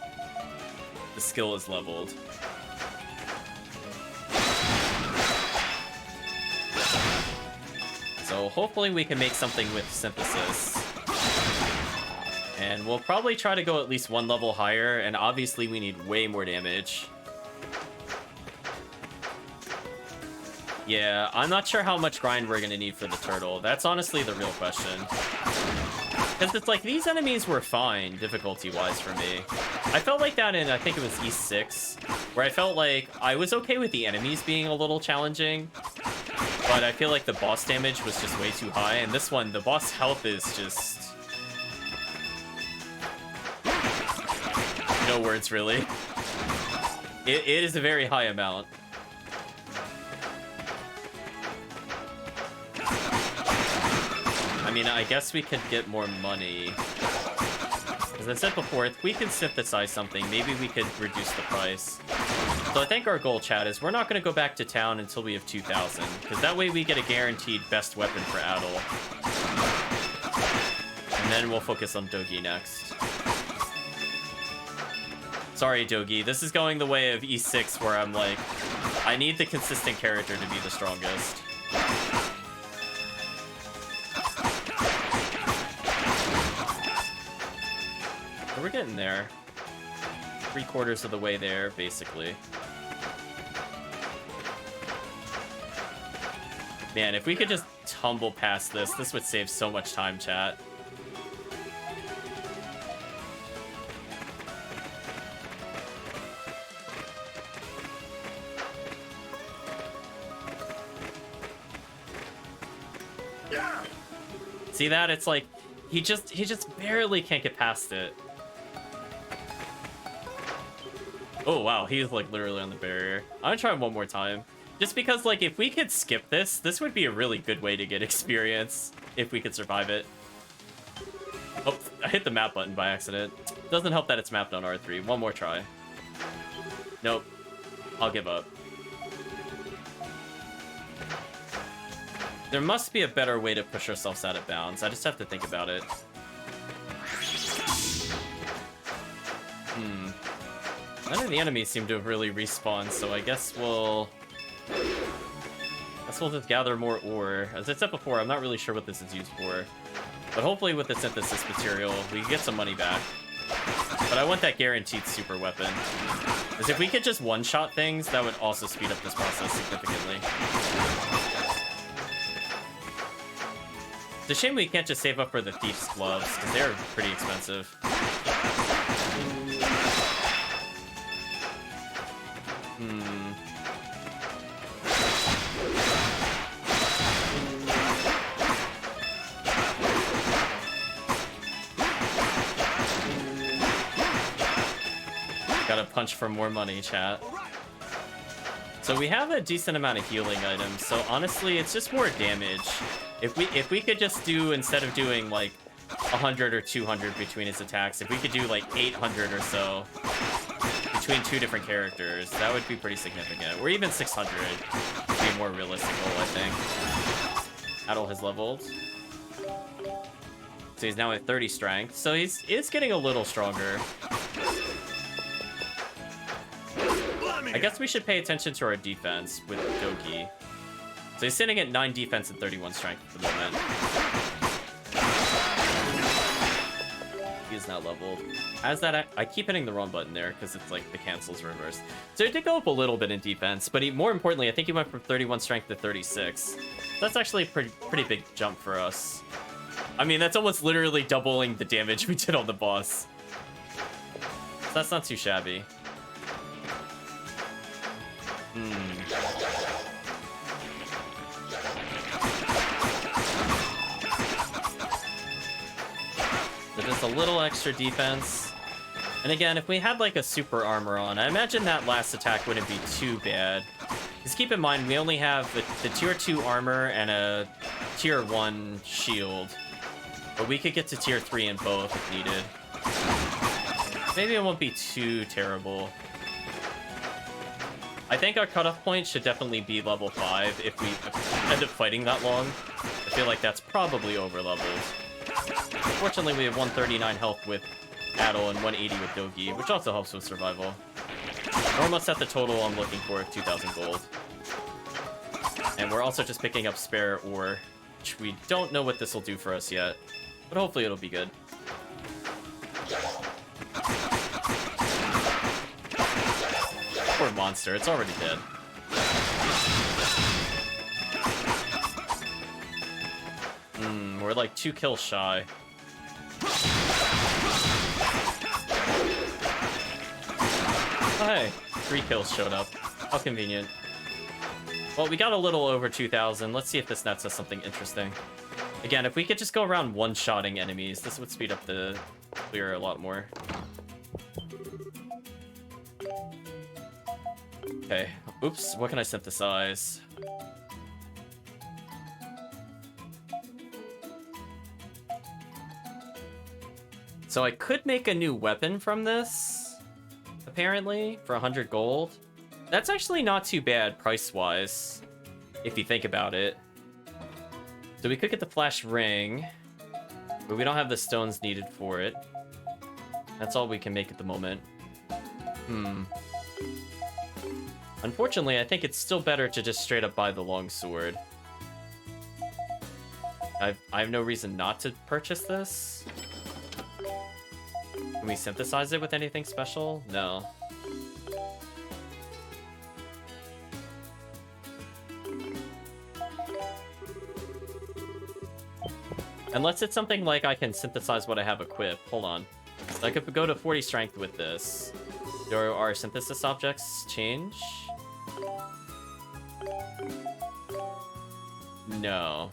the skill is leveled. So hopefully we can make something with synthesis. And we'll probably try to go at least one level higher, and obviously we need way more damage. Yeah, I'm not sure how much grind we're gonna need for the turtle. That's honestly the real question. Because it's like, these enemies were fine, difficulty-wise, for me. I felt like that in, I think it was E6, where I felt like I was okay with the enemies being a little challenging, but I feel like the boss damage was just way too high, and this one, the boss health is just... no words, really. It is a very high amount. I mean, I guess we could get more money. As I said before, if we can synthesize something, maybe we could reduce the price. So I think our goal, chat, is we're not going to go back to town until we have 2,000, because that way we get a guaranteed best weapon for Adol. And then we'll focus on Dogi next. Sorry, Dogi, this is going the way of E6, where I'm like, I need the consistent character to be the strongest. We're getting there. 3/4 of the way there, basically. Man, if we could just tumble past this, this would save so much time, chat. See that? It's like, he just barely can't get past it. Oh, wow, he's, like, literally on the barrier. I'm gonna try one more time. Just because, like, if we could skip this, this would be a really good way to get experience, if we could survive it. Oh, I hit the map button by accident. Doesn't help that it's mapped on R3. One more try. Nope. I'll give up. There must be a better way to push ourselves out of bounds. I just have to think about it. None of the enemies seem to have really respawned, so I guess we'll just gather more ore. As I said before, I'm not really sure what this is used for. But hopefully with the synthesis material, we can get some money back. But I want that guaranteed super weapon. Because if we could just one-shot things, that would also speed up this process significantly. It's a shame we can't just save up for the Thief's Gloves, because they're pretty expensive. Gotta punch for more money, chat. So we have a decent amount of healing items, so honestly, it's just more damage. If we could just do, instead of doing like 100 or 200 between his attacks, if we could do like 800 or so between two different characters, that would be pretty significant. Or even 600 would be more realistic goal, I think. Adol has leveled. So he's now at 30 strength, so he's getting a little stronger. I guess we should pay attention to our defense with Dogi. So he's sitting at 9 defense and 31 strength at the moment. He is now leveled. As that, I keep hitting the wrong button there because it's like the cancels reversed. So he did go up a little bit in defense, but more importantly, I think he went from 31 strength to 36. That's actually a pretty big jump for us. I mean, that's almost literally doubling the damage we did on the boss. So that's not too shabby. So just a little extra defense. And again, if we had like a super armor on, I imagine that last attack wouldn't be too bad. Just keep in mind, we only have the tier 2 armor and a tier 1 shield. But we could get to tier 3 in both if needed. Maybe it won't be too terrible. I think our cutoff point should definitely be level 5 if we end up fighting that long. I feel like that's probably over-leveled. Fortunately, we have 139 health with Adol and 180 with Dogi, which also helps with survival. We're almost at the total I'm looking for of 2,000 gold. And we're also just picking up spare ore, which we don't know what this will do for us yet, but hopefully it'll be good. Poor monster, it's already dead. We're like 2 kills shy. Oh, hey, 3 kills showed up. How convenient. Well, we got a little over 2,000. Let's see if this nets us something interesting. Again, if we could just go around one-shotting enemies, this would speed up the clear a lot more. Okay. Oops, what can I synthesize? So I could make a new weapon from this, apparently, for 100 gold. That's actually not too bad price-wise, if you think about it. So we could get the flash ring, but we don't have the stones needed for it. That's all we can make at the moment. Unfortunately, I think it's still better to just straight up buy the longsword. I have no reason not to purchase this. Can we synthesize it with anything special? No. Unless it's something like I can synthesize what I have equipped. Hold on. So I could go to 40 strength with this. Do our synthesis objects change? No.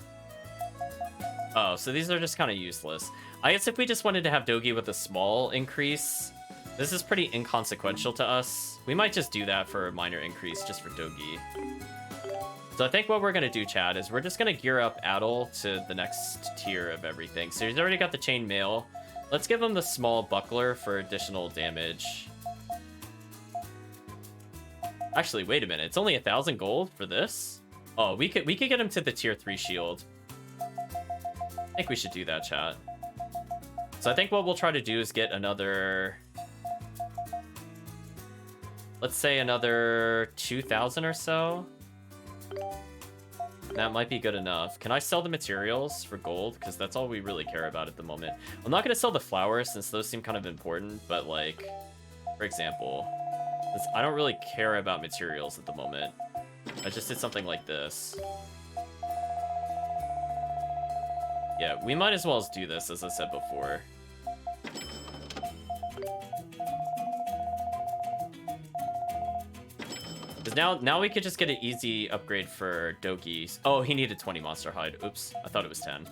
Oh, so these are just kind of useless. I guess if we just wanted to have Dogi with a small increase, this is pretty inconsequential to us. We might just do that for a minor increase just for Dogi. So I think what we're going to do, Chad, is we're just going to gear up Adel to the next tier of everything. So he's already got the chain mail. Let's give him the small buckler for additional damage. Actually, wait a minute. It's only 1,000 gold for this? Oh, we could get him to the tier 3 shield. I think we should do that, chat. So I think what we'll try to do is get another... Let's say another 2,000 or so. That might be good enough. Can I sell the materials for gold? Because that's all we really care about at the moment. I'm not going to sell the flowers since those seem kind of important, but like, for example, I don't really care about materials at the moment. I just did something like this. Yeah, we might as well do this, as I said before. Because now we could just get an easy upgrade for Dogi. Oh, he needed 20 monster hide. Oops, I thought it was 10.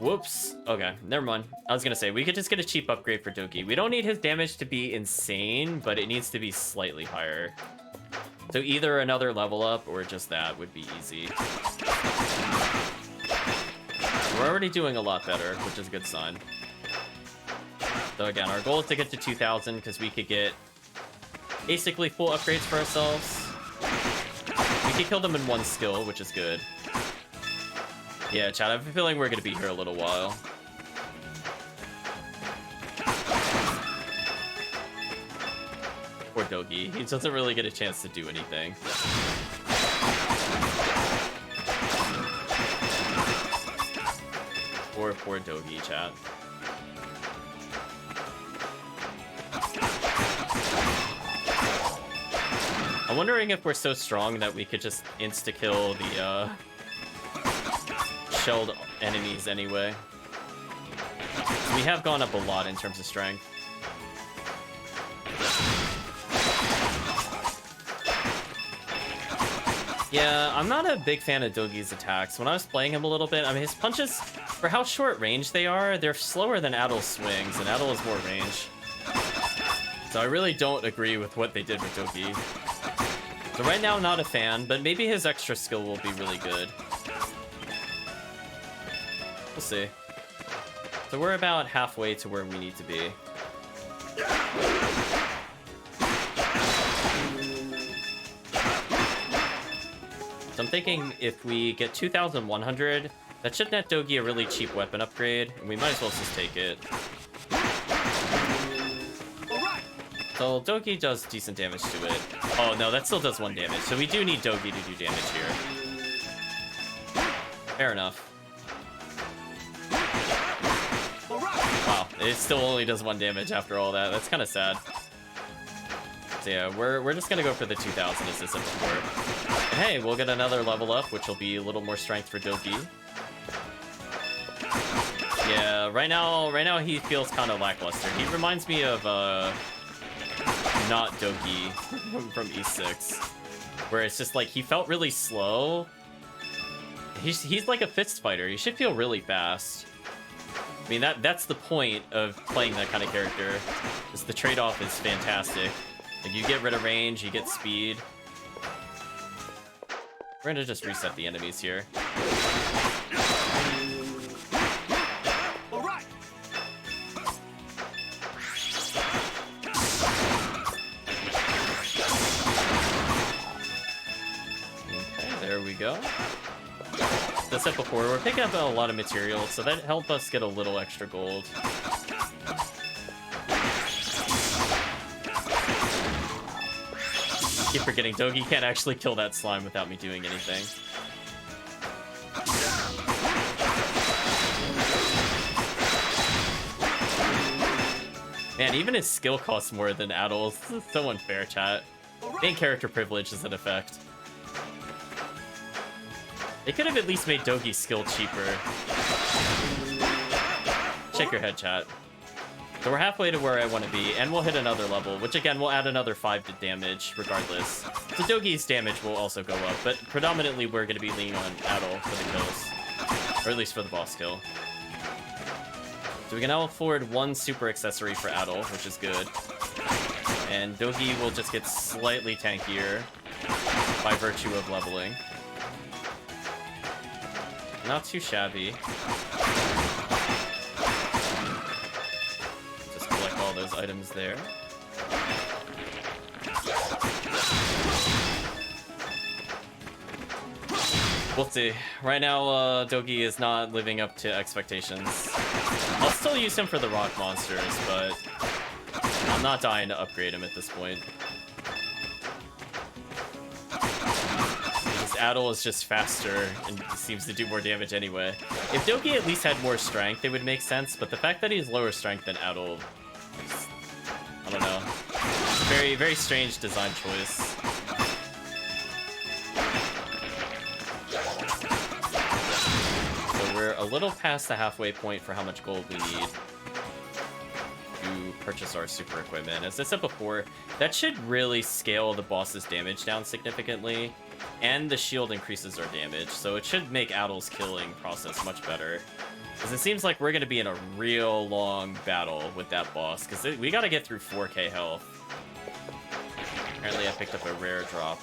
Whoops. Okay, never mind. I was gonna say, we could just get a cheap upgrade for Dogi. We don't need his damage to be insane, but it needs to be slightly higher. So either another level up or just that would be easy. We're already doing a lot better, which is a good sign. So again, our goal is to get to 2,000 because we could get basically full upgrades for ourselves. We could kill them in one skill, which is good. Yeah, chat, I have a feeling we're going to be here a little while. Poor Dogi. He doesn't really get a chance to do anything. Poor Dogi, chat. I'm wondering if we're so strong that we could just insta-kill the, shelled enemies anyway. We have gone up a lot in terms of strength. Yeah, I'm not a big fan of Dogi's attacks. When I was playing him a little bit, I mean, his punches, for how short range they are, they're slower than Adel's swings, and Adel has more range. So I really don't agree with what they did with Dogi. So right now, not a fan, but maybe his extra skill will be really good. We'll see. So we're about halfway to where we need to be. So I'm thinking if we get 2,100, that should net Dogi a really cheap weapon upgrade, and we might as well just take it. So Dogi does decent damage to it. Oh no, that still does 1 damage, so we do need Dogi to do damage here. Fair enough. Wow, it still only does 1 damage after all that. That's kind of sad. So yeah, we're just gonna go for the 2,000 as I said before. And hey, we'll get another level up, which will be a little more strength for Dogi. Yeah, right now he feels kind of lackluster. He reminds me of not Dogi from E6, where it's just like he felt really slow. He's like a fist fighter. He should feel really fast. I mean, that's the point of playing that kind of character. Is the trade-off is fantastic. Like, you get rid of range, you get speed. We're gonna just reset the enemies here. All right. Okay, there we go. As I said before, we're picking up a lot of materials, so that helped us get a little extra gold. Keep forgetting, Dogi can't actually kill that slime without me doing anything. Man, even his skill costs more than Addle's. This is so unfair, chat. Main character privilege is in effect. They could have at least made Dogi's skill cheaper. Shake your head, chat. So we're halfway to where I want to be, and we'll hit another level, which again will add another 5 to damage, regardless. So Dogi's damage will also go up, but predominantly we're going to be leaning on Addle for the kills. Or at least for the boss kill. So we can now afford 1 super accessory for Addle, which is good. And Dogi will just get slightly tankier by virtue of leveling. Not too shabby. Just collect all those items there. We'll see. Right now, Dogi is not living up to expectations. I'll still use him for the rock monsters, but I'm not dying to upgrade him at this point. Addle is just faster and seems to do more damage anyway. If Dogi at least had more strength, it would make sense, but the fact that he's lower strength than Addle, I don't know. Very, very strange design choice. So we're a little past the halfway point for how much gold we need to purchase our super equipment. As I said before, that should really scale the boss's damage down significantly. And the shield increases our damage, so it should make Addle's killing process much better. Because it seems like we're going to be in a real long battle with that boss, because we got to get through 4k health. Apparently I picked up a rare drop.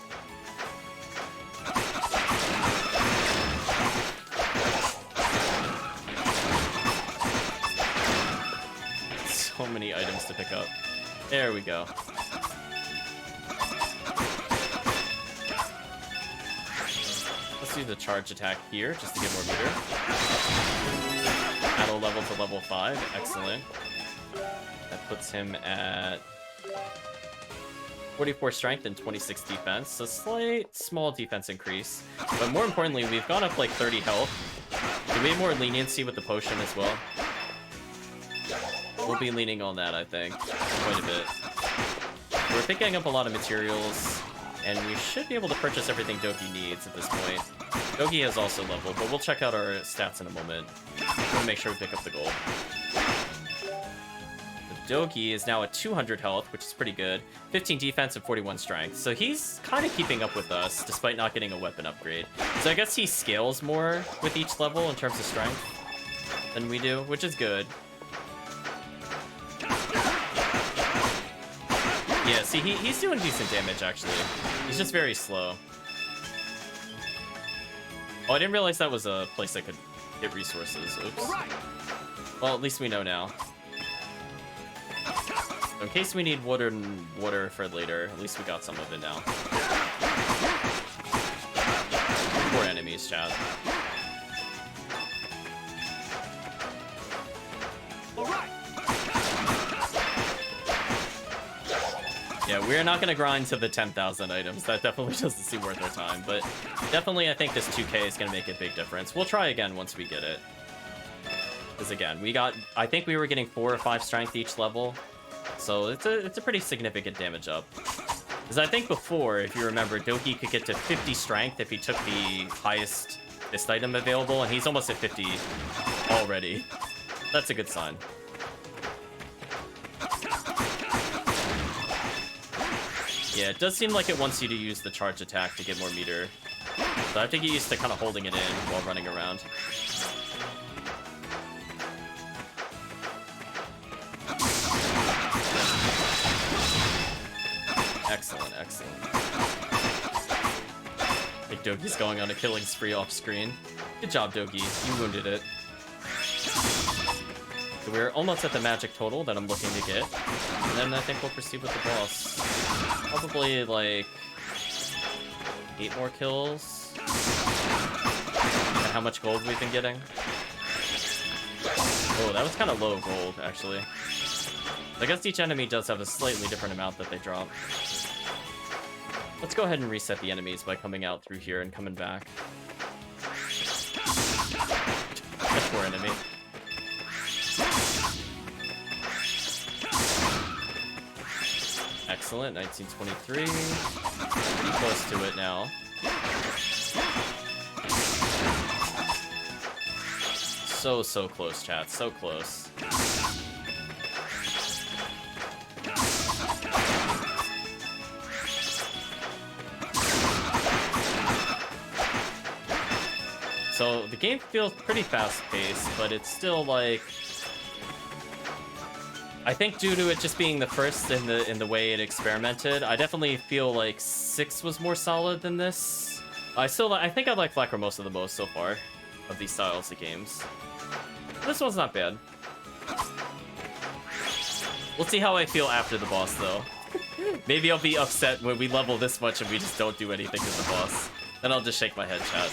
So many items to pick up. There we go. Do the charge attack here just to get more meter. Addle level to level 5. Excellent. That puts him at 44 strength and 26 defense. So slight, small defense increase. But more importantly, we've gone up like 30 health. Do we have more leniency with the potion as well? We'll be leaning on that, I think. Quite a bit. We're picking up a lot of materials. And we should be able to purchase everything Dogi needs at this point. Dogi has also leveled, but we'll check out our stats in a moment. We'll make sure we pick up the gold. The Dogi is now at 200 health, which is pretty good. 15 defense and 41 strength. So he's kind of keeping up with us, despite not getting a weapon upgrade. So I guess he scales more with each level in terms of strength than we do, which is good. Yeah, see, he's doing decent damage, actually. He's just very slow. Oh, I didn't realize that was a place I could get resources. Oops. Well, at least we know now. So in case we need water for later, at least we got some of it now. Poor enemies, chat. Yeah, we're not going to grind to the 10,000 items. That definitely doesn't seem worth our time. But definitely, I think this 2k is going to make a big difference. We'll try again once we get it. Because again, I think we were getting 4 or 5 strength each level. So it's a pretty significant damage up. Because I think before, if you remember, Dogi could get to 50 strength if he took the highest fist item available. And he's almost at 50 already. That's a good sign. Yeah, it does seem like it wants you to use the charge attack to get more meter. So I have to get used to kind of holding it in while running around. Excellent, excellent. Big Dogi's going on a killing spree off screen. Good job, Dogi. You wounded it. So we're almost at the magic total that I'm looking to get. And then I think we'll proceed with the boss. Probably like 8 more kills. And how much gold we've been getting. Oh, that was kind of low gold, actually. I guess each enemy does have a slightly different amount that they drop. Let's go ahead and reset the enemies by coming out through here and coming back. That poor enemy. Excellent, 1923. Pretty close to it now. So close, chat. So close. So the game feels pretty fast-paced, but it's still like, I think due to it just being the first in the way it experimented, I definitely feel like 6 was more solid than this. I think I like Lacrimosa the most so far of these styles of games. This one's not bad. We'll see how I feel after the boss though. Maybe I'll be upset when we level this much and we just don't do anything to the boss. Then I'll just shake my head, chat.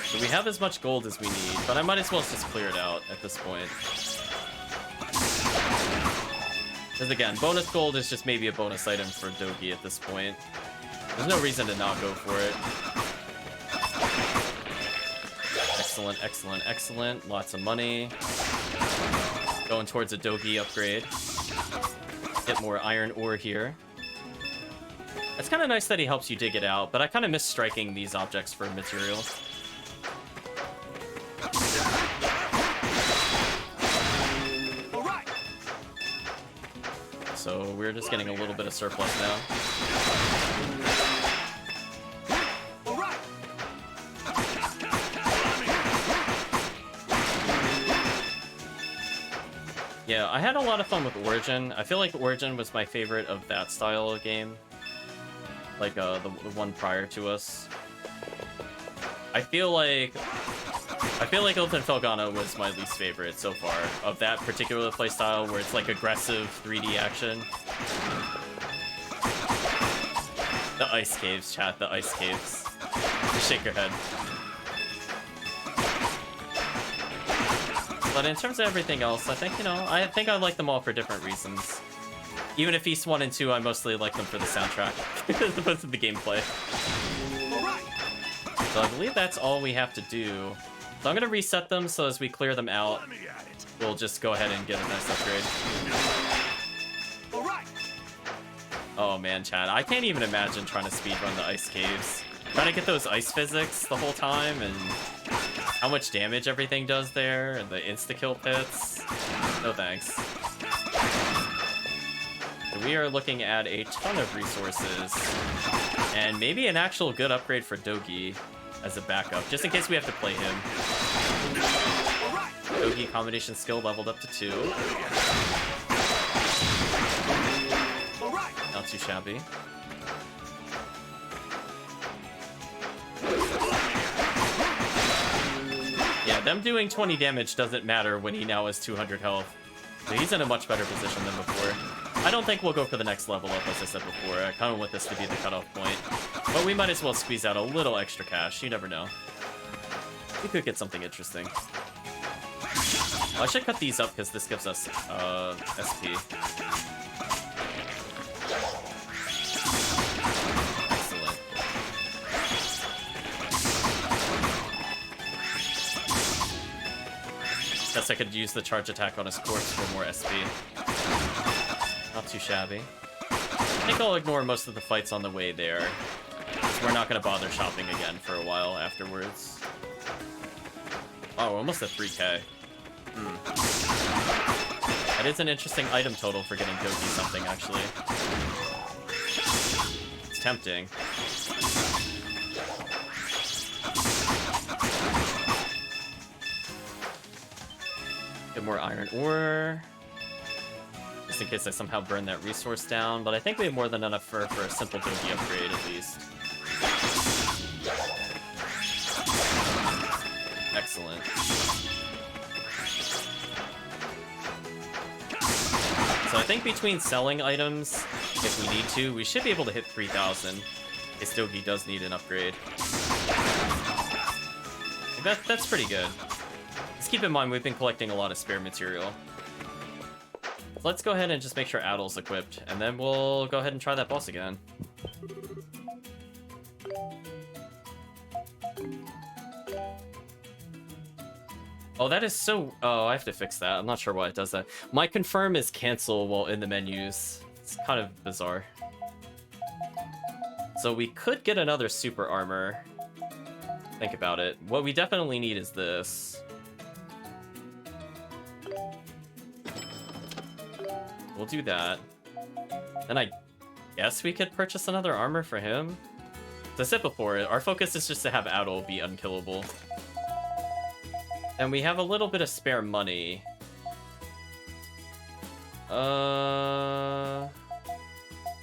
So we have as much gold as we need, but I might as well just clear it out at this point. Because again, bonus gold is just maybe a bonus item for Dogi at this point. There's no reason to not go for it. Excellent, excellent, excellent. Lots of money. Going towards a Dogi upgrade. Get more iron ore here. It's kind of nice that he helps you dig it out, but I kind of miss striking these objects for material. So we're just getting a little bit of surplus now. Yeah, I had a lot of fun with Origin. I feel like Origin was my favorite of that style of game. Like the one prior to us. I feel like Open Felgana was my least favorite so far of that particular playstyle where it's like aggressive 3D action. The ice caves, chat, the ice caves. Just shake your head. But in terms of everything else, I think, you know, I think I like them all for different reasons. Even if East 1 and 2, I mostly like them for the soundtrack, as opposed to the gameplay. So I believe that's all we have to do. So I'm going to reset them, so as we clear them out, we'll just go ahead and get a nice upgrade. Oh man, Chad, I can't even imagine trying to speedrun the ice caves. Trying to get those ice physics the whole time, and how much damage everything does there, and the insta-kill pits. No thanks. So we are looking at a ton of resources, and maybe an actual good upgrade for Dogi as a backup, just in case we have to play him. Dogi combination skill leveled up to 2. Not too shabby. Yeah, them doing 20 damage doesn't matter when he now has 200 health. So he's in a much better position than before. I don't think we'll go for the next level up, as I said before. I kind of want this to be the cutoff point. But we might as well squeeze out a little extra cash. You never know. We could get something interesting. Oh, I should cut these up, because this gives us SP. Excellent. Guess I could use the charge attack on his corpse for more SP. Not too shabby. I think I'll ignore most of the fights on the way there. We're not going to bother shopping again for a while afterwards. Oh, we're almost at 3k. That is an interesting item total for getting Doki something, actually. It's tempting. Get more iron ore. Just in case I somehow burn that resource down, but I think we have more than enough for a simple Doki upgrade, at least. Excellent. So I think between selling items, if we need to, we should be able to hit 3,000. If Doki does need an upgrade. That's pretty good. Just keep in mind, we've been collecting a lot of spare material. Let's go ahead and just make sure Addle's equipped, and then we'll go ahead and try that boss again. Oh, that is so... Oh, I have to fix that. I'm not sure why it does that. My confirm is cancel while in the menus. It's kind of bizarre. So we could get another super armor. Think about it. What we definitely need is this. We'll do that. Then I guess we could purchase another armor for him. As I said before, our focus is just to have Adol be unkillable. And we have a little bit of spare money. None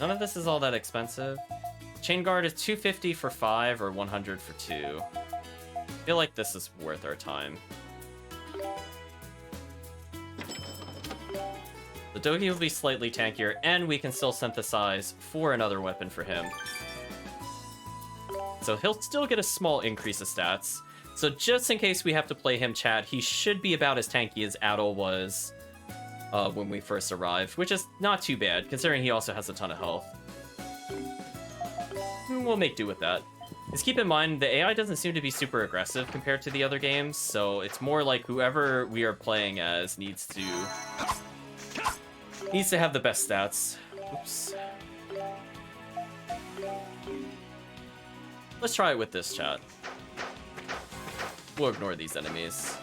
of this is all that expensive. Chain guard is 250 for 5 or 100 for 2. I feel like this is worth our time. The Dogi will be slightly tankier, and we can still synthesize for another weapon for him. So he'll still get a small increase of stats. So just in case we have to play him, chat, he should be about as tanky as Adol was when we first arrived, which is not too bad, considering he also has a ton of health. We'll make do with that. Just keep in mind, the AI doesn't seem to be super aggressive compared to the other games, so it's more like whoever we are playing as needs to have the best stats. Oops. Let's try it with this, chat. We'll ignore these enemies.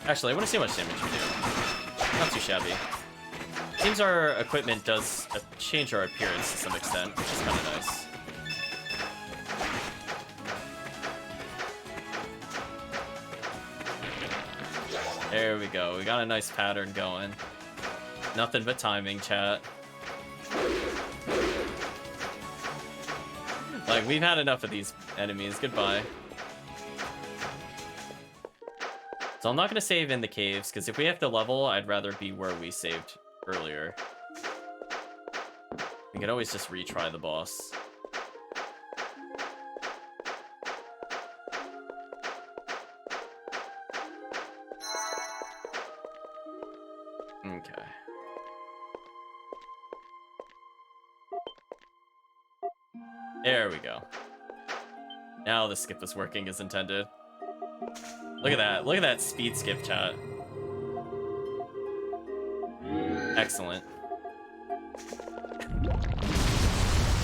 Actually, I want to see how much damage we do. Not too shabby. Seems our equipment does change our appearance to some extent, which is kind of nice. There we go. We got a nice pattern going. Nothing but timing, chat. Like, we've had enough of these enemies. Goodbye. So I'm not going to save in the caves, because if we have to level, I'd rather be where we saved earlier. We can always just retry the boss. Okay. There we go. Now the skip is working as intended. Look at that. Look at that speed skip, chat. Excellent.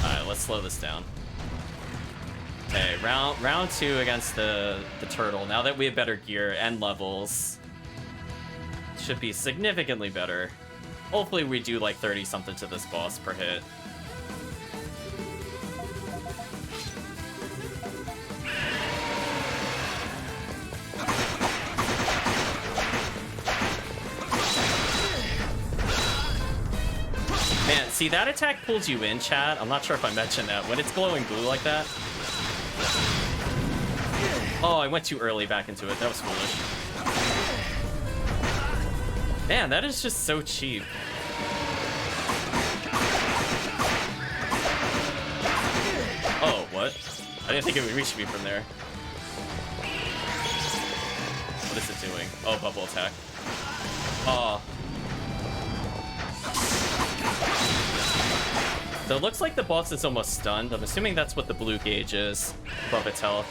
Alright, let's slow this down. Okay, round 2 against the turtle. Now that we have better gear and levels, should be significantly better. Hopefully we do like 30 something to this boss per hit. Man, see, that attack pulls you in, chat. I'm not sure if I mentioned that. When it's glowing blue like that. Oh, I went too early back into it. That was foolish. Man, that is just so cheap. Oh, what? I didn't think it would reach me from there. What is it doing? Oh, bubble attack. Oh. So it looks like the boss is almost stunned. I'm assuming that's what the blue gauge is above its health.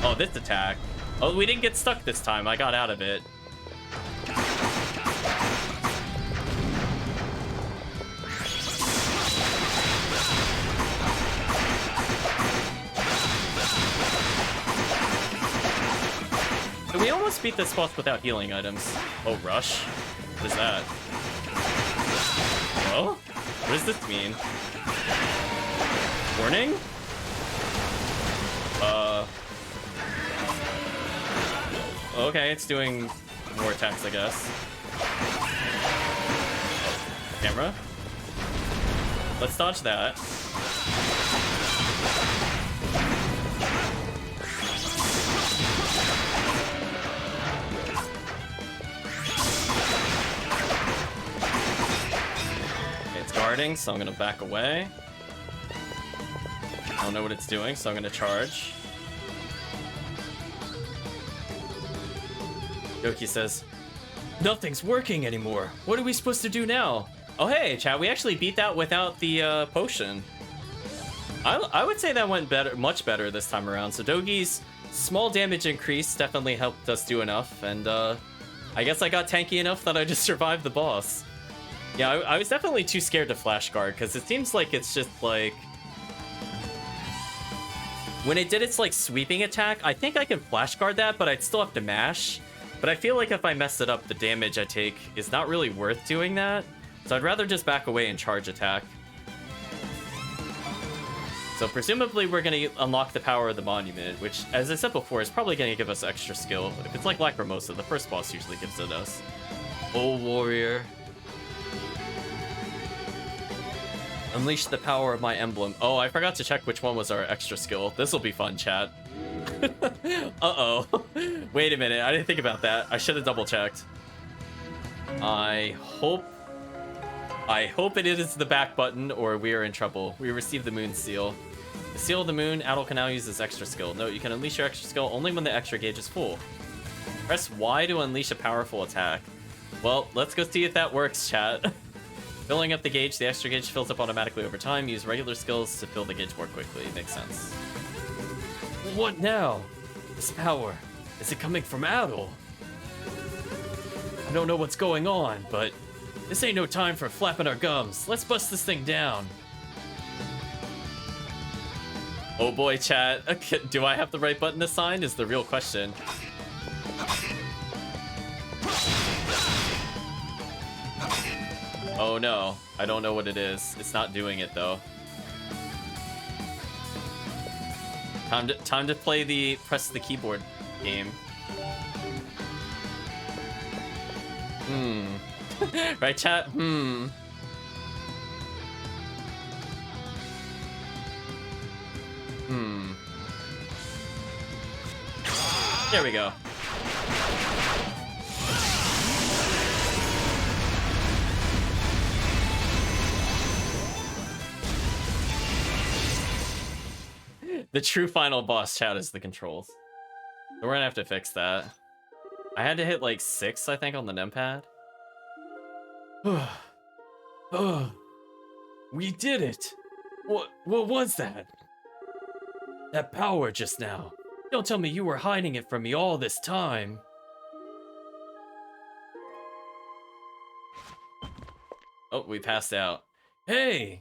Oh, this attack. Oh, we didn't get stuck this time. I got out of it. We almost beat this boss without healing items. Oh, rush? What is that? Well, what does this mean? Warning? Okay, it's doing more attacks, I guess. Camera? Let's dodge that. It's guarding, so I'm gonna back away. I don't know what it's doing, so I'm gonna charge. Yoki says, "Nothing's working anymore. What are we supposed to do now?" Oh, hey, chat, we actually beat that without the potion. I would say that went better, much better this time around. So DogYs' small damage increase definitely helped us do enough, and I guess I got tanky enough that I just survived the boss. Yeah, I was definitely too scared to flash guard, because it seems like it's just like... When it did its like sweeping attack, I think I can flash guard that, but I'd still have to mash. But I feel like if I mess it up, the damage I take is not really worth doing that. So I'd rather just back away and charge attack. So presumably we're going to unlock the power of the monument, which, as I said before, is probably going to give us extra skill. If it's like Lacrimosa, the first boss usually gives it us. Oh, warrior. Unleash the power of my emblem. Oh, I forgot to check which one was our extra skill. This will be fun, chat. Uh-oh. Wait a minute, I didn't think about that. I should have double-checked. I hope it is the back button, or we are in trouble. We received the moon seal. The seal of the moon, Adol can now use his extra skill. Note, you can unleash your extra skill only when the extra gauge is full. Press Y to unleash a powerful attack. Well, let's go see if that works, chat. Filling up the gauge, the extra gauge fills up automatically over time. Use regular skills to fill the gauge more quickly. Makes sense. What now? This power, is it coming from Adol? I don't know what's going on, but this ain't no time for flapping our gums. Let's bust this thing down. Oh boy, chat. Do I have the right button assigned is the real question. Oh no, I don't know what it is. It's not doing it though. Time to play the press the keyboard game. Right, chat? There we go. The true final boss, chat, is the controls. So we're gonna have to fix that. I had to hit like 6, I think, on the numpad. We did it! What was that? That power just now. Don't tell me you were hiding it from me all this time. Oh, we passed out. Hey!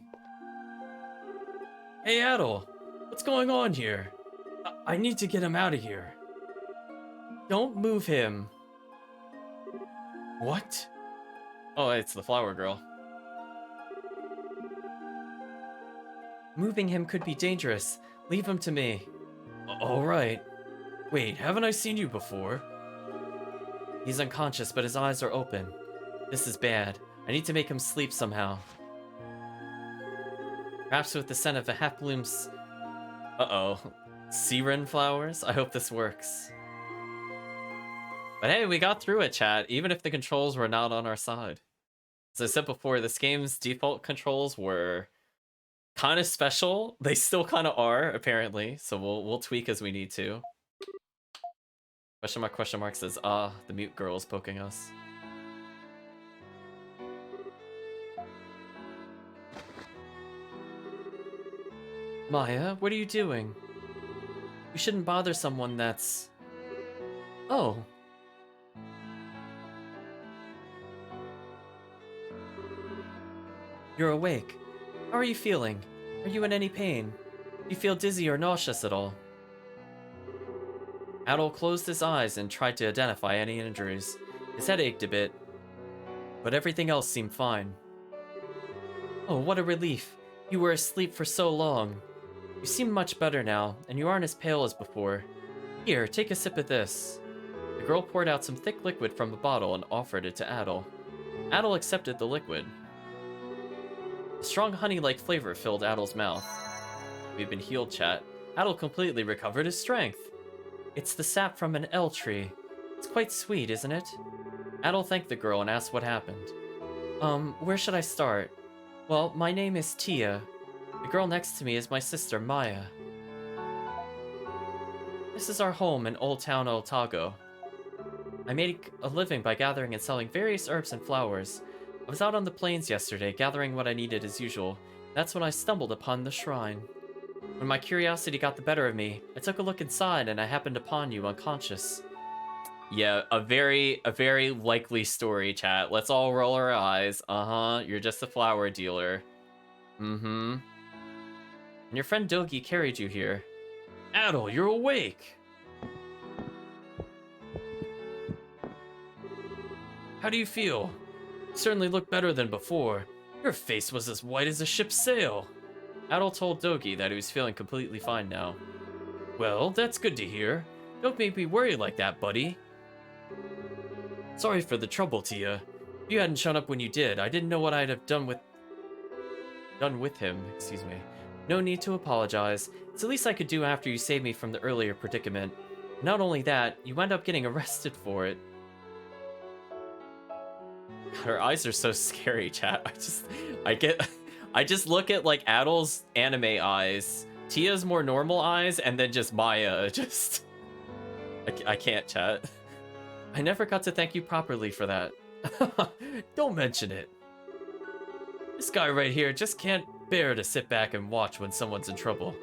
Hey, Adol. What's going on here? I need to get him out of here. Don't move him. What? Oh, it's the flower girl. Moving him could be dangerous. Leave him to me. All right. Wait, haven't I seen you before? He's unconscious, but his eyes are open. This is bad. I need to make him sleep somehow. Perhaps with the scent of a half-bloom's... Uh-oh. Siren flowers? I hope this works. But hey, we got through it, chat, even if the controls were not on our side. As I said before, this game's default controls were kind of special. They still kind of are, apparently, so we'll tweak as we need to. Question mark says, the mute girl's poking us. Maya, what are you doing? You shouldn't bother someone that's... Oh. You're awake. How are you feeling? Are you in any pain? Do you feel dizzy or nauseous at all? Adol closed his eyes and tried to identify any injuries. His head ached a bit, but everything else seemed fine. Oh, what a relief. You were asleep for so long. You seem much better now, and you aren't as pale as before. Here, take a sip of this. The girl poured out some thick liquid from a bottle and offered it to Adol. Adol accepted the liquid. A strong honey-like flavor filled Adol's mouth. We've been healed, chat. Adol completely recovered his strength. It's the sap from an L tree. It's quite sweet, isn't it? Adol thanked the girl and asked what happened. Where should I start? Well, my name is Tia. The girl next to me is my sister, Maya. This is our home in Old Town Otago. I made a living by gathering and selling various herbs and flowers. I was out on the plains yesterday, gathering what I needed as usual. That's when I stumbled upon the shrine. When my curiosity got the better of me, I took a look inside and I happened upon you unconscious. Yeah, a very likely story, chat. Let's all roll our eyes. You're just a flower dealer. And your friend Dogi carried you here. Adol, you're awake! How do you feel? You certainly look better than before. Your face was as white as a ship's sail. Adol told Dogi that he was feeling completely fine now. Well, that's good to hear. Don't make me worry like that, buddy. Sorry for the trouble, Tia. If you hadn't shown up when you did, I didn't know what I'd have done with him, excuse me. No need to apologize. It's the least I could do after you saved me from the earlier predicament. Not only that, you wound up getting arrested for it. Her eyes are so scary, chat. I just look at like Adol's anime eyes, Tia's more normal eyes, and then just Maya. I can't, chat. I never got to thank you properly for that. Don't mention it. This guy right here just can't bear to sit back and watch when someone's in trouble.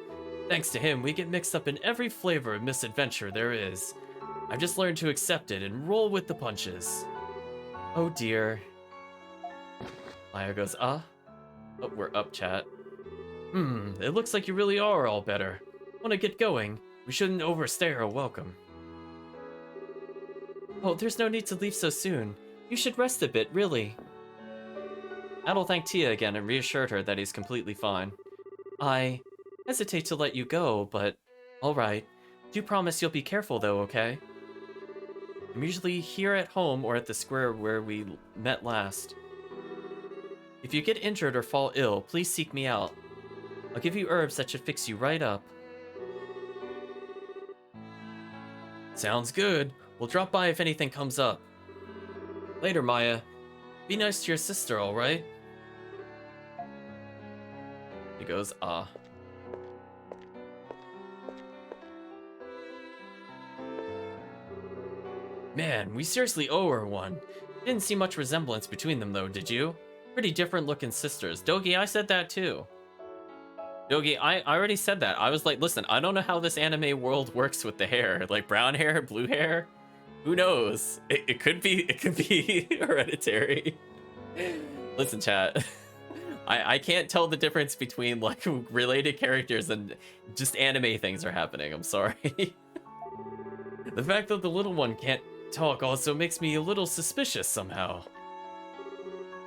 Thanks to him, we get mixed up in every flavor of misadventure there is. I've just learned to accept it and roll with the punches. Oh dear. Maya goes, Oh, we're up, chat. It looks like you really are all better. Want to get going? We shouldn't overstay our welcome. Oh, there's no need to leave so soon. You should rest a bit, really. Adol thanked Tia again and reassured her that he's completely fine. I hesitate to let you go, but alright. Do promise you'll be careful though, okay? I'm usually here at home or at the square where we met last. If you get injured or fall ill, please seek me out. I'll give you herbs that should fix you right up. Sounds good. We'll drop by if anything comes up. Later, Maya. Be nice to your sister, alright? He goes, Man, we seriously owe her one. Didn't see much resemblance between them though, did you? Pretty different looking sisters. Dogi, I said that too. Dogi, I already said that. I was like, listen, I don't know how this anime world works with the hair. Like brown hair, blue hair. Who knows? It could be hereditary. Listen, chat. I can't tell the difference between like related characters and just anime things are happening. I'm sorry. The fact that the little one can't talk also makes me a little suspicious somehow.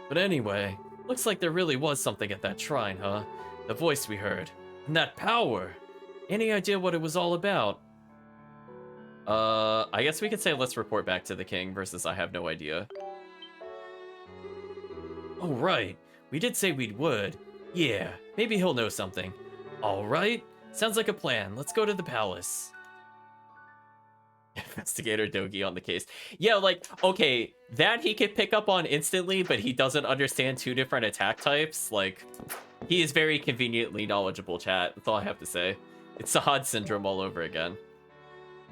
But anyway, looks like there really was something at that shrine, huh? The voice we heard. And that power. Any idea what it was all about? I guess we could say let's report back to the king versus I have no idea. Oh, right. We did say we would. Yeah, maybe he'll know something. All right. Sounds like a plan. Let's go to the palace. Investigator Dogi on the case. Yeah, like, okay, that he could pick up on instantly, but he doesn't understand two different attack types. Like, he is very conveniently knowledgeable, chat. That's all I have to say. It's Sahad syndrome all over again.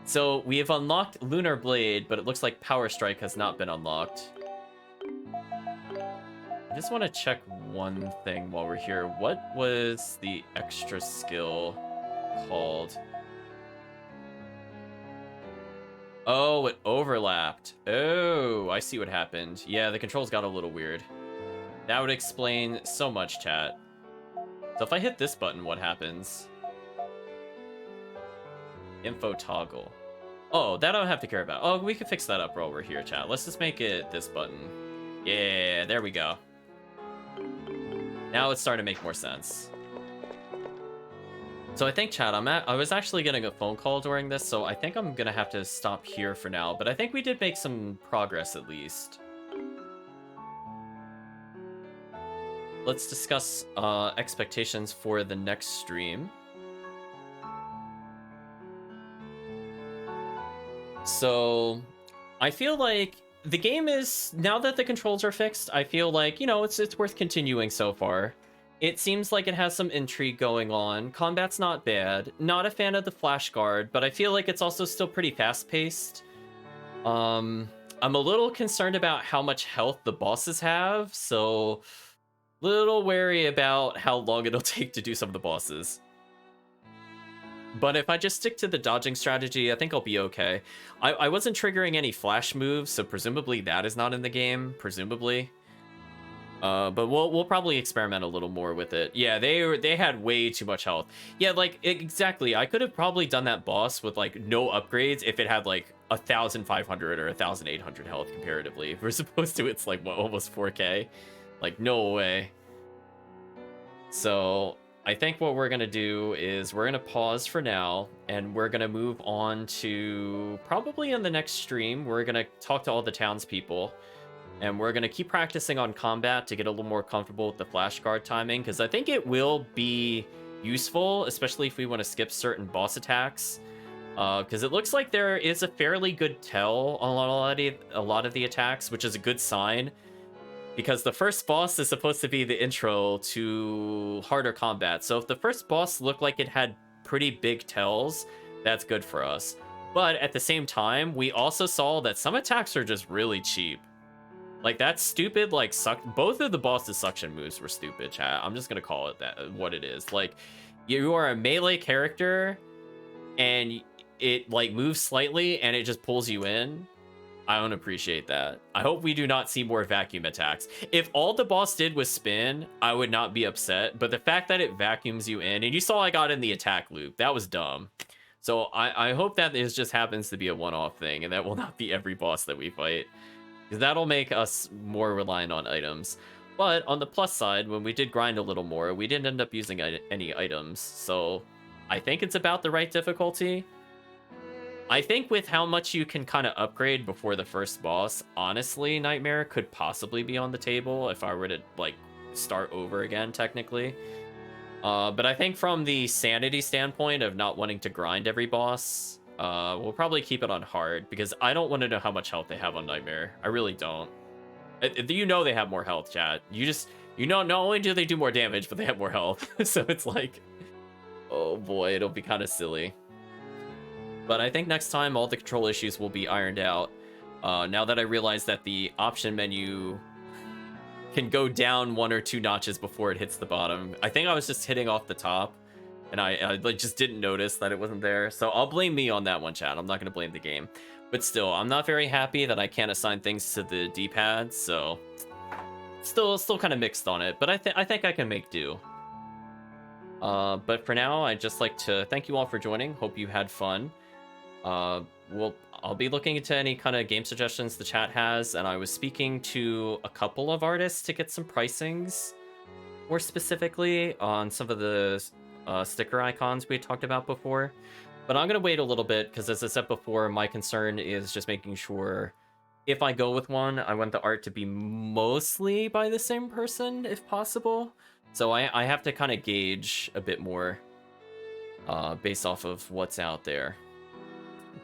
So, we have unlocked Lunar Blade, but it looks like Power Strike has not been unlocked. I just want to check one thing while we're here. What was the extra skill called? Oh, it overlapped. Oh, I see what happened. Yeah, the controls got a little weird. That would explain so much, chat. So if I hit this button, what happens? Info toggle. Oh, that I don't have to care about. Oh, we can fix that up while we're here, chat. Let's just make it this button. Yeah, there we go. Now it's starting to make more sense. So I think, chat, I was actually getting a phone call during this, so I think I'm gonna have to stop here for now. But I think we did make some progress at least. Let's discuss expectations for the next stream. So I feel like the game is, now that the controls are fixed, I feel like, you know, it's worth continuing so far. It seems like it has some intrigue going on. Combat's not bad. Not a fan of the flash guard, but I feel like it's also still pretty fast-paced. I'm a little concerned about how much health the bosses have, so little wary about how long it'll take to do some of the bosses. But if I just stick to the dodging strategy, I think I'll be okay. I wasn't triggering any flash moves, so presumably that is not in the game, presumably. But we'll probably experiment a little more with it. Yeah, they had way too much health. Yeah, like exactly. I could have probably done that boss with like no upgrades if it had like 1,500 or 1,800 health comparatively. We're supposed to, it's like what, almost 4K. Like no way. So I think what we're gonna do is we're gonna pause for now, and we're gonna move on to probably in the next stream. We're gonna talk to all the townspeople. And we're going to keep practicing on combat to get a little more comfortable with the flash guard timing, because I think it will be useful, especially if we want to skip certain boss attacks. Because it looks like there is a fairly good tell on a lot of the attacks, which is a good sign. Because the first boss is supposed to be the intro to harder combat. So if the first boss looked like it had pretty big tells, that's good for us. But at the same time, we also saw that some attacks are just really cheap. Like, that stupid, like, both of the boss's suction moves were stupid, chat. I'm just gonna call it that, what it is. Like, you are a melee character, and it, like, moves slightly, and it just pulls you in. I don't appreciate that. I hope we do not see more vacuum attacks. If all the boss did was spin, I would not be upset, but the fact that it vacuums you in, and you saw I got in the attack loop, that was dumb. So I hope that this just happens to be a one-off thing, and that will not be every boss that we fight. Because that'll make us more reliant on items. But on the plus side, when we did grind a little more, we didn't end up using any items. So I think it's about the right difficulty. I think with how much you can kind of upgrade before the first boss, honestly, Nightmare could possibly be on the table if I were to, like, start over again, technically. But I think from the sanity standpoint of not wanting to grind every boss, we'll probably keep it on hard, because I don't want to know how much health they have on Nightmare. I really don't. You know they have more health, chat. You know, not only do they do more damage, but they have more health. So it's like, oh boy, it'll be kind of silly. But I think next time all the control issues will be ironed out. Now that I realize that the option menu can go down 1 or 2 notches before it hits the bottom. I think I was just hitting off the top, and I like just didn't notice that it wasn't there. So I'll blame me on that one, chat. I'm not going to blame the game. But still, I'm not very happy that I can't assign things to the D-pad, so still kind of mixed on it. But I think I can make do. But for now, I'd just like to thank you all for joining. Hope you had fun. I'll be looking into any kind of game suggestions the chat has, and I was speaking to a couple of artists to get some pricings more specifically on some of the sticker icons we had talked about before. But I'm going to wait a little bit, because as I said before, my concern is just making sure if I go with one, I want the art to be mostly by the same person if possible. So I have to kind of gauge a bit more based off of what's out there.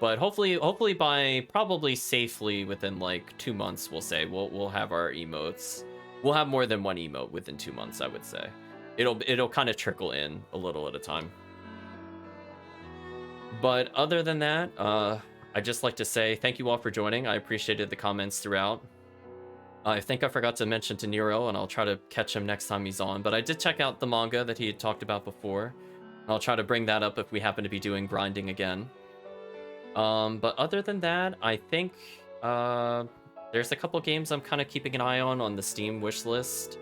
But hopefully by probably safely within like 2 months, we'll say we'll have our emotes. We'll have more than one emote within 2 months, I would say. It'll kind of trickle in a little at a time. But other than that, I'd just like to say thank you all for joining. I appreciated the comments throughout. I think I forgot to mention to Nero, and I'll try to catch him next time he's on. But I did check out the manga that he had talked about before. I'll try to bring that up if we happen to be doing grinding again. But other than that, I think there's a couple games I'm kind of keeping an eye on the Steam wish list.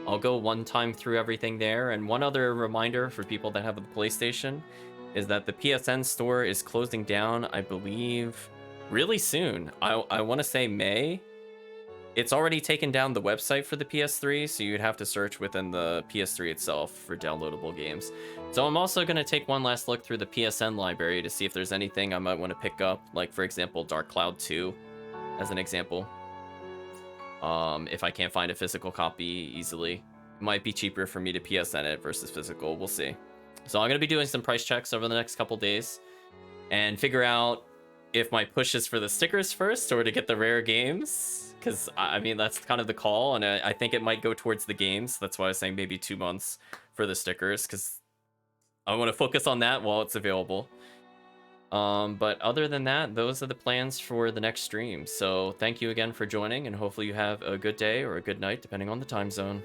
I'll go one time through everything there. And one other reminder for people that have a PlayStation is that the PSN store is closing down, I believe, really soon. I want to say May. It's already taken down the website for the PS3, so you'd have to search within the PS3 itself for downloadable games. So I'm also going to take one last look through the PSN library to see if there's anything I might want to pick up, like, for example, Dark Cloud 2, as an example. If I can't find a physical copy easily. It might be cheaper for me to PSN it versus physical, we'll see. So I'm going to be doing some price checks over the next couple days and figure out if my push is for the stickers first or to get the rare games. Because, I mean, that's kind of the call, and I think it might go towards the games. That's why I was saying maybe 2 months for the stickers, because I want to focus on that while it's available. But other than that, those are the plans for the next stream. So thank you again for joining, and hopefully you have a good day or a good night, depending on the time zone.